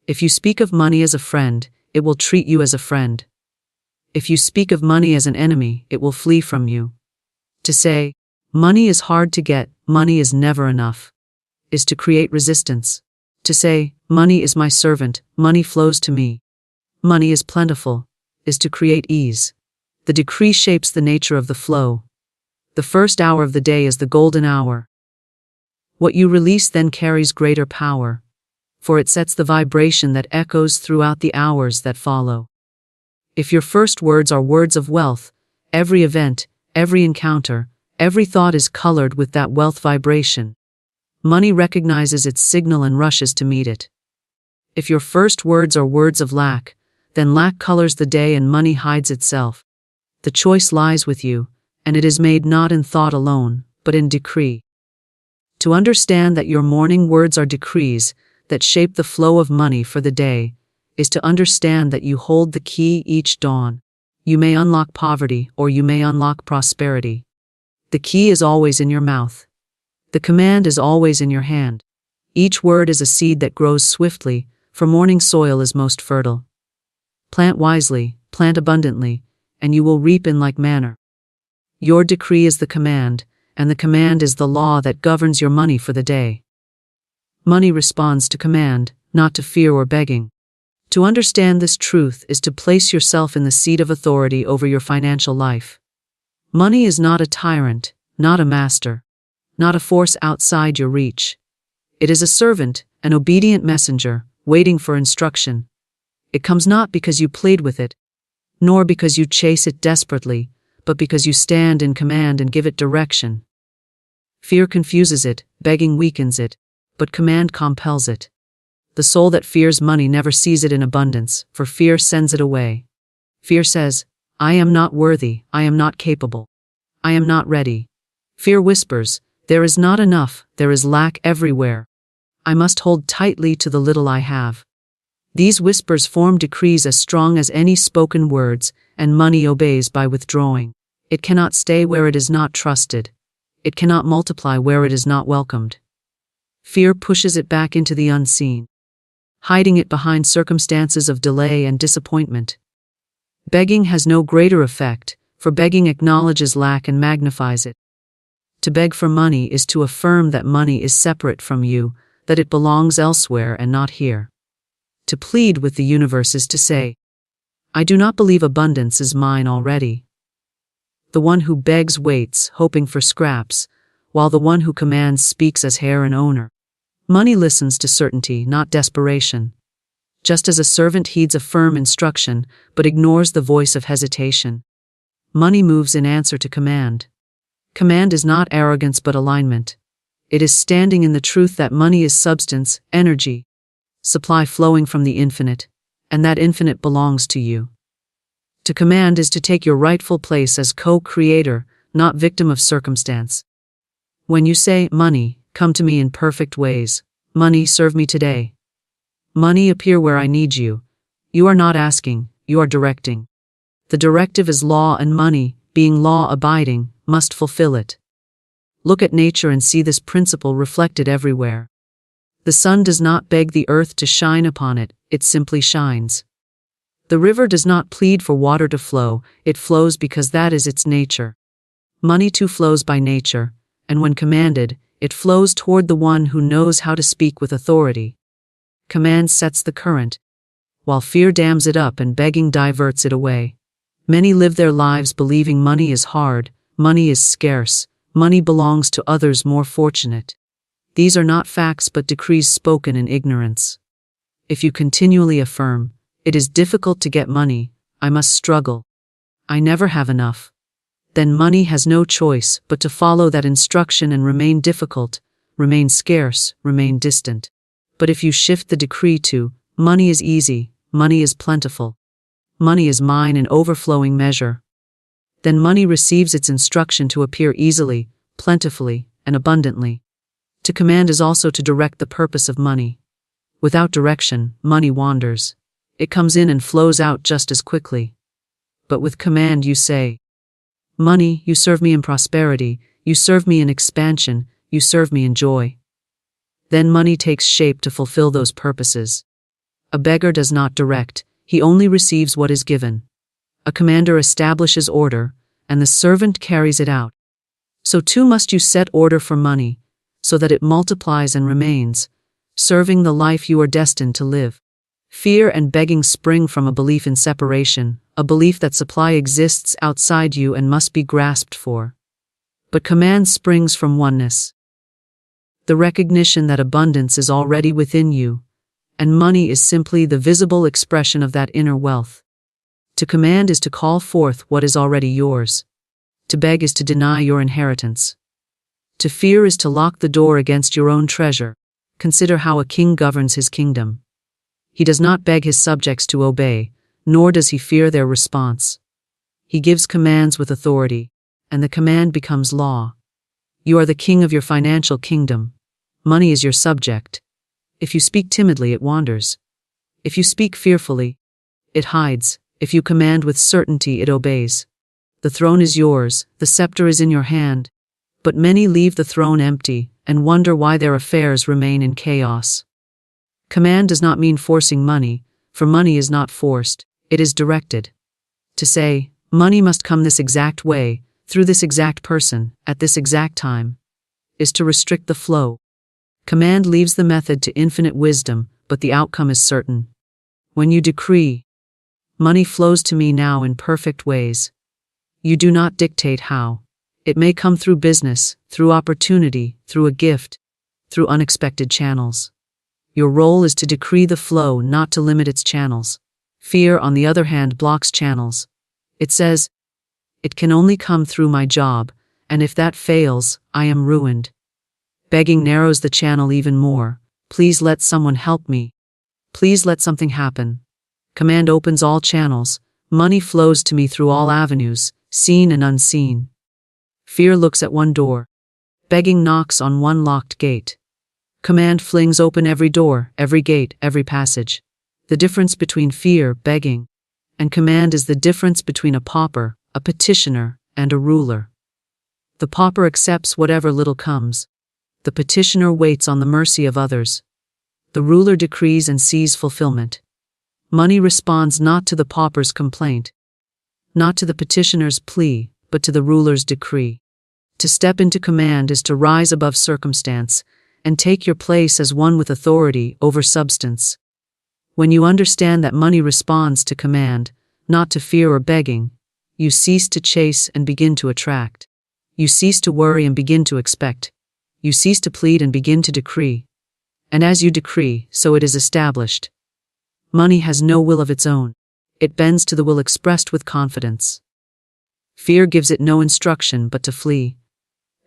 If you speak of money as a friend, it will treat you as a friend. If you speak of money as an enemy, it will flee from you. To say, "Money is hard to get, money is never enough," is to create resistance. To say, "Money is my servant, money flows to me, money is plentiful," is to create ease. The decree shapes the nature of the flow. The first hour of the day is the golden hour. What you release then carries greater power, for it sets the vibration that echoes throughout the hours that follow. If your first words are words of wealth, every event, every encounter, every thought is colored with that wealth vibration. Money recognizes its signal and rushes to meet it. If your first words are words of lack, then lack colors the day and money hides itself. The choice lies with you, and it is made not in thought alone, but in decree. To understand that your morning words are decrees that shape the flow of money for the day, is to understand that you hold the key each dawn. You may unlock poverty or you may unlock prosperity. The key is always in your mouth. The command is always in your hand. Each word is a seed that grows swiftly, for morning soil is most fertile. Plant wisely, plant abundantly, and you will reap in like manner. Your decree is the command, and the command is the law that governs your money for the day. Money responds to command, not to fear or begging. To understand this truth is to place yourself in the seat of authority over your financial life. Money is not a tyrant, not a master, not a force outside your reach. It is a servant, an obedient messenger, waiting for instruction. It comes not because you plead with it, nor because you chase it desperately, but because you stand in command and give it direction. Fear confuses it, begging weakens it, but command compels it. The soul that fears money never sees it in abundance, for fear sends it away. Fear says, "I am not worthy, I am not capable, I am not ready." Fear whispers, "There is not enough, there is lack everywhere. I must hold tightly to the little I have." These whispers form decrees as strong as any spoken words, and money obeys by withdrawing. It cannot stay where it is not trusted. It cannot multiply where it is not welcomed. Fear pushes it back into the unseen, hiding it behind circumstances of delay and disappointment. Begging has no greater effect, for begging acknowledges lack and magnifies it. To beg for money is to affirm that money is separate from you, that it belongs elsewhere and not here. To plead with the universe is to say, I do not believe abundance is mine already. The one who begs waits, hoping for scraps, while the one who commands speaks as heir and owner. Money listens to certainty, not desperation. Just as a servant heeds a firm instruction, but ignores the voice of hesitation. Money moves in answer to command. Command is not arrogance but alignment. It is standing in the truth that money is substance, energy, supply flowing from the infinite, and that infinite belongs to you. To command is to take your rightful place as co-creator, not victim of circumstance. When you say, money, come to me in perfect ways. Money, serve me today. Money, appear where I need you. You are not asking, you are directing. The directive is law, and money, being law-abiding, must fulfill it. Look at nature and see this principle reflected everywhere. The sun does not beg the earth to shine upon it, it simply shines. The river does not plead for water to flow, it flows because that is its nature. Money too flows by nature, and when commanded, it flows toward the one who knows how to speak with authority. Command sets the current, while fear dams it up and begging diverts it away. Many live their lives believing money is hard, money is scarce, money belongs to others more fortunate. These are not facts but decrees spoken in ignorance. If you continually affirm, it is difficult to get money, I must struggle, I never have enough, then money has no choice but to follow that instruction and remain difficult, remain scarce, remain distant. But if you shift the decree to, money is easy, money is plentiful, money is mine in overflowing measure, then money receives its instruction to appear easily, plentifully, and abundantly. To command is also to direct the purpose of money. Without direction, money wanders. It comes in and flows out just as quickly. But with command you say, money, you serve me in prosperity, you serve me in expansion, you serve me in joy. Then money takes shape to fulfill those purposes. A beggar does not direct, he only receives what is given. A commander establishes order, and the servant carries it out. So too must you set order for money, so that it multiplies and remains, serving the life you are destined to live. Fear and begging spring from a belief in separation, a belief that supply exists outside you and must be grasped for. But command springs from oneness. The recognition that abundance is already within you, and money is simply the visible expression of that inner wealth. To command is to call forth what is already yours. To beg is to deny your inheritance. To fear is to lock the door against your own treasure. Consider how a king governs his kingdom. He does not beg his subjects to obey, nor does he fear their response. He gives commands with authority, and the command becomes law. You are the king of your financial kingdom. Money is your subject. If you speak timidly, it wanders. If you speak fearfully, it hides. If you command with certainty, it obeys. The throne is yours, the scepter is in your hand. But many leave the throne empty and wonder why their affairs remain in chaos. Command does not mean forcing money, for money is not forced, it is directed. To say, money must come this exact way, through this exact person, at this exact time, is to restrict the flow. Command leaves the method to infinite wisdom, but the outcome is certain. When you decree, money flows to me now in perfect ways. You do not dictate how. It may come through business, through opportunity, through a gift, through unexpected channels. Your role is to decree the flow, not to limit its channels. Fear, on the other hand, blocks channels. It says, it can only come through my job, and if that fails, I am ruined. Begging narrows the channel even more. Please let someone help me. Please let something happen. Command opens all channels. Money flows to me through all avenues, seen and unseen. Fear looks at one door. Begging knocks on one locked gate. Command flings open every door, every gate, every passage. The difference between fear, begging, and command is the difference between a pauper, a petitioner, and a ruler. The pauper accepts whatever little comes. The petitioner waits on the mercy of others. The ruler decrees and sees fulfillment. Money responds not to the pauper's complaint, not to the petitioner's plea, but to the ruler's decree. To step into command is to rise above circumstance and take your place as one with authority over substance. When you understand that money responds to command, not to fear or begging, you cease to chase and begin to attract. You cease to worry and begin to expect. You cease to plead and begin to decree. And as you decree, so it is established. Money has no will of its own. It bends to the will expressed with confidence. Fear gives it no instruction but to flee.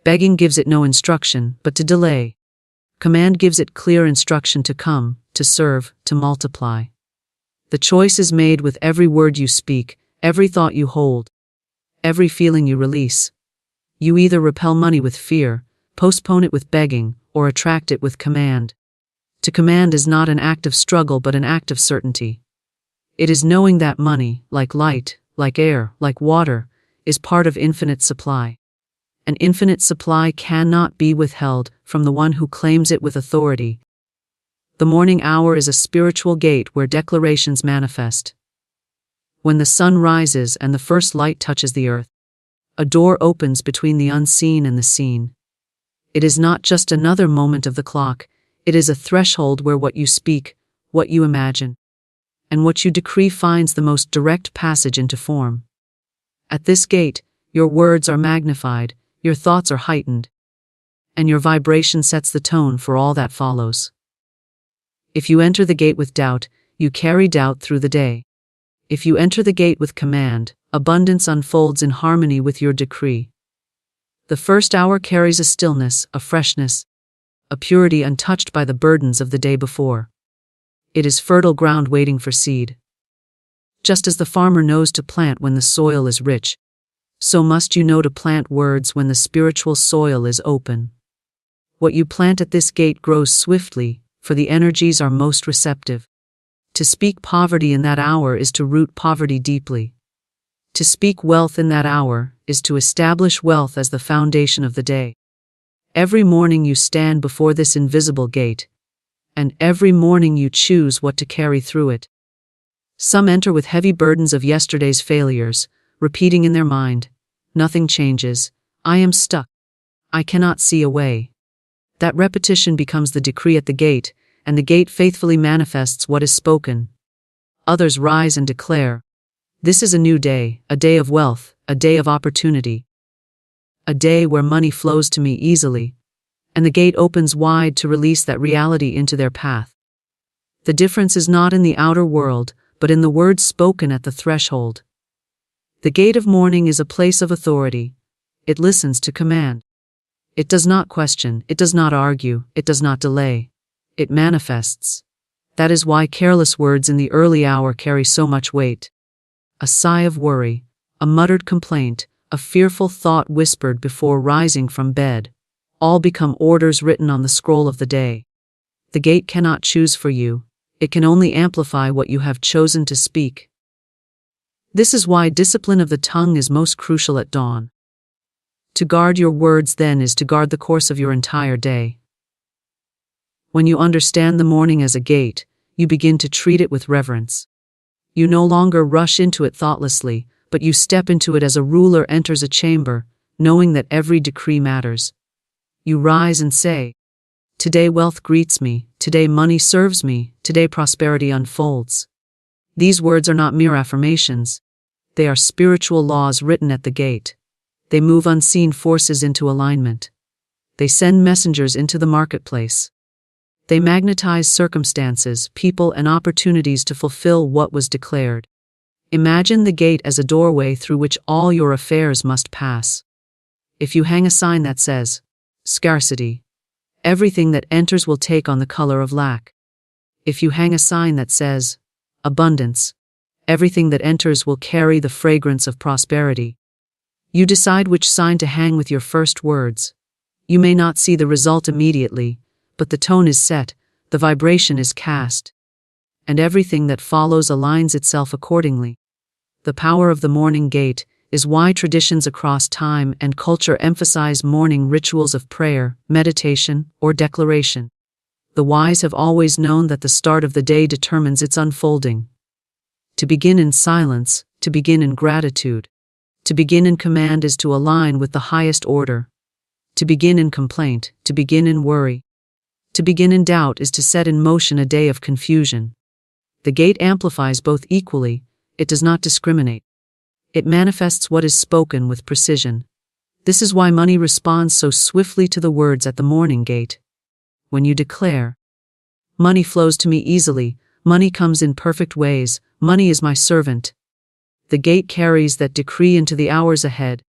Begging gives it no instruction but to delay. Command gives it clear instruction to come, to serve, to multiply. The choice is made with every word you speak, every thought you hold, every feeling you release. You either repel money with fear, postpone it with begging, or attract it with command. To command is not an act of struggle but an act of certainty. It is knowing that money, like light, like air, like water, is part of infinite supply. An infinite supply cannot be withheld from the one who claims it with authority. The morning hour is a spiritual gate where declarations manifest. When the sun rises and the first light touches the earth, a door opens between the unseen and the seen. It is not just another moment of the clock, it is a threshold where what you speak, what you imagine, and what you decree finds the most direct passage into form. At this gate, your words are magnified, your thoughts are heightened, and your vibration sets the tone for all that follows. If you enter the gate with doubt, you carry doubt through the day. If you enter the gate with command, abundance unfolds in harmony with your decree. The first hour carries a stillness, a freshness, a purity untouched by the burdens of the day before. It is fertile ground waiting for seed. Just as the farmer knows to plant when the soil is rich, so must you know to plant words when the spiritual soil is open. What you plant at this gate grows swiftly, for the energies are most receptive. To speak poverty in that hour is to root poverty deeply. To speak wealth in that hour is to establish wealth as the foundation of the day. Every morning you stand before this invisible gate, and every morning you choose what to carry through it. Some enter with heavy burdens of yesterday's failures, repeating in their mind, "Nothing changes, I am stuck, I cannot see a way." That repetition becomes the decree at the gate, and the gate faithfully manifests what is spoken. Others rise and declare, "This is a new day, a day of wealth, a day of opportunity. A day where money flows to me easily," and the gate opens wide to release that reality into their path. The difference is not in the outer world, but in the words spoken at the threshold. The gate of morning is a place of authority. It listens to command. It does not question, it does not argue, it does not delay. It manifests. That is why careless words in the early hour carry so much weight. A sigh of worry, a muttered complaint, a fearful thought whispered before rising from bed, all become orders written on the scroll of the day. The gate cannot choose for you, it can only amplify what you have chosen to speak. This is why discipline of the tongue is most crucial at dawn. To guard your words then is to guard the course of your entire day. When you understand the morning as a gate, you begin to treat it with reverence. You no longer rush into it thoughtlessly, but you step into it as a ruler enters a chamber, knowing that every decree matters. You rise and say, "Today wealth greets me, today money serves me, today prosperity unfolds." These words are not mere affirmations. They are spiritual laws written at the gate. They move unseen forces into alignment. They send messengers into the marketplace. They magnetize circumstances, people, and opportunities to fulfill what was declared. Imagine the gate as a doorway through which all your affairs must pass. If you hang a sign that says, "Scarcity," everything that enters will take on the color of lack. If you hang a sign that says, "Abundance," everything that enters will carry the fragrance of prosperity. You decide which sign to hang with your first words. You may not see the result immediately, but the tone is set, the vibration is cast, and everything that follows aligns itself accordingly. The power of the morning gate is why traditions across time and culture emphasize morning rituals of prayer, meditation, or declaration. The wise have always known that the start of the day determines its unfolding. To begin in silence, to begin in gratitude. To begin in command is to align with the highest order. To begin in complaint, to begin in worry. To begin in doubt is to set in motion a day of confusion. The gate amplifies both equally, it does not discriminate. It manifests what is spoken with precision. This is why money responds so swiftly to the words at the morning gate. When you declare, "Money flows to me easily, money comes in perfect ways, money is my servant," the gate carries that decree into the hours ahead,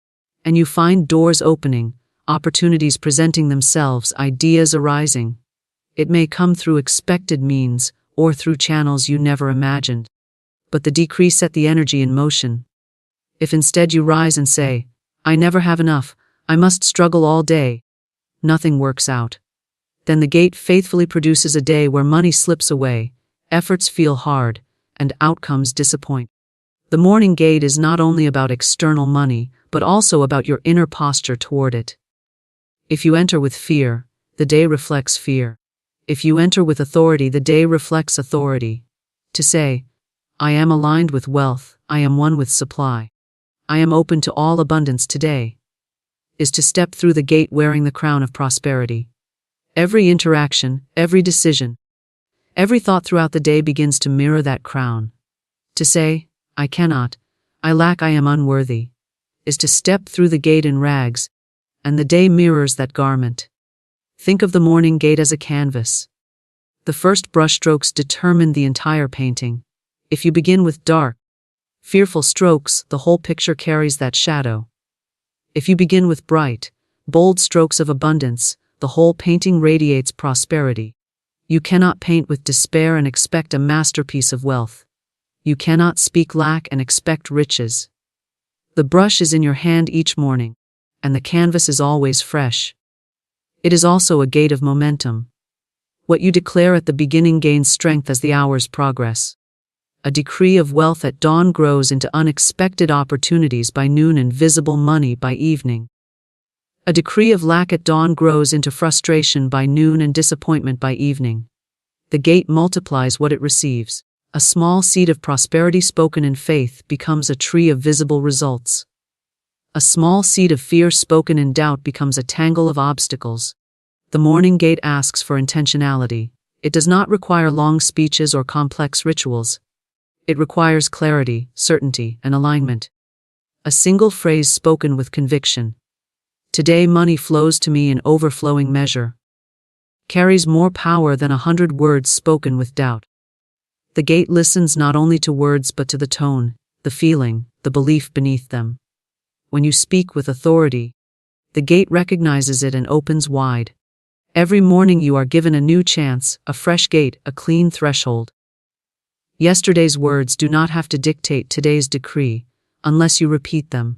and you find doors opening, opportunities presenting themselves, ideas arising. It may come through expected means, or through channels you never imagined. But the decree set the energy in motion. If instead you rise and say, "I never have enough, I must struggle all day," nothing works out. Then the gate faithfully produces a day where money slips away, efforts feel hard, and outcomes disappoint. The morning gate is not only about external money, but also about your inner posture toward it. If you enter with fear, the day reflects fear. If you enter with authority, the day reflects authority. To say, "I am aligned with wealth, I am one with supply, I am open to all abundance today," is to step through the gate wearing the crown of prosperity. Every interaction, every decision, every thought throughout the day begins to mirror that crown. To say, "I cannot, I lack, I am unworthy," is to step through the gate in rags, and the day mirrors that garment. Think of the morning gate as a canvas. The first brushstrokes determine the entire painting. If you begin with dark, fearful strokes, the whole picture carries that shadow. If you begin with bright, bold strokes of abundance, the whole painting radiates prosperity. You cannot paint with despair and expect a masterpiece of wealth. You cannot speak lack and expect riches. The brush is in your hand each morning, and the canvas is always fresh. It is also a gate of momentum. What you declare at the beginning gains strength as the hours progress. A decree of wealth at dawn grows into unexpected opportunities by noon and visible money by evening. A decree of lack at dawn grows into frustration by noon and disappointment by evening. The gate multiplies what it receives. A small seed of prosperity spoken in faith becomes a tree of visible results. A small seed of fear spoken in doubt becomes a tangle of obstacles. The morning gate asks for intentionality. It does not require long speeches or complex rituals. It requires clarity, certainty, and alignment. A single phrase spoken with conviction. "Today money flows to me in overflowing measure," carries more power than 100 words spoken with doubt. The gate listens not only to words but to the tone, the feeling, the belief beneath them. When you speak with authority, the gate recognizes it and opens wide. Every morning you are given a new chance, a fresh gate, a clean threshold. Yesterday's words do not have to dictate today's decree, unless you repeat them.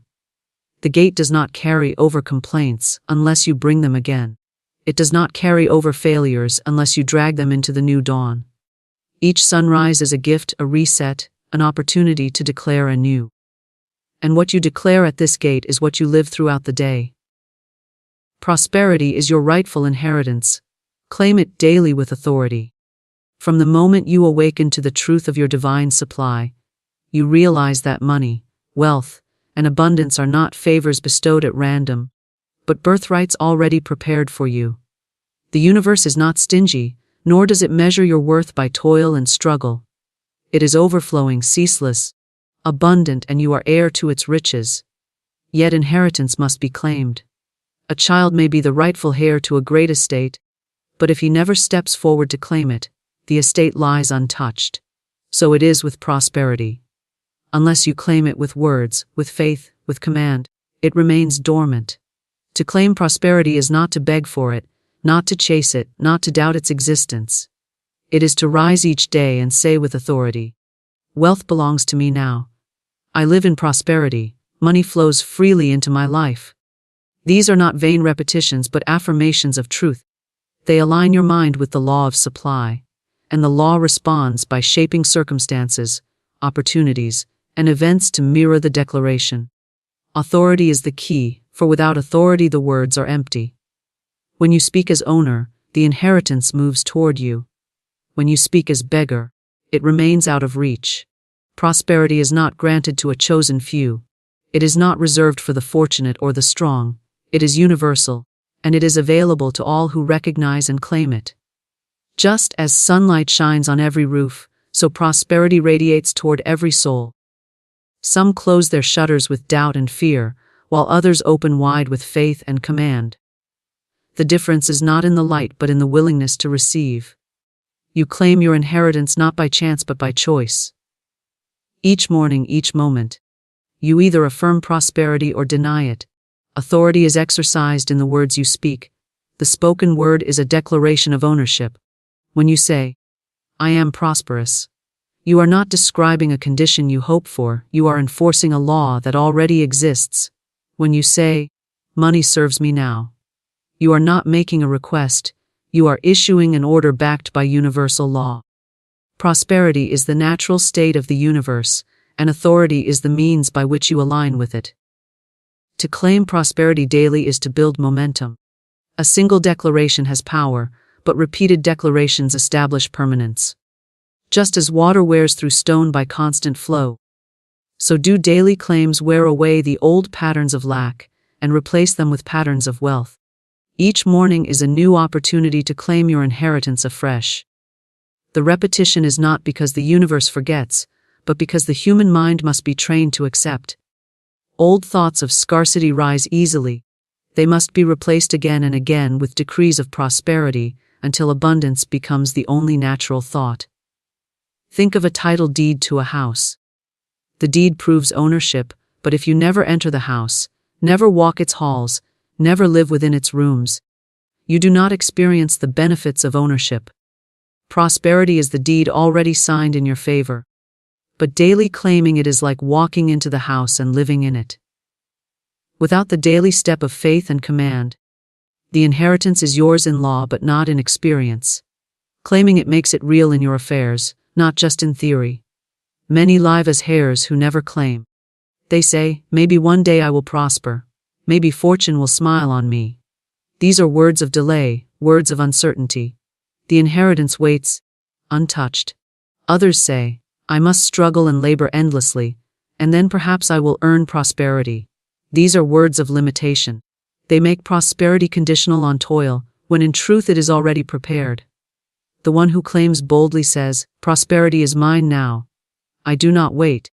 The gate does not carry over complaints unless you bring them again. It does not carry over failures unless you drag them into the new dawn. Each sunrise is a gift, a reset, an opportunity to declare anew. And what you declare at this gate is what you live throughout the day. Prosperity is your rightful inheritance. Claim it daily with authority. From the moment you awaken to the truth of your divine supply, you realize that money, wealth, and abundance are not favors bestowed at random, but birthrights already prepared for you. The universe is not stingy, nor does it measure your worth by toil and struggle. It is overflowing, ceaseless, abundant, and you are heir to its riches. Yet inheritance must be claimed. A child may be the rightful heir to a great estate, but if he never steps forward to claim it, the estate lies untouched. So it is with prosperity. Unless you claim it with words, with faith, with command, it remains dormant. To claim prosperity is not to beg for it, not to chase it, not to doubt its existence. It is to rise each day and say with authority, "Wealth belongs to me now. I live in prosperity, money flows freely into my life." These are not vain repetitions but affirmations of truth. They align your mind with the law of supply, and the law responds by shaping circumstances, opportunities, and events to mirror the declaration. Authority is the key, for without authority the words are empty. When you speak as owner, the inheritance moves toward you. When you speak as beggar, it remains out of reach. Prosperity is not granted to a chosen few. It is not reserved for the fortunate or the strong. It is universal, and it is available to all who recognize and claim it. Just as sunlight shines on every roof, so prosperity radiates toward every soul. Some close their shutters with doubt and fear, while others open wide with faith and command. The difference is not in the light but in the willingness to receive. You claim your inheritance not by chance but by choice. Each morning, each moment, you either affirm prosperity or deny it. Authority is exercised in the words you speak. The spoken word is a declaration of ownership. When you say, "I am prosperous," you are not describing a condition you hope for, you are enforcing a law that already exists. When you say, "Money serves me now," you are not making a request, you are issuing an order backed by universal law. Prosperity is the natural state of the universe, and authority is the means by which you align with it. To claim prosperity daily is to build momentum. A single declaration has power, but repeated declarations establish permanence. Just as water wears through stone by constant flow, so do daily claims wear away the old patterns of lack and replace them with patterns of wealth. Each morning is a new opportunity to claim your inheritance afresh. The repetition is not because the universe forgets, but because the human mind must be trained to accept. Old thoughts of scarcity rise easily. They must be replaced again and again with decrees of prosperity until abundance becomes the only natural thought. Think of a title deed to a house. The deed proves ownership, but if you never enter the house, never walk its halls, never live within its rooms, you do not experience the benefits of ownership. Prosperity is the deed already signed in your favor, but daily claiming it is like walking into the house and living in it. Without the daily step of faith and command, the inheritance is yours in law but not in experience. Claiming it makes it real in your affairs, not just in theory. Many live as hares who never claim. They say, "Maybe one day I will prosper. Maybe fortune will smile on me." These are words of delay, words of uncertainty. The inheritance waits, untouched. Others say, "I must struggle and labor endlessly, and then perhaps I will earn prosperity." These are words of limitation. They make prosperity conditional on toil, when in truth it is already prepared. The one who claims boldly says, "Prosperity is mine now. I do not wait.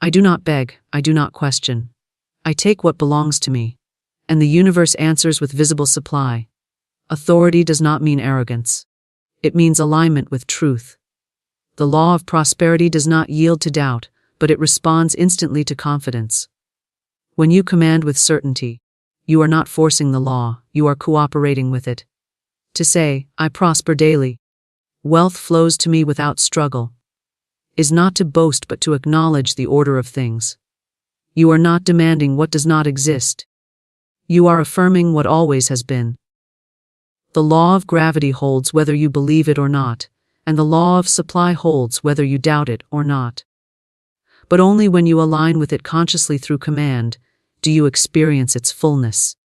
I do not beg. I do not question. I take what belongs to me." And the universe answers with visible supply. Authority does not mean arrogance. It means alignment with truth. The law of prosperity does not yield to doubt, but it responds instantly to confidence. When you command with certainty, you are not forcing the law, you are cooperating with it. To say, "I prosper daily. Wealth flows to me without struggle," is not to boast but to acknowledge the order of things. You are not demanding what does not exist. You are affirming what always has been. The law of gravity holds whether you believe it or not, and the law of supply holds whether you doubt it or not. But only when you align with it consciously through command, do you experience its fullness.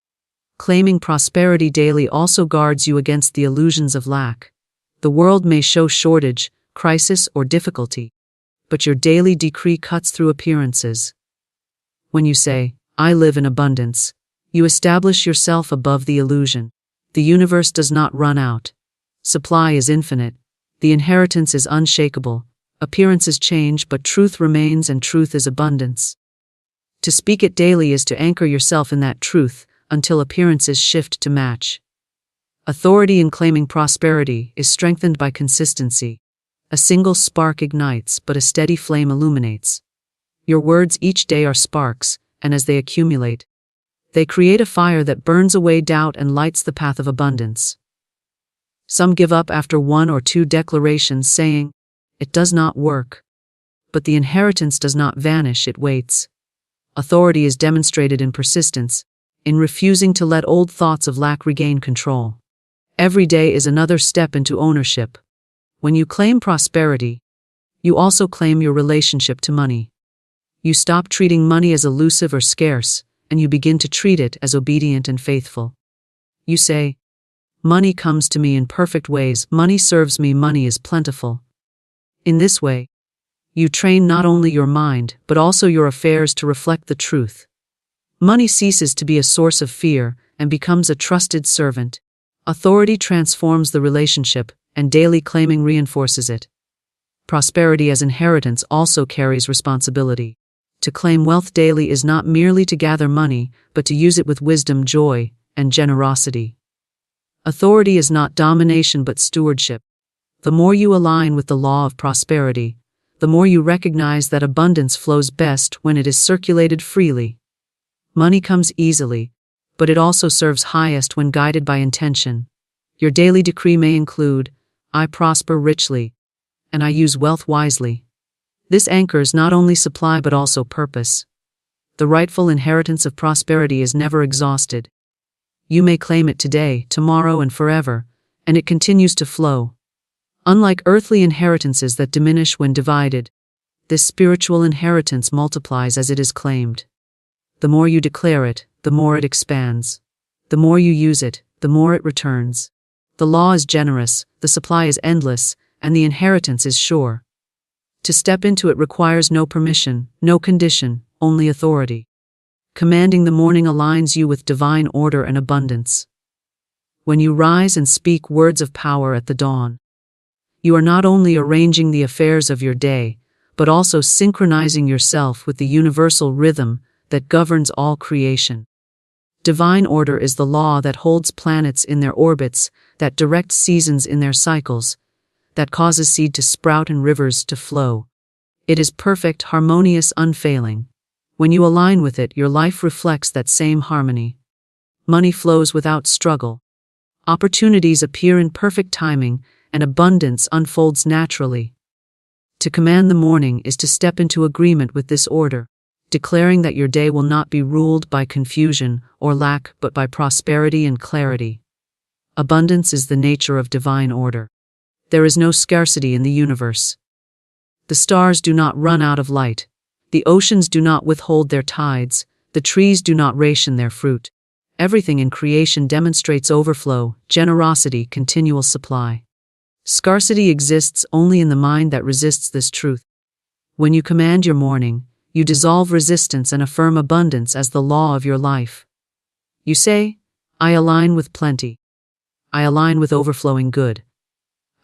Claiming prosperity daily also guards you against the illusions of lack. The world may show shortage, crisis, or difficulty, but your daily decree cuts through appearances. When you say, "I live in abundance," you establish yourself above the illusion. The universe does not run out. Supply is infinite. The inheritance is unshakable. Appearances change, but truth remains, and truth is abundance. To speak it daily is to anchor yourself in that truth until appearances shift to match. Authority in claiming prosperity is strengthened by consistency. A single spark ignites, but a steady flame illuminates. Your words each day are sparks, and as they accumulate, they create a fire that burns away doubt and lights the path of abundance. Some give up after one or two declarations saying, "It does not work." But the inheritance does not vanish, it waits. Authority is demonstrated in persistence, in refusing to let old thoughts of lack regain control. Every day is another step into ownership. When you claim prosperity, you also claim your relationship to money. You stop treating money as elusive or scarce, and you begin to treat it as obedient and faithful. You say, "Money comes to me in perfect ways, money serves me, money is plentiful." In this way, you train not only your mind, but also your affairs to reflect the truth. Money ceases to be a source of fear and becomes a trusted servant. Authority transforms the relationship, and daily claiming reinforces it. Prosperity as inheritance also carries responsibility. To claim wealth daily is not merely to gather money, but to use it with wisdom, joy, and generosity. Authority is not domination but stewardship. The more you align with the law of prosperity, the more you recognize that abundance flows best when it is circulated freely. Money comes easily, but it also serves highest when guided by intention. Your daily decree may include, "I prosper richly," and "I use wealth wisely." This anchors not only supply but also purpose. The rightful inheritance of prosperity is never exhausted. You may claim it today, tomorrow, and forever, and it continues to flow. Unlike earthly inheritances that diminish when divided, this spiritual inheritance multiplies as it is claimed. The more you declare it, the more it expands. The more you use it, the more it returns. The law is generous, the supply is endless, and the inheritance is sure. To step into it requires no permission, no condition, only authority. Commanding the morning aligns you with divine order and abundance. When you rise and speak words of power at the dawn, you are not only arranging the affairs of your day, but also synchronizing yourself with the universal rhythm that governs all creation. Divine order is the law that holds planets in their orbits, that directs seasons in their cycles, that causes seed to sprout and rivers to flow. It is perfect, harmonious, unfailing. When you align with it, your life reflects that same harmony. Money flows without struggle. Opportunities appear in perfect timing, and abundance unfolds naturally. To command the morning is to step into agreement with this order, declaring that your day will not be ruled by confusion or lack but by prosperity and clarity. Abundance is the nature of divine order. There is no scarcity in the universe. The stars do not run out of light. The oceans do not withhold their tides. The trees do not ration their fruit. Everything in creation demonstrates overflow, generosity, continual supply. Scarcity exists only in the mind that resists this truth. When you command your morning, you dissolve resistance and affirm abundance as the law of your life. You say, "I align with plenty. I align with overflowing good.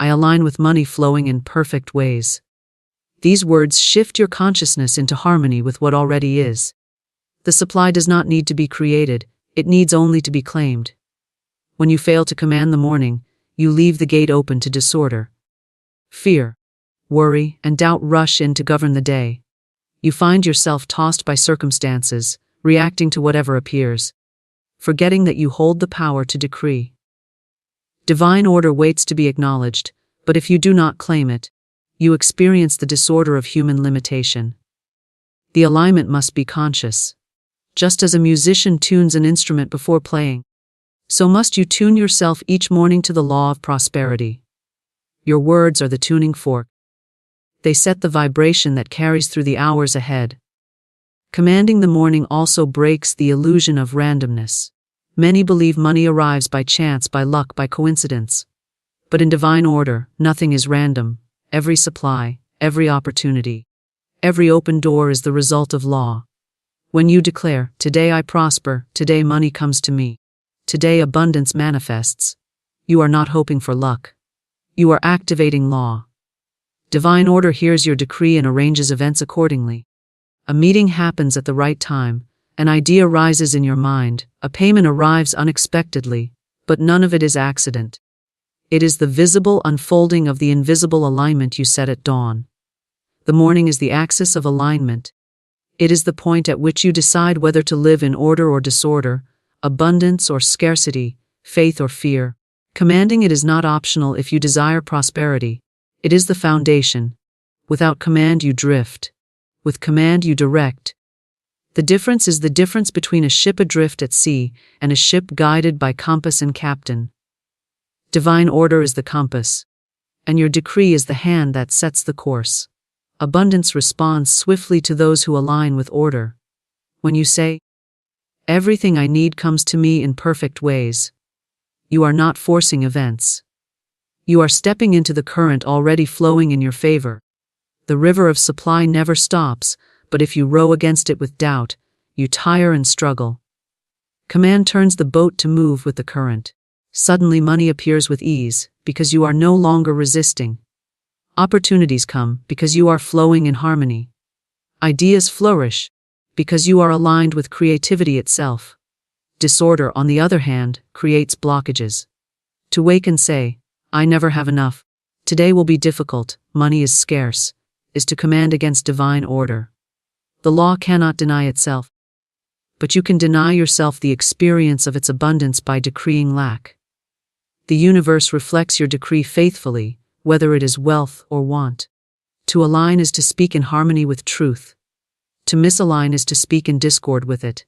I align with money flowing in perfect ways." These words shift your consciousness into harmony with what already is. The supply does not need to be created, it needs only to be claimed. When you fail to command the morning, you leave the gate open to disorder. Fear, worry, and doubt rush in to govern the day. You find yourself tossed by circumstances, reacting to whatever appears, forgetting that you hold the power to decree. Divine order waits to be acknowledged, but if you do not claim it, you experience the disorder of human limitation. The alignment must be conscious. Just as a musician tunes an instrument before playing, so must you tune yourself each morning to the law of prosperity. Your words are the tuning fork. They set the vibration that carries through the hours ahead. Commanding the morning also breaks the illusion of randomness. Many believe money arrives by chance, by luck, by coincidence. But in divine order, nothing is random. Every supply, every opportunity, every open door is the result of law. When you declare, "Today I prosper, today money comes to me, today abundance manifests," you are not hoping for luck. You are activating law. Divine order hears your decree and arranges events accordingly. A meeting happens at the right time, an idea rises in your mind, a payment arrives unexpectedly, but none of it is accident. It is the visible unfolding of the invisible alignment you set at dawn. The morning is the axis of alignment. It is the point at which you decide whether to live in order or disorder, abundance or scarcity, faith or fear. Commanding it is not optional if you desire prosperity. It is the foundation. Without command you drift. With command you direct. The difference is the difference between a ship adrift at sea and a ship guided by compass and captain. Divine order is the compass, and your decree is the hand that sets the course. Abundance responds swiftly to those who align with order. When you say, Everything I need comes to me in perfect ways. You are not forcing events. You are stepping into the current already flowing in your favor. The river of supply never stops, but if you row against it with doubt, you tire and struggle. Command turns the boat to move with the current. Suddenly money appears with ease, because you are no longer resisting. Opportunities come, because you are flowing in harmony. Ideas flourish, because you are aligned with creativity itself. Disorder, on the other hand, creates blockages. To wake and say, "I never have enough. Today will be difficult, money is scarce," is to command against divine order. The law cannot deny itself. But you can deny yourself the experience of its abundance by decreeing lack. The universe reflects your decree faithfully, whether it is wealth or want. To align is to speak in harmony with truth. To misalign is to speak in discord with it.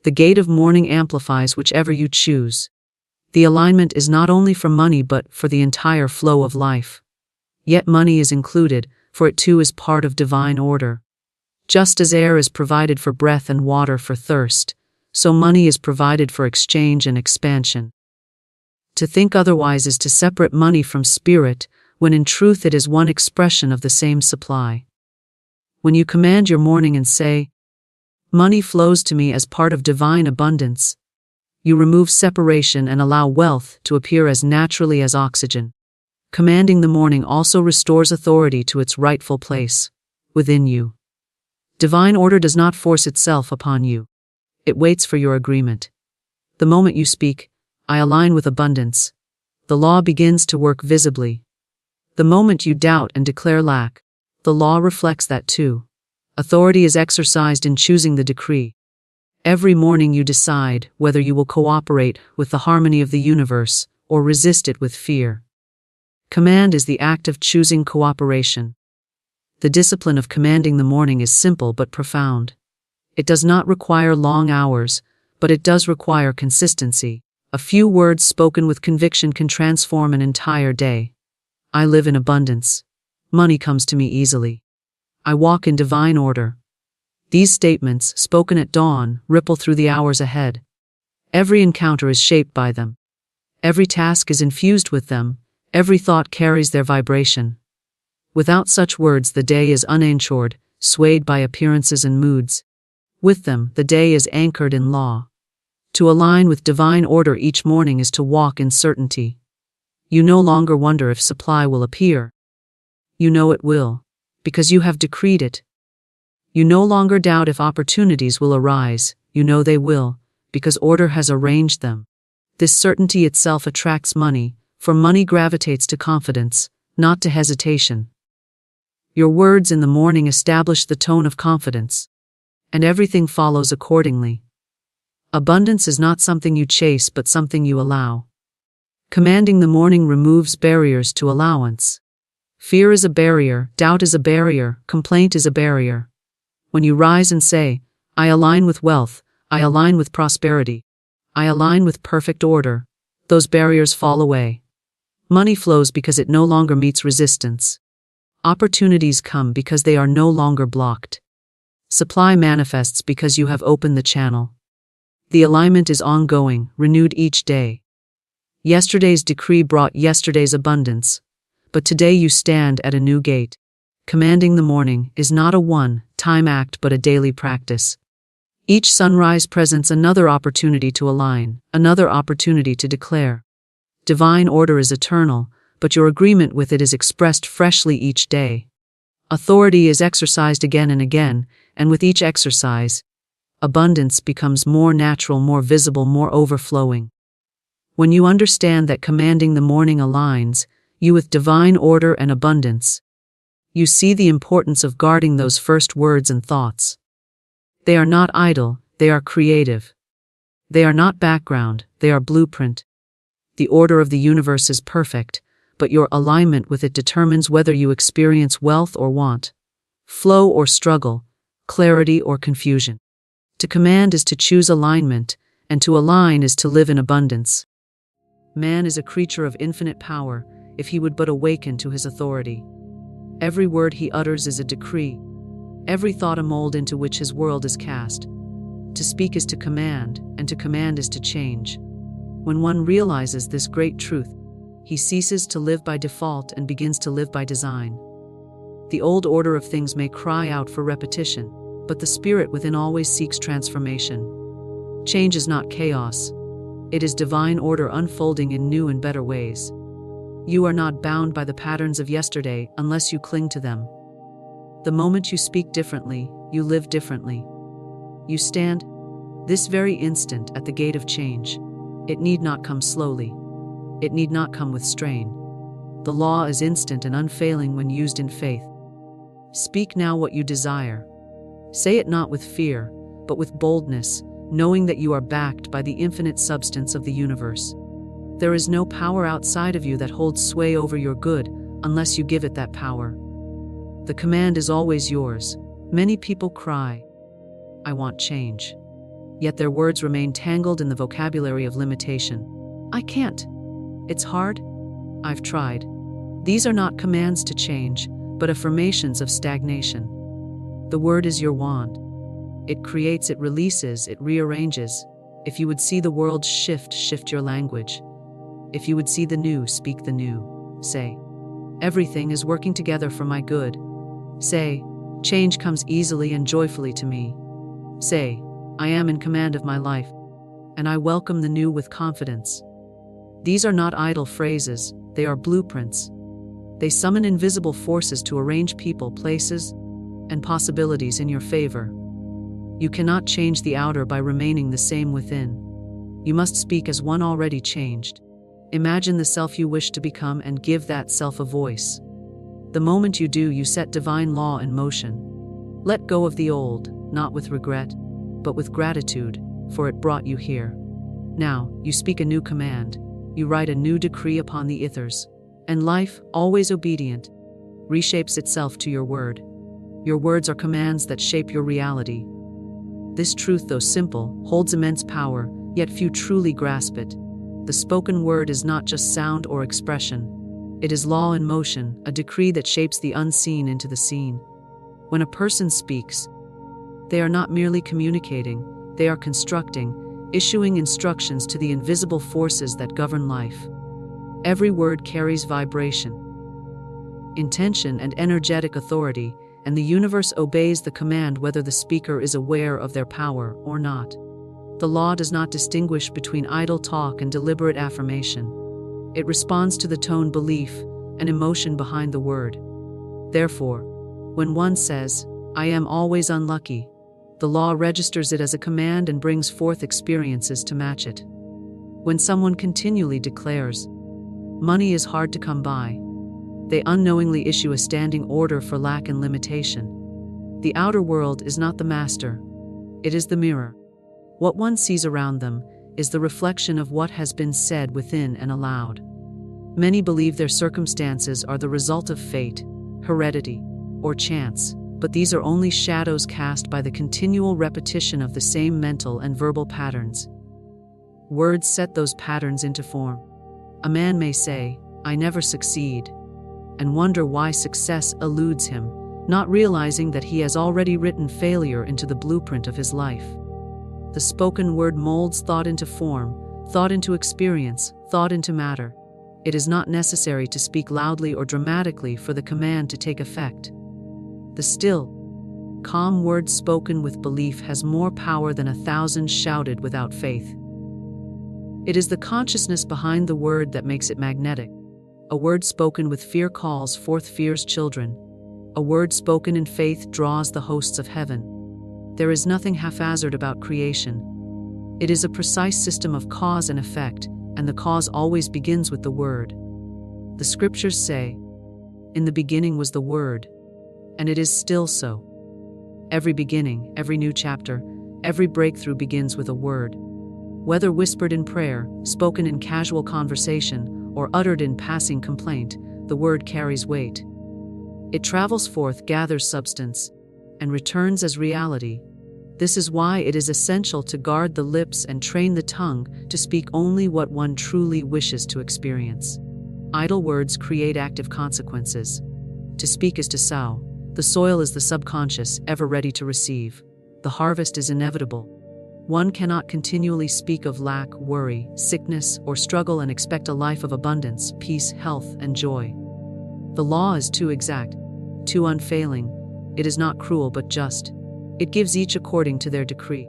The gate of morning amplifies whichever you choose. The alignment is not only for money but for the entire flow of life. Yet money is included, for it too is part of divine order. Just as air is provided for breath and water for thirst, so money is provided for exchange and expansion. To think otherwise is to separate money from spirit, when in truth it is one expression of the same supply. When you command your morning and say, "Money flows to me as part of divine abundance," you remove separation and allow wealth to appear as naturally as oxygen. Commanding the morning also restores authority to its rightful place, within you. Divine order does not force itself upon you. It waits for your agreement. The moment you speak, "I align with abundance," the law begins to work visibly. The moment you doubt and declare lack, the law reflects that too. Authority is exercised in choosing the decree. Every morning you decide whether you will cooperate with the harmony of the universe or resist it with fear. Command is the act of choosing cooperation. The discipline of commanding the morning is simple but profound. It does not require long hours, but it does require consistency. A few words spoken with conviction can transform an entire day. I live in abundance. Money comes to me easily. I walk in divine order. These statements, spoken at dawn, ripple through the hours ahead. Every encounter is shaped by them. Every task is infused with them. Every thought carries their vibration. Without such words, the day is unanchored, swayed by appearances and moods. With them, the day is anchored in law. To align with divine order each morning is to walk in certainty. You no longer wonder if supply will appear. You know it will, because you have decreed it. You no longer doubt if opportunities will arise. You know they will, because order has arranged them. This certainty itself attracts money, for money gravitates to confidence, not to hesitation. Your words in the morning establish the tone of confidence, and everything follows accordingly. Abundance is not something you chase but something you allow. Commanding the morning removes barriers to allowance. Fear is a barrier, doubt is a barrier, complaint is a barrier. When you rise and say, "I align with wealth, I align with prosperity, I align with perfect order," those barriers fall away. Money flows because it no longer meets resistance. Opportunities come because they are no longer blocked. Supply manifests because you have opened the channel. The alignment is ongoing, renewed each day. Yesterday's decree brought yesterday's abundance, but today you stand at a new gate. Commanding the morning is not a one-time act but a daily practice. Each sunrise presents another opportunity to align, another opportunity to declare. Divine order is eternal, but your agreement with it is expressed freshly each day. Authority is exercised again and again, and with each exercise, abundance becomes more natural, more visible, more overflowing. When you understand that commanding the morning aligns you with divine order and abundance, you see the importance of guarding those first words and thoughts. They are not idle, they are creative. They are not background, they are blueprint. The order of the universe is perfect, but your alignment with it determines whether you experience wealth or want, flow or struggle, clarity or confusion. To command is to choose alignment, and to align is to live in abundance. Man is a creature of infinite power, if he would but awaken to his authority. Every word he utters is a decree, every thought a mold into which his world is cast. To speak is to command, and to command is to change. When one realizes this great truth, he ceases to live by default and begins to live by design. The old order of things may cry out for repetition, but the spirit within always seeks transformation. Change is not chaos. It is divine order unfolding in new and better ways. You are not bound by the patterns of yesterday unless you cling to them. The moment you speak differently, you live differently. You stand, this very instant, at the gate of change. It need not come slowly. It need not come with strain. The law is instant and unfailing when used in faith. Speak now what you desire. Say it not with fear, but with boldness, knowing that you are backed by the infinite substance of the universe. There is no power outside of you that holds sway over your good unless you give it that power. The command is always yours. Many people cry, "I want change." Yet their words remain tangled in the vocabulary of limitation. "I can't. It's hard. I've tried." These are not commands to change, but affirmations of stagnation. The word is your wand. It creates, it releases, it rearranges. If you would see the world shift your language. If you would see the new, speak the new. Say, "Everything is working together for my good." Say, "Change comes easily and joyfully to me." Say, "I am in command of my life, and I welcome the new with confidence." These are not idle phrases, they are blueprints. They summon invisible forces to arrange people, places, and possibilities in your favor. You cannot change the outer by remaining the same within. You must speak as one already changed. Imagine the self you wish to become and give that self a voice. The moment you do, you set divine law in motion. Let go of the old, not with regret, but with gratitude, for it brought you here. Now, you speak a new command. You write a new decree upon the ethers. And life, always obedient, reshapes itself to your word. Your words are commands that shape your reality. This truth, though simple, holds immense power, yet few truly grasp it. The spoken word is not just sound or expression. It is law in motion, a decree that shapes the unseen into the seen. When a person speaks, they are not merely communicating, they are constructing, issuing instructions to the invisible forces that govern life. Every word carries vibration, intention, and energetic authority, and the universe obeys the command whether the speaker is aware of their power or not. The law does not distinguish between idle talk and deliberate affirmation. It responds to the tone, belief, and emotion behind the word. Therefore, when one says, "I am always unlucky," the law registers it as a command and brings forth experiences to match it. When someone continually declares, "Money is hard to come by," they unknowingly issue a standing order for lack and limitation. The outer world is not the master. It is the mirror. What one sees around them is the reflection of what has been said within and aloud. Many believe their circumstances are the result of fate, heredity, or chance, but these are only shadows cast by the continual repetition of the same mental and verbal patterns. Words set those patterns into form. A man may say, "I never succeed," and wonder why success eludes him, not realizing that he has already written failure into the blueprint of his life. The spoken word molds thought into form, thought into experience, thought into matter. It is not necessary to speak loudly or dramatically for the command to take effect. The still, calm word spoken with belief has more power than 1,000 shouted without faith. It is the consciousness behind the word that makes it magnetic. A word spoken with fear calls forth fear's children. A word spoken in faith draws the hosts of heaven. There is nothing haphazard about creation. It is a precise system of cause and effect, and the cause always begins with the word. The scriptures say, "In the beginning was the Word," and it is still so. Every beginning, every new chapter, every breakthrough begins with a word. Whether whispered in prayer, spoken in casual conversation, or uttered in passing complaint, the word carries weight. It travels forth, gathers substance, and returns as reality. This is why it is essential to guard the lips and train the tongue to speak only what one truly wishes to experience. Idle words create active consequences. To speak is to sow. The soil is the subconscious, ever ready to receive. The harvest is inevitable. One cannot continually speak of lack, worry, sickness, or struggle and expect a life of abundance, peace, health, and joy. The law is too exact, too unfailing. It is not cruel but just. It gives each according to their decree.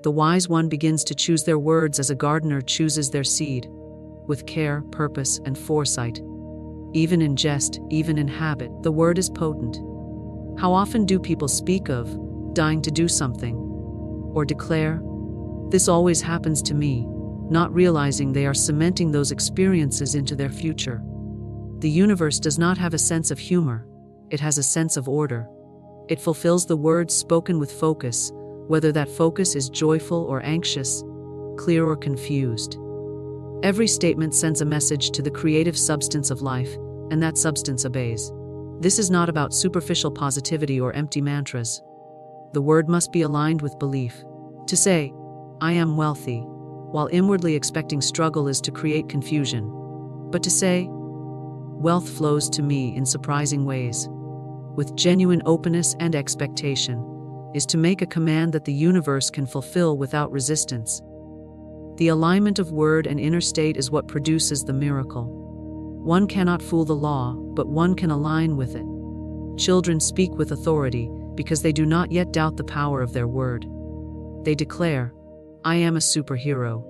The wise one begins to choose their words as a gardener chooses their seed, with care, purpose, and foresight. Even in jest, even in habit, the word is potent. How often do people speak of dying to do something, or declare, "This always happens to me," not realizing they are cementing those experiences into their future? The universe does not have a sense of humor, it has a sense of order. It fulfills the words spoken with focus, whether that focus is joyful or anxious, clear or confused. Every statement sends a message to the creative substance of life, and that substance obeys. This is not about superficial positivity or empty mantras. The word must be aligned with belief. To say, "I am wealthy," while inwardly expecting struggle is to create confusion. But to say, "Wealth flows to me in surprising ways," with genuine openness and expectation, is to make a command that the universe can fulfill without resistance. The alignment of word and inner state is what produces the miracle. One cannot fool the law, but one can align with it. Children speak with authority because they do not yet doubt the power of their word. They declare, "I am a superhero,"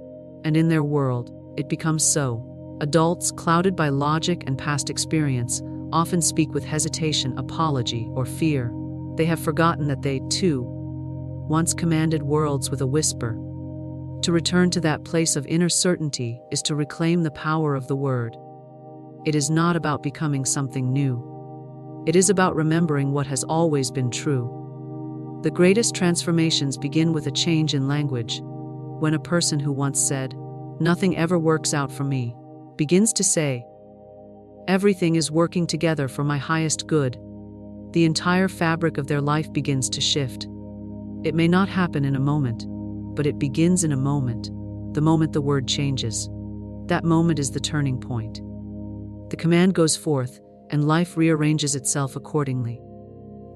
and in their world, it becomes so. Adults, clouded by logic and past experience, often speak with hesitation, apology, or fear. They have forgotten that they, too, once commanded worlds with a whisper. To return to that place of inner certainty is to reclaim the power of the word. It is not about becoming something new. It is about remembering what has always been true. The greatest transformations begin with a change in language. When a person who once said, "Nothing ever works out for me," begins to say, "Everything is working together for my highest good," the entire fabric of their life begins to shift. It may not happen in a moment, but it begins in a moment, the moment the word changes. That moment is the turning point. The command goes forth, and life rearranges itself accordingly.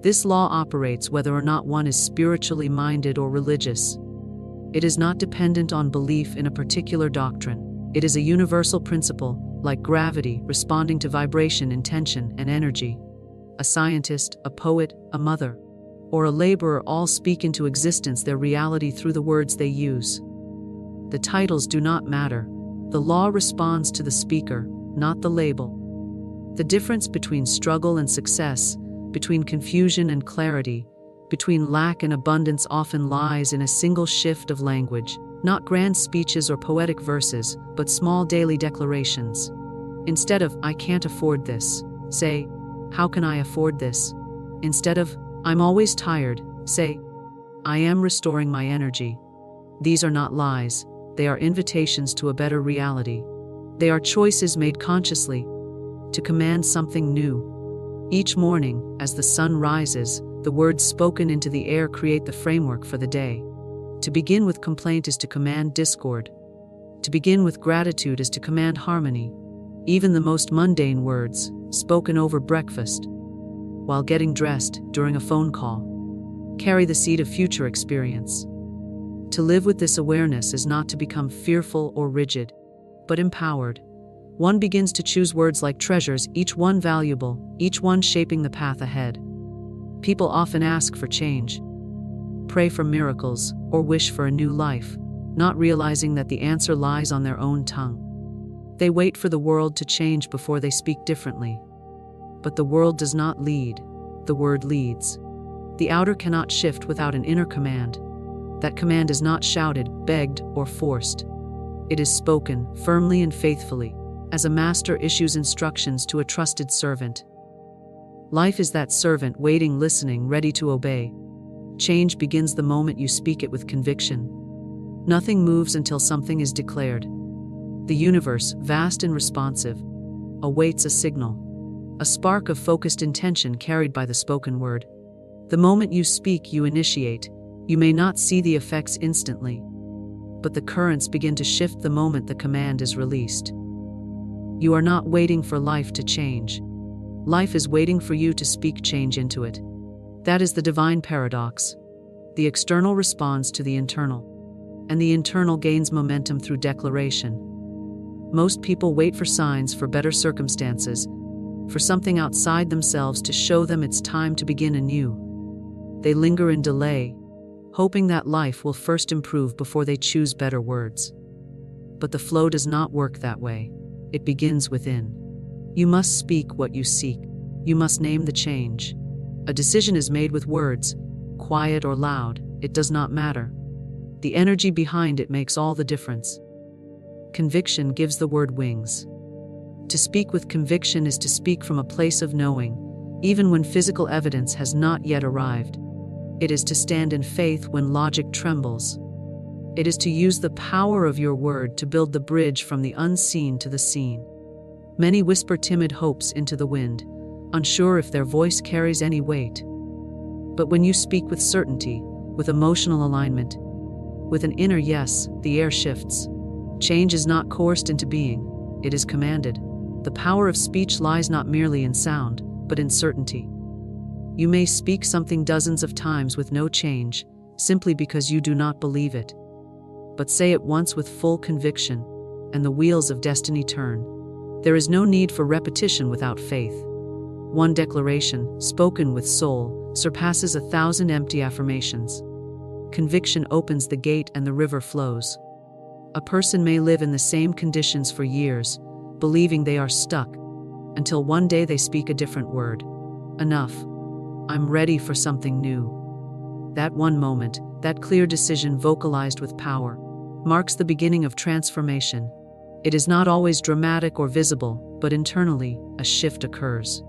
This law operates whether or not one is spiritually minded or religious. It is not dependent on belief in a particular doctrine. It is a universal principle, like gravity, responding to vibration, intention, and energy. A scientist, a poet, a mother, or a laborer all speak into existence their reality through the words they use. The titles do not matter. The law responds to the speaker, not the label. The difference between struggle and success, between confusion and clarity, between lack and abundance often lies in a single shift of language, not grand speeches or poetic verses, but small daily declarations. Instead of, "I can't afford this," say, "How can I afford this?" Instead of, "I'm always tired," say, "I am restoring my energy." These are not lies, they are invitations to a better reality. They are choices made consciously to command something new. Each morning, as the sun rises, the words spoken into the air create the framework for the day. To begin with complaint is to command discord. To begin with gratitude is to command harmony. Even the most mundane words, spoken over breakfast, while getting dressed, during a phone call, carry the seed of future experience. To live with this awareness is not to become fearful or rigid, but empowered. One begins to choose words like treasures, each one valuable, each one shaping the path ahead. People often ask for change, pray for miracles, or wish for a new life, not realizing that the answer lies on their own tongue. They wait for the world to change before they speak differently. But the world does not lead, the word leads. The outer cannot shift without an inner command. That command is not shouted, begged, or forced. It is spoken, firmly and faithfully, as a master issues instructions to a trusted servant. Life is that servant waiting, listening, ready to obey. Change begins the moment you speak it with conviction. Nothing moves until something is declared. The universe, vast and responsive, awaits a signal, a spark of focused intention carried by the spoken word. The moment you speak, you initiate. You may not see the effects instantly, but the currents begin to shift the moment the command is released. You are not waiting for life to change. Life is waiting for you to speak change into it. That is the divine paradox. The external responds to the internal. and the internal gains momentum through declaration. Most people wait for signs, for better circumstances, for something outside themselves to show them it's time to begin anew. They linger in delay, hoping that life will first improve before they choose better words. But the flow does not work that way. It begins within. You must speak what you seek. You must name the change. A decision is made with words, quiet or loud, it does not matter. The energy behind it makes all the difference. Conviction gives the word wings. To speak with conviction is to speak from a place of knowing, even when physical evidence has not yet arrived. It is to stand in faith when logic trembles. It is to use the power of your word to build the bridge from the unseen to the seen. Many whisper timid hopes into the wind, unsure if their voice carries any weight. But when you speak with certainty, with emotional alignment, with an inner yes, the air shifts. Change is not coerced into being, it is commanded. The power of speech lies not merely in sound, but in certainty. You may speak something dozens of times with no change, simply because you do not believe it. But say it once with full conviction, and the wheels of destiny turn. There is no need for repetition without faith. One declaration, spoken with soul, surpasses 1,000 empty affirmations. Conviction opens the gate and the river flows. A person may live in the same conditions for years, believing they are stuck, until one day they speak a different word. Enough. I'm ready for something new. That one moment, that clear decision vocalized with power, marks the beginning of transformation. It is not always dramatic or visible, but internally, a shift occurs.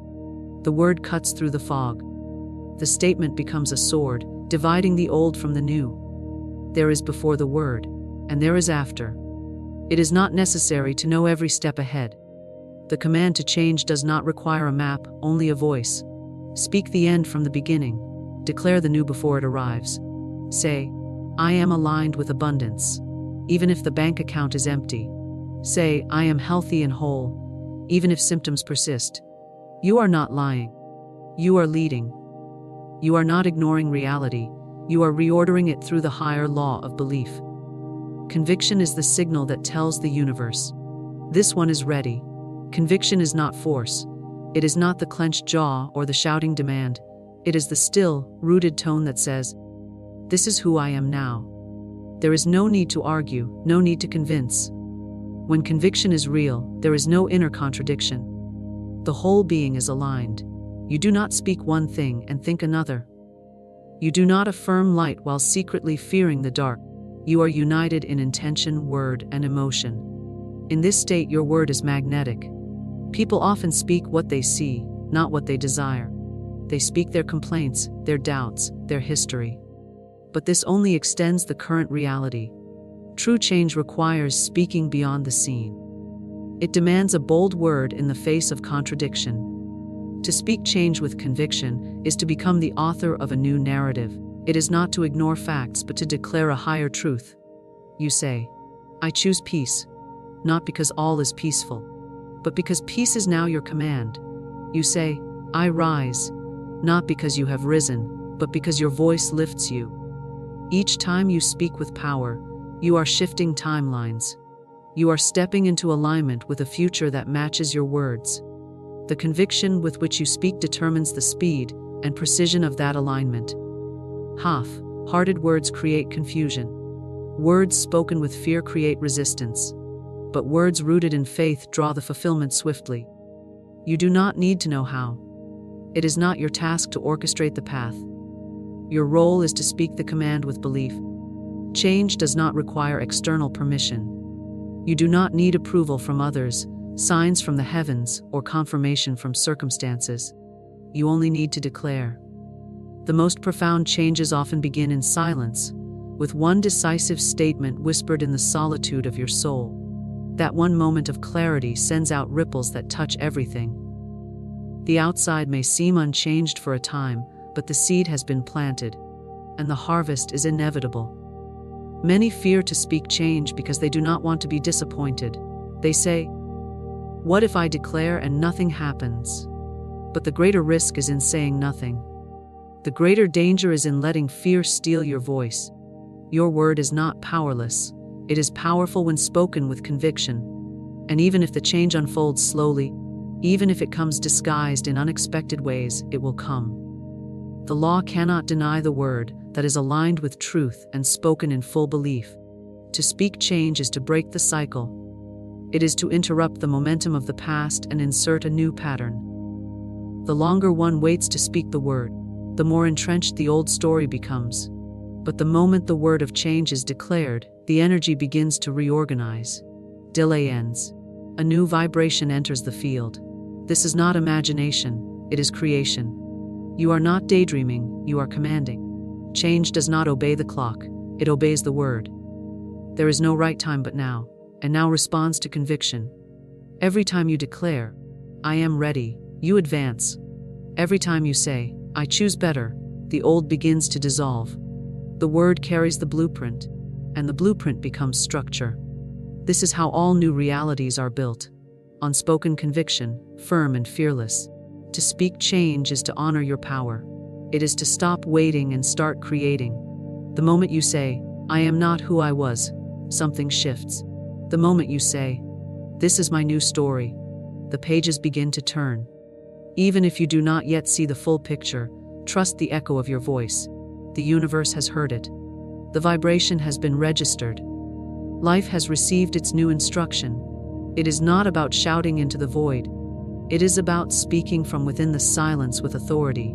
The word cuts through the fog. The statement becomes a sword, dividing the old from the new. There is before the word, and there is after. It is not necessary to know every step ahead. The command to change does not require a map, only a voice. Speak the end from the beginning. Declare the new before it arrives. Say, I am aligned with abundance, even if the bank account is empty. Say, I am healthy and whole, even if symptoms persist. You are not lying. You are leading. You are not ignoring reality. You are reordering it through the higher law of belief. Conviction is the signal that tells the universe, this one is ready. Conviction is not force. It is not the clenched jaw or the shouting demand. It is the still, rooted tone that says, this is who I am now. There is no need to argue, no need to convince. When conviction is real, there is no inner contradiction. The whole being is aligned. You do not speak one thing and think another. You do not affirm light while secretly fearing the dark. You are united in intention, word, and emotion. In this state, your word is magnetic. People often speak what they see, not what they desire. They speak their complaints, their doubts, their history. But this only extends the current reality. True change requires speaking beyond the seen. It demands a bold word in the face of contradiction. To speak change with conviction is to become the author of a new narrative. It is not to ignore facts, but to declare a higher truth. You say, I choose peace, not because all is peaceful, but because peace is now your command. You say, I rise, not because you have risen, but because your voice lifts you. Each time you speak with power, you are shifting timelines. You are stepping into alignment with a future that matches your words. The conviction with which you speak determines the speed and precision of that alignment. Half-hearted words create confusion. Words spoken with fear create resistance. But words rooted in faith draw the fulfillment swiftly. You do not need to know how. It is not your task to orchestrate the path. Your role is to speak the command with belief. Change does not require external permission. You do not need approval from others, signs from the heavens, or confirmation from circumstances. You only need to declare. The most profound changes often begin in silence, with one decisive statement whispered in the solitude of your soul. That one moment of clarity sends out ripples that touch everything. The outside may seem unchanged for a time, but the seed has been planted, and the harvest is inevitable. Many fear to speak change because they do not want to be disappointed. They say, what if I declare and nothing happens? But the greater risk is in saying nothing. The greater danger is in letting fear steal your voice. Your word is not powerless. It is powerful when spoken with conviction. And even if the change unfolds slowly, even if it comes disguised in unexpected ways, it will come. The law cannot deny the word that is aligned with truth and spoken in full belief. To speak change is to break the cycle. It is to interrupt the momentum of the past and insert a new pattern. The longer one waits to speak the word, the more entrenched the old story becomes. But the moment the word of change is declared, the energy begins to reorganize. Delay ends. A new vibration enters the field. This is not imagination, it is creation. You are not daydreaming, you are commanding. Change does not obey the clock, it obeys the word. There is no right time but now, and now responds to conviction. Every time you declare, I am ready, you advance. Every time you say, I choose better, the old begins to dissolve. The word carries the blueprint, and the blueprint becomes structure. This is how all new realities are built. On spoken conviction, firm and fearless. To speak change is to honor your power. It is to stop waiting and start creating. The moment you say, I am not who I was, something shifts. The moment you say, this is my new story, the pages begin to turn. Even if you do not yet see the full picture, trust the echo of your voice. The universe has heard it. The vibration has been registered. Life has received its new instruction. It is not about shouting into the void. It is about speaking from within the silence with authority.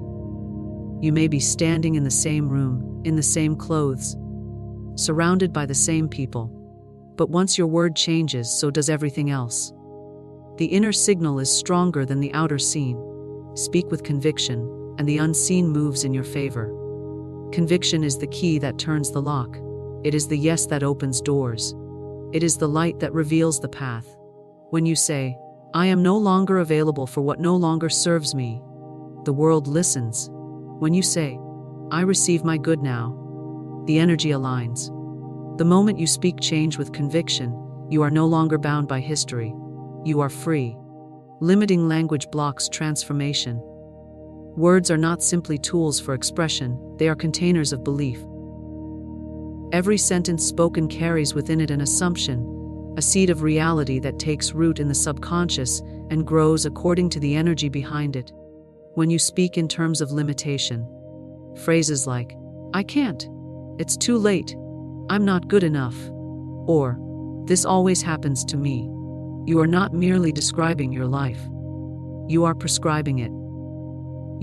You may be standing in the same room, in the same clothes, surrounded by the same people. But once your word changes, so does everything else. The inner signal is stronger than the outer scene. Speak with conviction, and the unseen moves in your favor. Conviction is the key that turns the lock. It is the yes that opens doors. It is the light that reveals the path. When you say, I am no longer available for what no longer serves me, the world listens. When you say, I receive my good now, the energy aligns. The moment you speak change with conviction, you are no longer bound by history. You are free. Limiting language blocks transformation. Words are not simply tools for expression, they are containers of belief. Every sentence spoken carries within it an assumption, a seed of reality that takes root in the subconscious and grows according to the energy behind it. When you speak in terms of limitation, phrases like, I can't, it's too late, I'm not good enough, or, this always happens to me, you are not merely describing your life. You are prescribing it.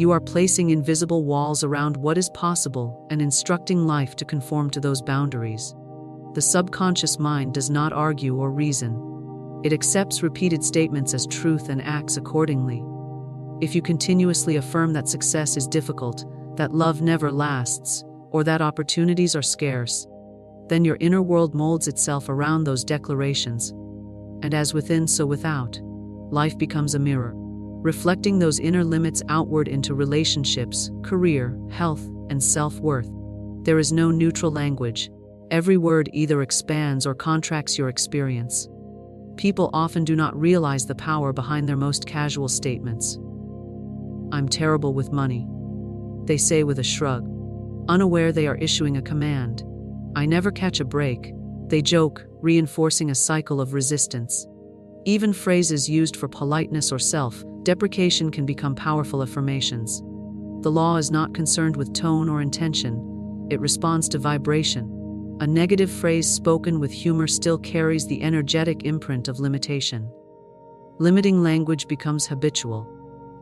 You are placing invisible walls around what is possible and instructing life to conform to those boundaries. The subconscious mind does not argue or reason. It accepts repeated statements as truth and acts accordingly. If you continuously affirm that success is difficult, that love never lasts, or that opportunities are scarce, then your inner world molds itself around those declarations. And as within, so without. Life becomes a mirror, reflecting those inner limits outward into relationships, career, health, and self-worth. There is no neutral language. Every word either expands or contracts your experience. People often do not realize the power behind their most casual statements. I'm terrible with money, they say with a shrug, unaware they are issuing a command. I never catch a break, they joke, reinforcing a cycle of resistance. Even phrases used for politeness or self-deprecation can become powerful affirmations. The law is not concerned with tone or intention, it responds to vibration. A negative phrase spoken with humor still carries the energetic imprint of limitation. Limiting language becomes habitual,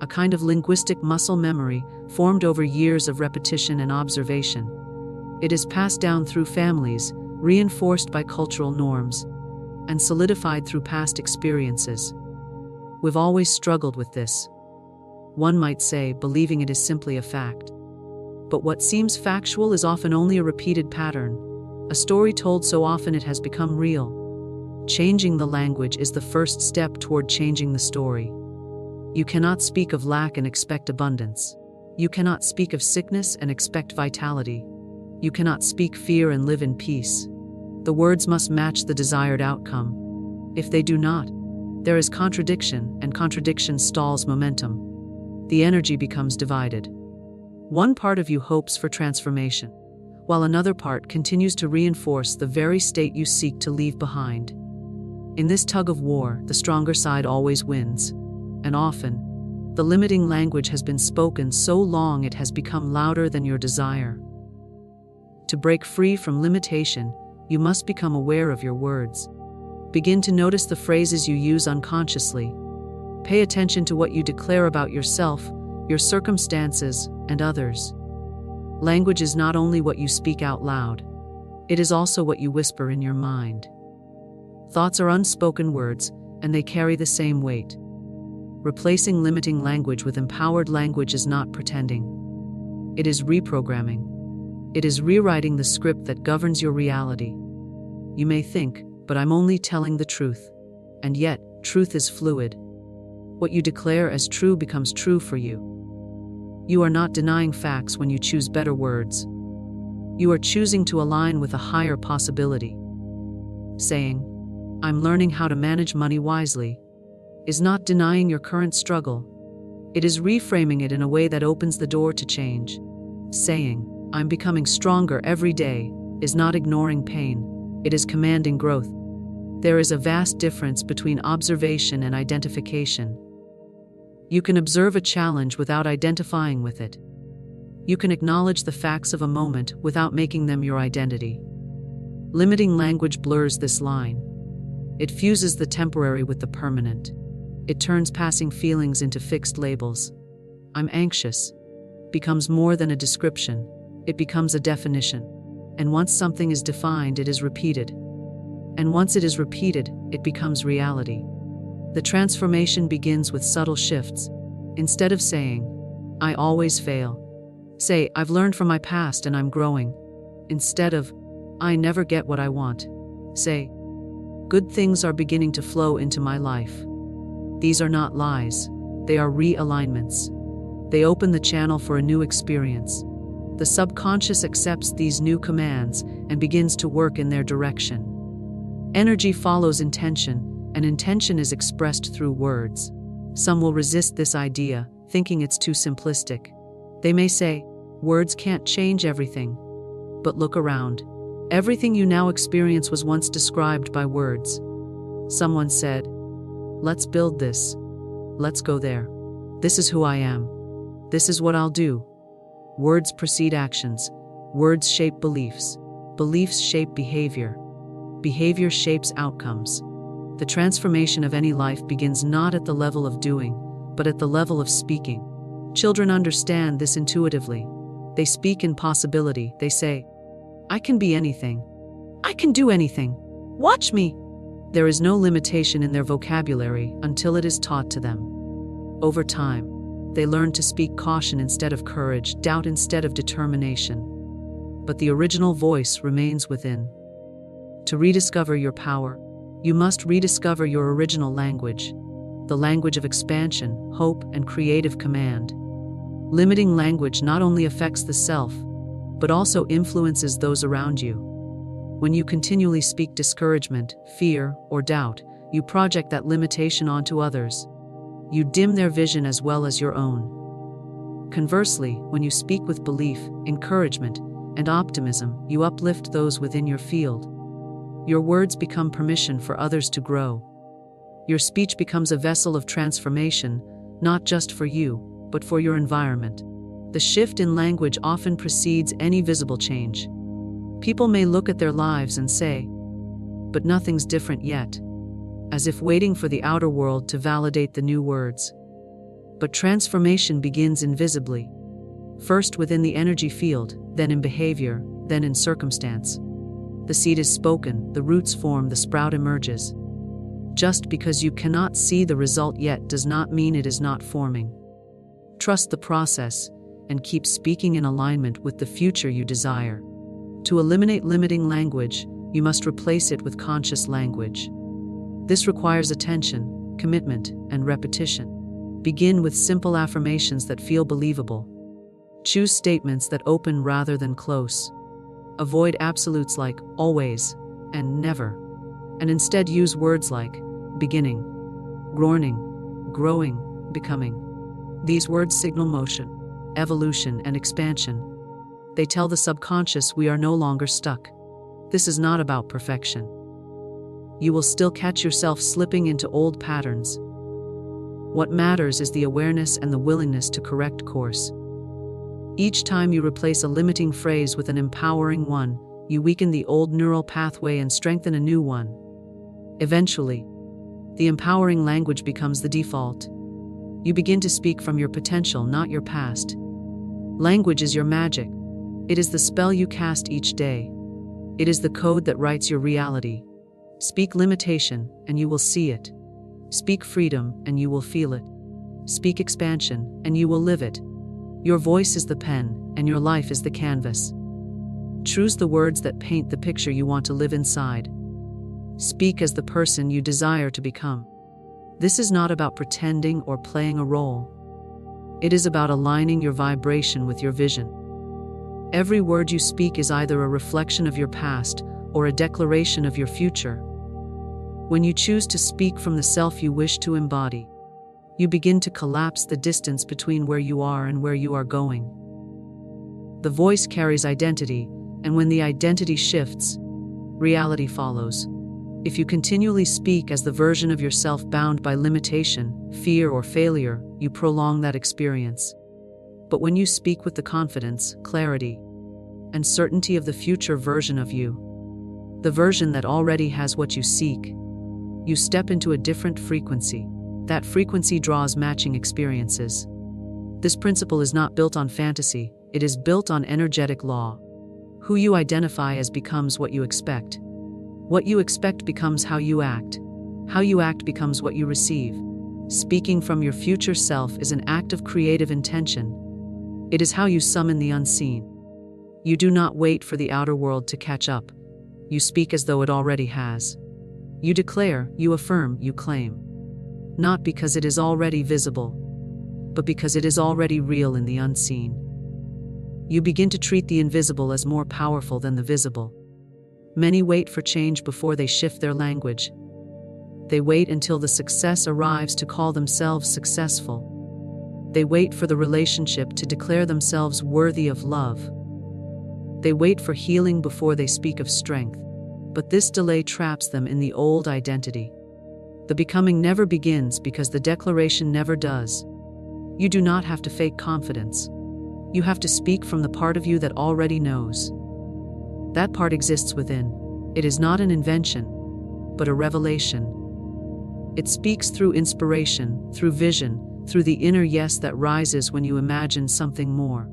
a kind of linguistic muscle memory formed over years of repetition and observation. It is passed down through families, reinforced by cultural norms, and solidified through past experiences. We've always struggled with this. One might say believing it is simply a fact. But what seems factual is often only a repeated pattern, a story told so often it has become real. Changing the language is the first step toward changing the story. You cannot speak of lack and expect abundance. You cannot speak of sickness and expect vitality. You cannot speak fear and live in peace. The words must match the desired outcome. If they do not, there is contradiction, and contradiction stalls momentum. The energy becomes divided. One part of you hopes for transformation. while another part continues to reinforce the very state you seek to leave behind. In this tug of war, the stronger side always wins, and often, the limiting language has been spoken so long it has become louder than your desire. To break free from limitation, you must become aware of your words. Begin to notice the phrases you use unconsciously. Pay attention to what you declare about yourself, your circumstances, and others. Language is not only what you speak out loud, it is also what you whisper in your mind. Thoughts are unspoken words, and they carry the same weight. Replacing limiting language with empowered language is not pretending. It is reprogramming. It is rewriting the script that governs your reality. You may think, but I'm only telling the truth. And yet, truth is fluid. What you declare as true becomes true for you. You are not denying facts when you choose better words. You are choosing to align with a higher possibility. Saying, "I'm learning how to manage money wisely," is not denying your current struggle. It is reframing it in a way that opens the door to change. Saying, "I'm becoming stronger every day," is not ignoring pain. It is commanding growth. There is a vast difference between observation and identification. You can observe a challenge without identifying with it. You can acknowledge the facts of a moment without making them your identity. Limiting language blurs this line. It fuses the temporary with the permanent. It turns passing feelings into fixed labels. "I'm anxious" becomes more than a description. It becomes a definition. And once something is defined, it is repeated. And once it is repeated, it becomes reality. The transformation begins with subtle shifts. Instead of saying, "I always fail," say, "I've learned from my past and I'm growing." Instead of, "I never get what I want," say, "Good things are beginning to flow into my life." These are not lies, they are realignments. They open the channel for a new experience. The subconscious accepts these new commands and begins to work in their direction. Energy follows intention, and intention is expressed through words. Some will resist this idea, thinking it's too simplistic. They may say, "Words can't change everything." But look around. Everything you now experience was once described by words. Someone said, "Let's build this. Let's go there. This is who I am. This is what I'll do." Words precede actions. Words shape beliefs. Beliefs shape behavior. Behavior shapes outcomes. The transformation of any life begins not at the level of doing, but at the level of speaking. Children understand this intuitively. They speak in possibility. They say, "I can be anything. I can do anything. Watch me." There is no limitation in their vocabulary until it is taught to them. Over time, they learn to speak caution instead of courage, doubt instead of determination. But the original voice remains within. To rediscover your power, you must rediscover your original language, the language of expansion, hope, and creative command. Limiting language not only affects the self, but also influences those around you. When you continually speak discouragement, fear, or doubt, you project that limitation onto others. You dim their vision as well as your own. Conversely, when you speak with belief, encouragement, and optimism, you uplift those within your field. Your words become permission for others to grow. Your speech becomes a vessel of transformation, not just for you, but for your environment. The shift in language often precedes any visible change. People may look at their lives and say, "But nothing's different yet," as if waiting for the outer world to validate the new words. But transformation begins invisibly. First within the energy field, then in behavior, then in circumstance. The seed is spoken, the roots form, the sprout emerges. Just because you cannot see the result yet does not mean it is not forming. Trust the process, and keep speaking in alignment with the future you desire. To eliminate limiting language, you must replace it with conscious language. This requires attention, commitment, and repetition. Begin with simple affirmations that feel believable. Choose statements that open rather than close. Avoid absolutes like always and never, and instead use words like beginning, growing, becoming. These words signal motion, evolution, and expansion. They tell the subconscious we are no longer stuck. This is not about perfection. You will still catch yourself slipping into old patterns. What matters is the awareness and the willingness to correct course. Each time you replace a limiting phrase with an empowering one, you weaken the old neural pathway and strengthen a new one. Eventually, the empowering language becomes the default. You begin to speak from your potential, not your past. Language is your magic. It is the spell you cast each day. It is the code that writes your reality. Speak limitation, and you will see it. Speak freedom, and you will feel it. Speak expansion, and you will live it. Your voice is the pen, and your life is the canvas. Choose the words that paint the picture you want to live inside. Speak as the person you desire to become. This is not about pretending or playing a role. It is about aligning your vibration with your vision. Every word you speak is either a reflection of your past or a declaration of your future. When you choose to speak from the self you wish to embody, you begin to collapse the distance between where you are and where you are going. The voice carries identity, and when the identity shifts, reality follows. If you continually speak as the version of yourself bound by limitation, fear, or failure, you prolong that experience. But when you speak with the confidence, clarity, and certainty of the future version of you, the version that already has what you seek, you step into a different frequency. That frequency draws matching experiences. This principle is not built on fantasy, it is built on energetic law. Who you identify as becomes what you expect. What you expect becomes how you act. How you act becomes what you receive. Speaking from your future self is an act of creative intention. It is how you summon the unseen. You do not wait for the outer world to catch up. You speak as though it already has. You declare, you affirm, you claim. Not because it is already visible, but because it is already real in the unseen. You begin to treat the invisible as more powerful than the visible. Many wait for change before they shift their language. They wait until the success arrives to call themselves successful. They wait for the relationship to declare themselves worthy of love. They wait for healing before they speak of strength. But this delay traps them in the old identity. The becoming never begins because the declaration never does. You do not have to fake confidence. You have to speak from the part of you that already knows. That part exists within. It is not an invention, but a revelation. It speaks through inspiration, through vision, through the inner yes that rises when you imagine something more.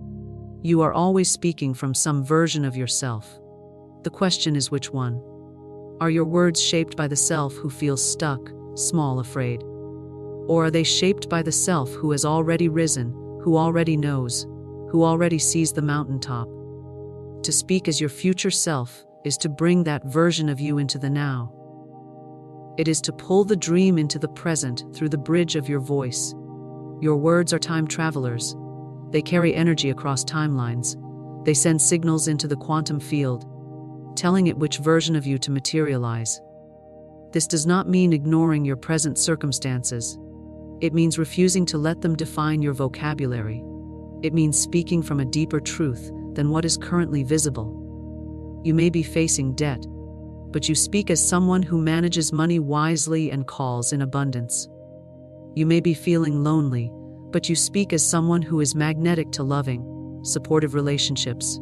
You are always speaking from some version of yourself. The question is which one? Are your words shaped by the self who feels stuck, small, afraid? Or are they shaped by the self who has already risen, who already knows, who already sees the mountaintop? To speak as your future self is to bring that version of you into the now. It is to pull the dream into the present through the bridge of your voice. Your words are time travelers. They carry energy across timelines. They send signals into the quantum field, telling it which version of you to materialize. This does not mean ignoring your present circumstances. It means refusing to let them define your vocabulary. It means speaking from a deeper truth than what is currently visible. You may be facing debt, but you speak as someone who manages money wisely and calls in abundance. You may be feeling lonely, but you speak as someone who is magnetic to loving, supportive relationships.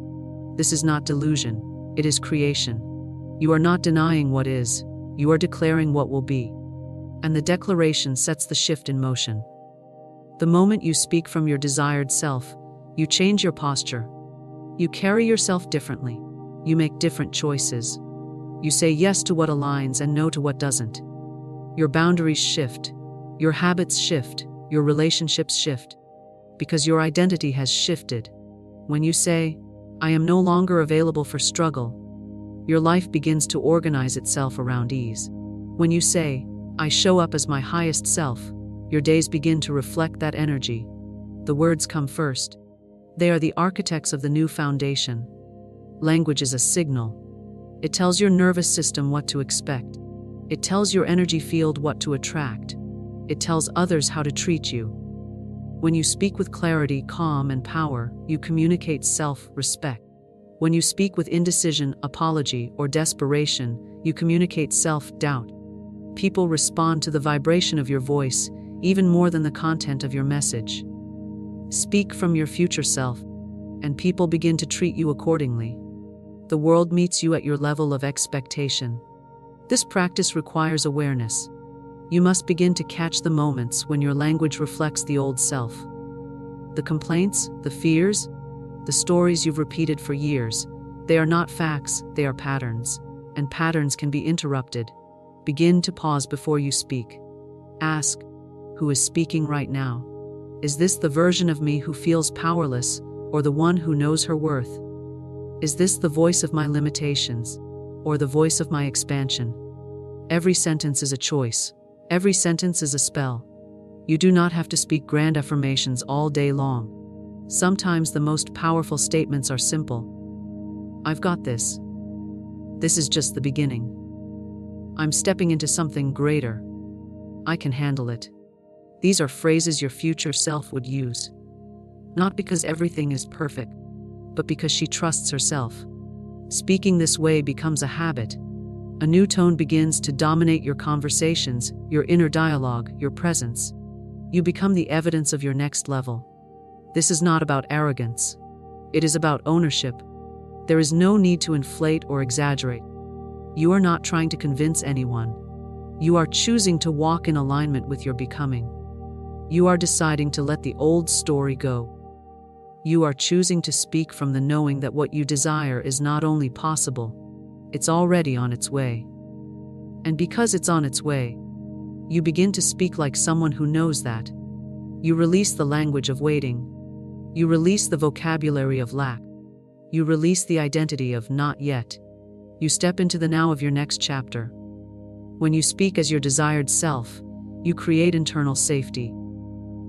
This is not delusion. It is creation. You are not denying what is, you are declaring what will be. And the declaration sets the shift in motion. The moment you speak from your desired self, you change your posture. You carry yourself differently. You make different choices. You say yes to what aligns and no to what doesn't. Your boundaries shift. Your habits shift. Your relationships shift. Because your identity has shifted. When you say, I am no longer available for struggle, your life begins to organize itself around ease. When you say, I show up as my highest self, your days begin to reflect that energy. The words come first. They are the architects of the new foundation. Language is a signal. It tells your nervous system what to expect. It tells your energy field what to attract. It tells others how to treat you. When you speak with clarity, calm, and power, you communicate self-respect. When you speak with indecision, apology, or desperation, you communicate self-doubt. People respond to the vibration of your voice, even more than the content of your message. Speak from your future self, and people begin to treat you accordingly. The world meets you at your level of expectation. This practice requires awareness. You must begin to catch the moments when your language reflects the old self. The complaints, the fears, the stories you've repeated for years, they are not facts, they are patterns. And patterns can be interrupted. Begin to pause before you speak. Ask, who is speaking right now? Is this the version of me who feels powerless, or the one who knows her worth? Is this the voice of my limitations, or the voice of my expansion? Every sentence is a choice. Every sentence is a spell. You do not have to speak grand affirmations all day long. Sometimes the most powerful statements are simple. I've got this. This is just the beginning. I'm stepping into something greater. I can handle it. These are phrases your future self would use. Not because everything is perfect, but because she trusts herself. Speaking this way becomes a habit. A new tone begins to dominate your conversations, your inner dialogue, your presence. You become the evidence of your next level. This is not about arrogance. It is about ownership. There is no need to inflate or exaggerate. You are not trying to convince anyone. You are choosing to walk in alignment with your becoming. You are deciding to let the old story go. You are choosing to speak from the knowing that what you desire is not only possible, it's already on its way. And because it's on its way, you begin to speak like someone who knows that. You release the language of waiting. You release the vocabulary of lack. You release the identity of not yet. You step into the now of your next chapter. When you speak as your desired self, you create internal safety.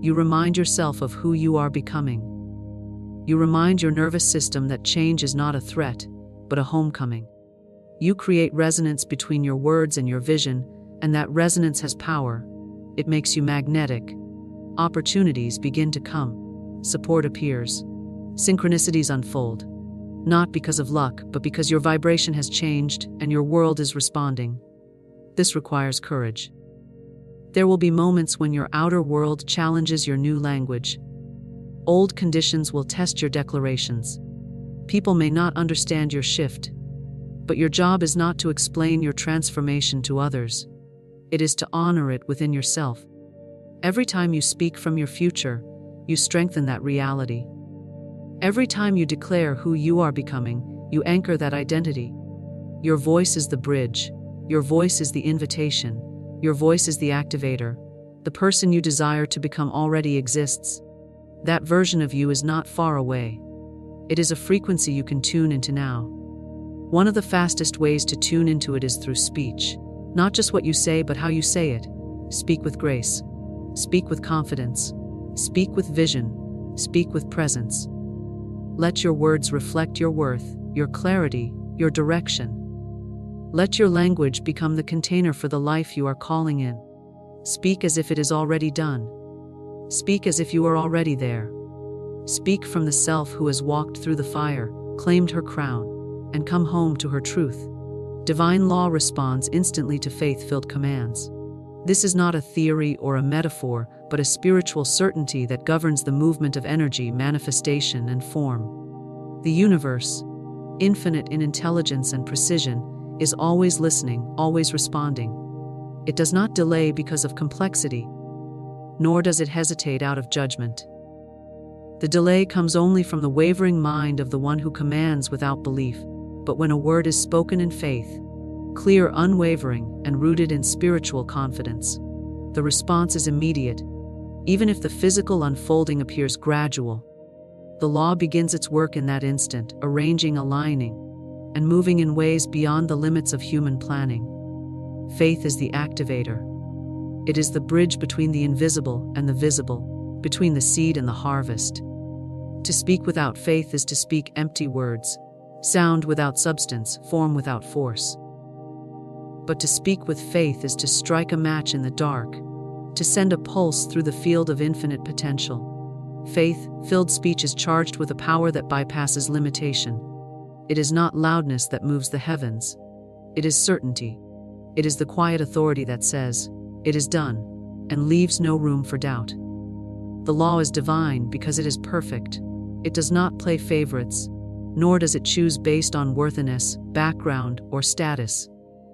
You remind yourself of who you are becoming. You remind your nervous system that change is not a threat, but a homecoming. You create resonance between your words and your vision, and that resonance has power. It makes you magnetic. Opportunities begin to come. Support appears. Synchronicities unfold. Not because of luck, but because your vibration has changed and your world is responding. This requires courage. There will be moments when your outer world challenges your new language. Old conditions will test your declarations. People may not understand your shift, but your job is not to explain your transformation to others. It is to honor it within yourself. Every time you speak from your future, you strengthen that reality. Every time you declare who you are becoming, you anchor that identity. Your voice is the bridge. Your voice is the invitation. Your voice is the activator. The person you desire to become already exists. That version of you is not far away. It is a frequency you can tune into now. One of the fastest ways to tune into it is through speech. Not just what you say, but how you say it. Speak with grace. Speak with confidence. Speak with vision. Speak with presence. Let your words reflect your worth, your clarity, your direction. Let your language become the container for the life you are calling in. Speak as if it is already done. Speak as if you are already there. Speak from the self who has walked through the fire, claimed her crown, and come home to her truth. Divine law responds instantly to faith-filled commands. This is not a theory or a metaphor, but a spiritual certainty that governs the movement of energy, manifestation, and form. The universe, infinite in intelligence and precision, is always listening, always responding. It does not delay because of complexity, nor does it hesitate out of judgment. The delay comes only from the wavering mind of the one who commands without belief. But when a word is spoken in faith, clear, unwavering, and rooted in spiritual confidence, the response is immediate. Even if the physical unfolding appears gradual, the law begins its work in that instant, arranging, aligning, and moving in ways beyond the limits of human planning. Faith is the activator. It is the bridge between the invisible and the visible, between the seed and the harvest. To speak without faith is to speak empty words, sound without substance, form without force. But to speak with faith is to strike a match in the dark, to send a pulse through the field of infinite potential. Faith-filled speech is charged with a power that bypasses limitation. It is not loudness that moves the heavens. It is certainty. It is the quiet authority that says, "It is done," and leaves no room for doubt. The law is divine because it is perfect. It does not play favorites, nor does it choose based on worthiness, background, or status.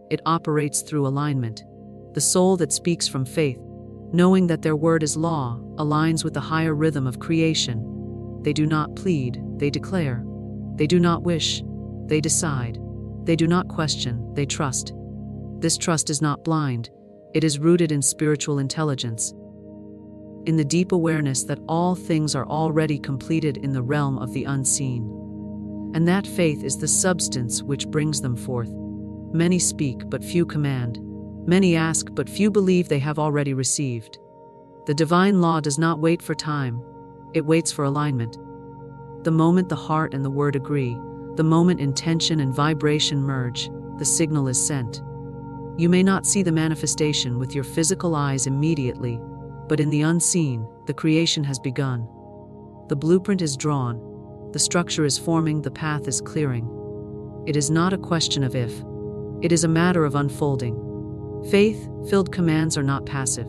It operates through alignment. The soul that speaks from faith, knowing that their word is law, aligns with the higher rhythm of creation. They do not plead, they declare. They do not wish, they decide. They do not question, they trust. This trust is not blind, it is rooted in spiritual intelligence, in the deep awareness that all things are already completed in the realm of the unseen. And that faith is the substance which brings them forth. Many speak, but few command. Many ask, but few believe they have already received. The divine law does not wait for time, it waits for alignment. The moment the heart and the word agree, the moment intention and vibration merge, the signal is sent. You may not see the manifestation with your physical eyes immediately, but in the unseen, the creation has begun. The blueprint is drawn, the structure is forming, the path is clearing. It is not a question of if, it is a matter of unfolding. Faith-filled commands are not passive.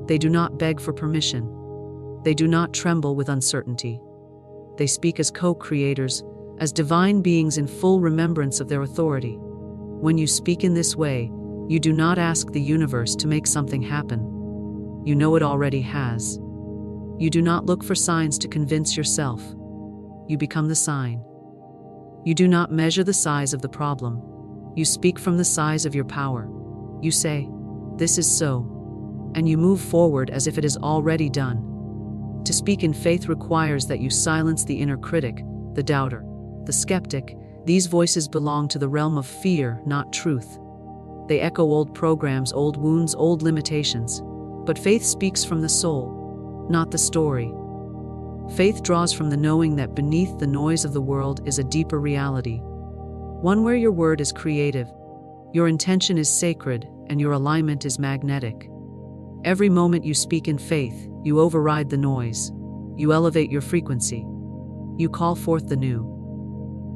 They do not beg for permission. They do not tremble with uncertainty. They speak as co-creators, as divine beings in full remembrance of their authority. When you speak in this way, you do not ask the universe to make something happen. You know it already has. You do not look for signs to convince yourself. You become the sign. You do not measure the size of the problem. You speak from the size of your power. You say, "This is so," and you move forward as if it is already done. To speak in faith requires that you silence the inner critic, the doubter, the skeptic. These voices belong to the realm of fear, not truth. They echo old programs, old wounds, old limitations. But faith speaks from the soul, not the story. Faith draws from the knowing that beneath the noise of the world is a deeper reality. One where your word is creative, your intention is sacred, and your alignment is magnetic. Every moment you speak in faith, you override the noise. You elevate your frequency. You call forth the new.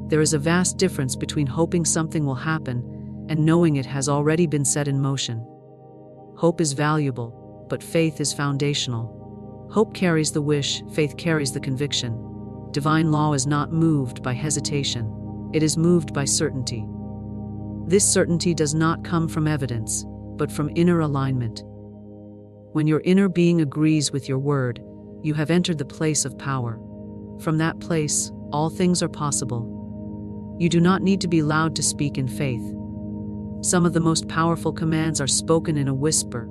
There is a vast difference between hoping something will happen and knowing it has already been set in motion. Hope is valuable, but faith is foundational. Hope carries the wish, faith carries the conviction. Divine law is not moved by hesitation. It is moved by certainty. This certainty does not come from evidence, but from inner alignment. When your inner being agrees with your word, you have entered the place of power. From that place, all things are possible. You do not need to be loud to speak in faith. Some of the most powerful commands are spoken in a whisper,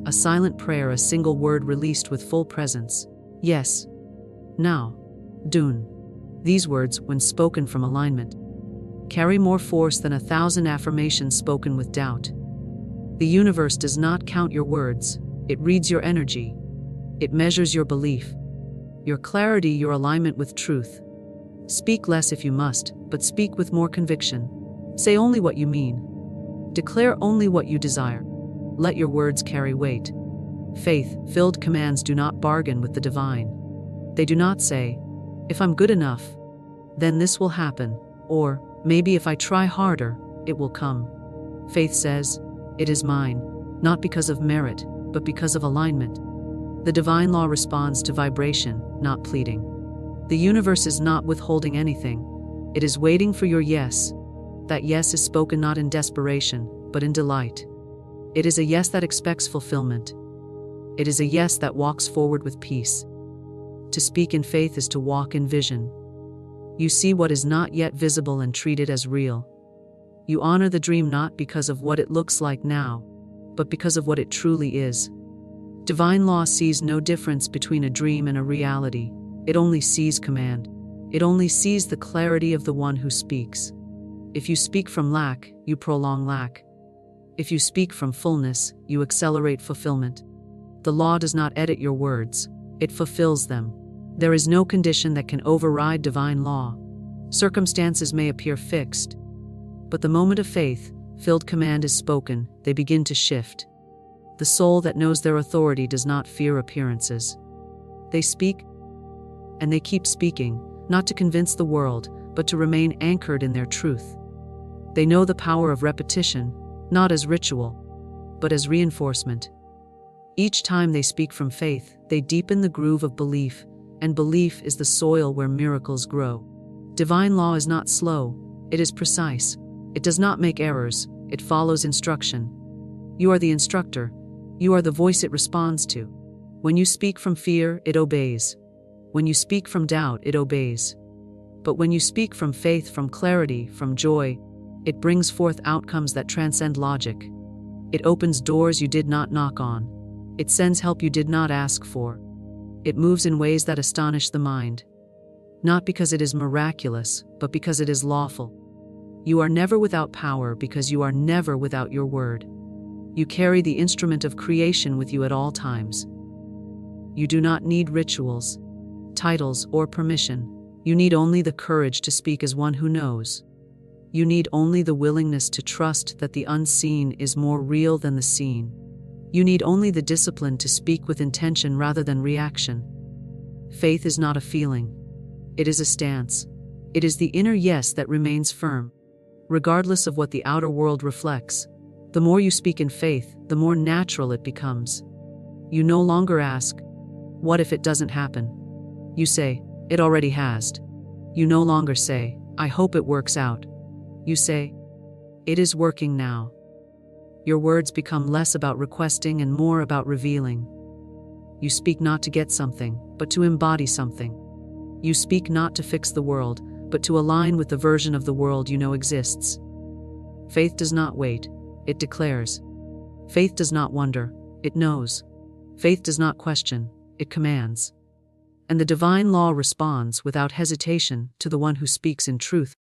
a silent prayer, a single word released with full presence. Yes. Now. Dune. These words, when spoken from alignment, carry more force than 1,000 affirmations spoken with doubt. The universe does not count your words, it reads your energy. It measures your belief, your clarity, your alignment with truth. Speak less if you must, but speak with more conviction. Say only what you mean. Declare only what you desire. Let your words carry weight. Faith-filled commands do not bargain with the divine. They do not say, "If I'm good enough, then this will happen," or "Maybe if I try harder, it will come." Faith says, "It is mine," not because of merit, but because of alignment. The divine law responds to vibration, not pleading. The universe is not withholding anything. It is waiting for your yes. That yes is spoken not in desperation, but in delight. It is a yes that expects fulfillment. It is a yes that walks forward with peace. To speak in faith is to walk in vision. You see what is not yet visible and treat it as real. You honor the dream not because of what it looks like now, but because of what it truly is. Divine law sees no difference between a dream and a reality. It only sees command. It only sees the clarity of the one who speaks. If you speak from lack, you prolong lack. If you speak from fullness, you accelerate fulfillment. The law does not edit your words, it fulfills them. There is no condition that can override divine law. Circumstances may appear fixed, but the moment of faith-filled command is spoken, they begin to shift. The soul that knows their authority does not fear appearances. They speak, and they keep speaking, not to convince the world, but to remain anchored in their truth. They know the power of repetition, not as ritual, but as reinforcement. Each time they speak from faith, they deepen the groove of belief, and belief is the soil where miracles grow. Divine law is not slow, it is precise. It does not make errors, it follows instruction. You are the instructor, you are the voice it responds to. When you speak from fear, it obeys. When you speak from doubt, it obeys. But when you speak from faith, from clarity, from joy, it brings forth outcomes that transcend logic. It opens doors you did not knock on. It sends help you did not ask for. It moves in ways that astonish the mind. Not because it is miraculous, but because it is lawful. You are never without power because you are never without your word. You carry the instrument of creation with you at all times. You do not need rituals, titles, or permission. You need only the courage to speak as one who knows. You need only the willingness to trust that the unseen is more real than the seen. You need only the discipline to speak with intention rather than reaction. Faith is not a feeling. It is a stance. It is the inner yes that remains firm, regardless of what the outer world reflects. The more you speak in faith, the more natural it becomes. You no longer ask, "What if it doesn't happen?" You say, "It already has." You no longer say, "I hope it works out." You say, "It is working now." Your words become less about requesting and more about revealing. You speak not to get something, but to embody something. You speak not to fix the world, but to align with the version of the world you know exists. Faith does not wait, it declares. Faith does not wonder, it knows. Faith does not question, it commands. And the divine law responds without hesitation to the one who speaks in truth.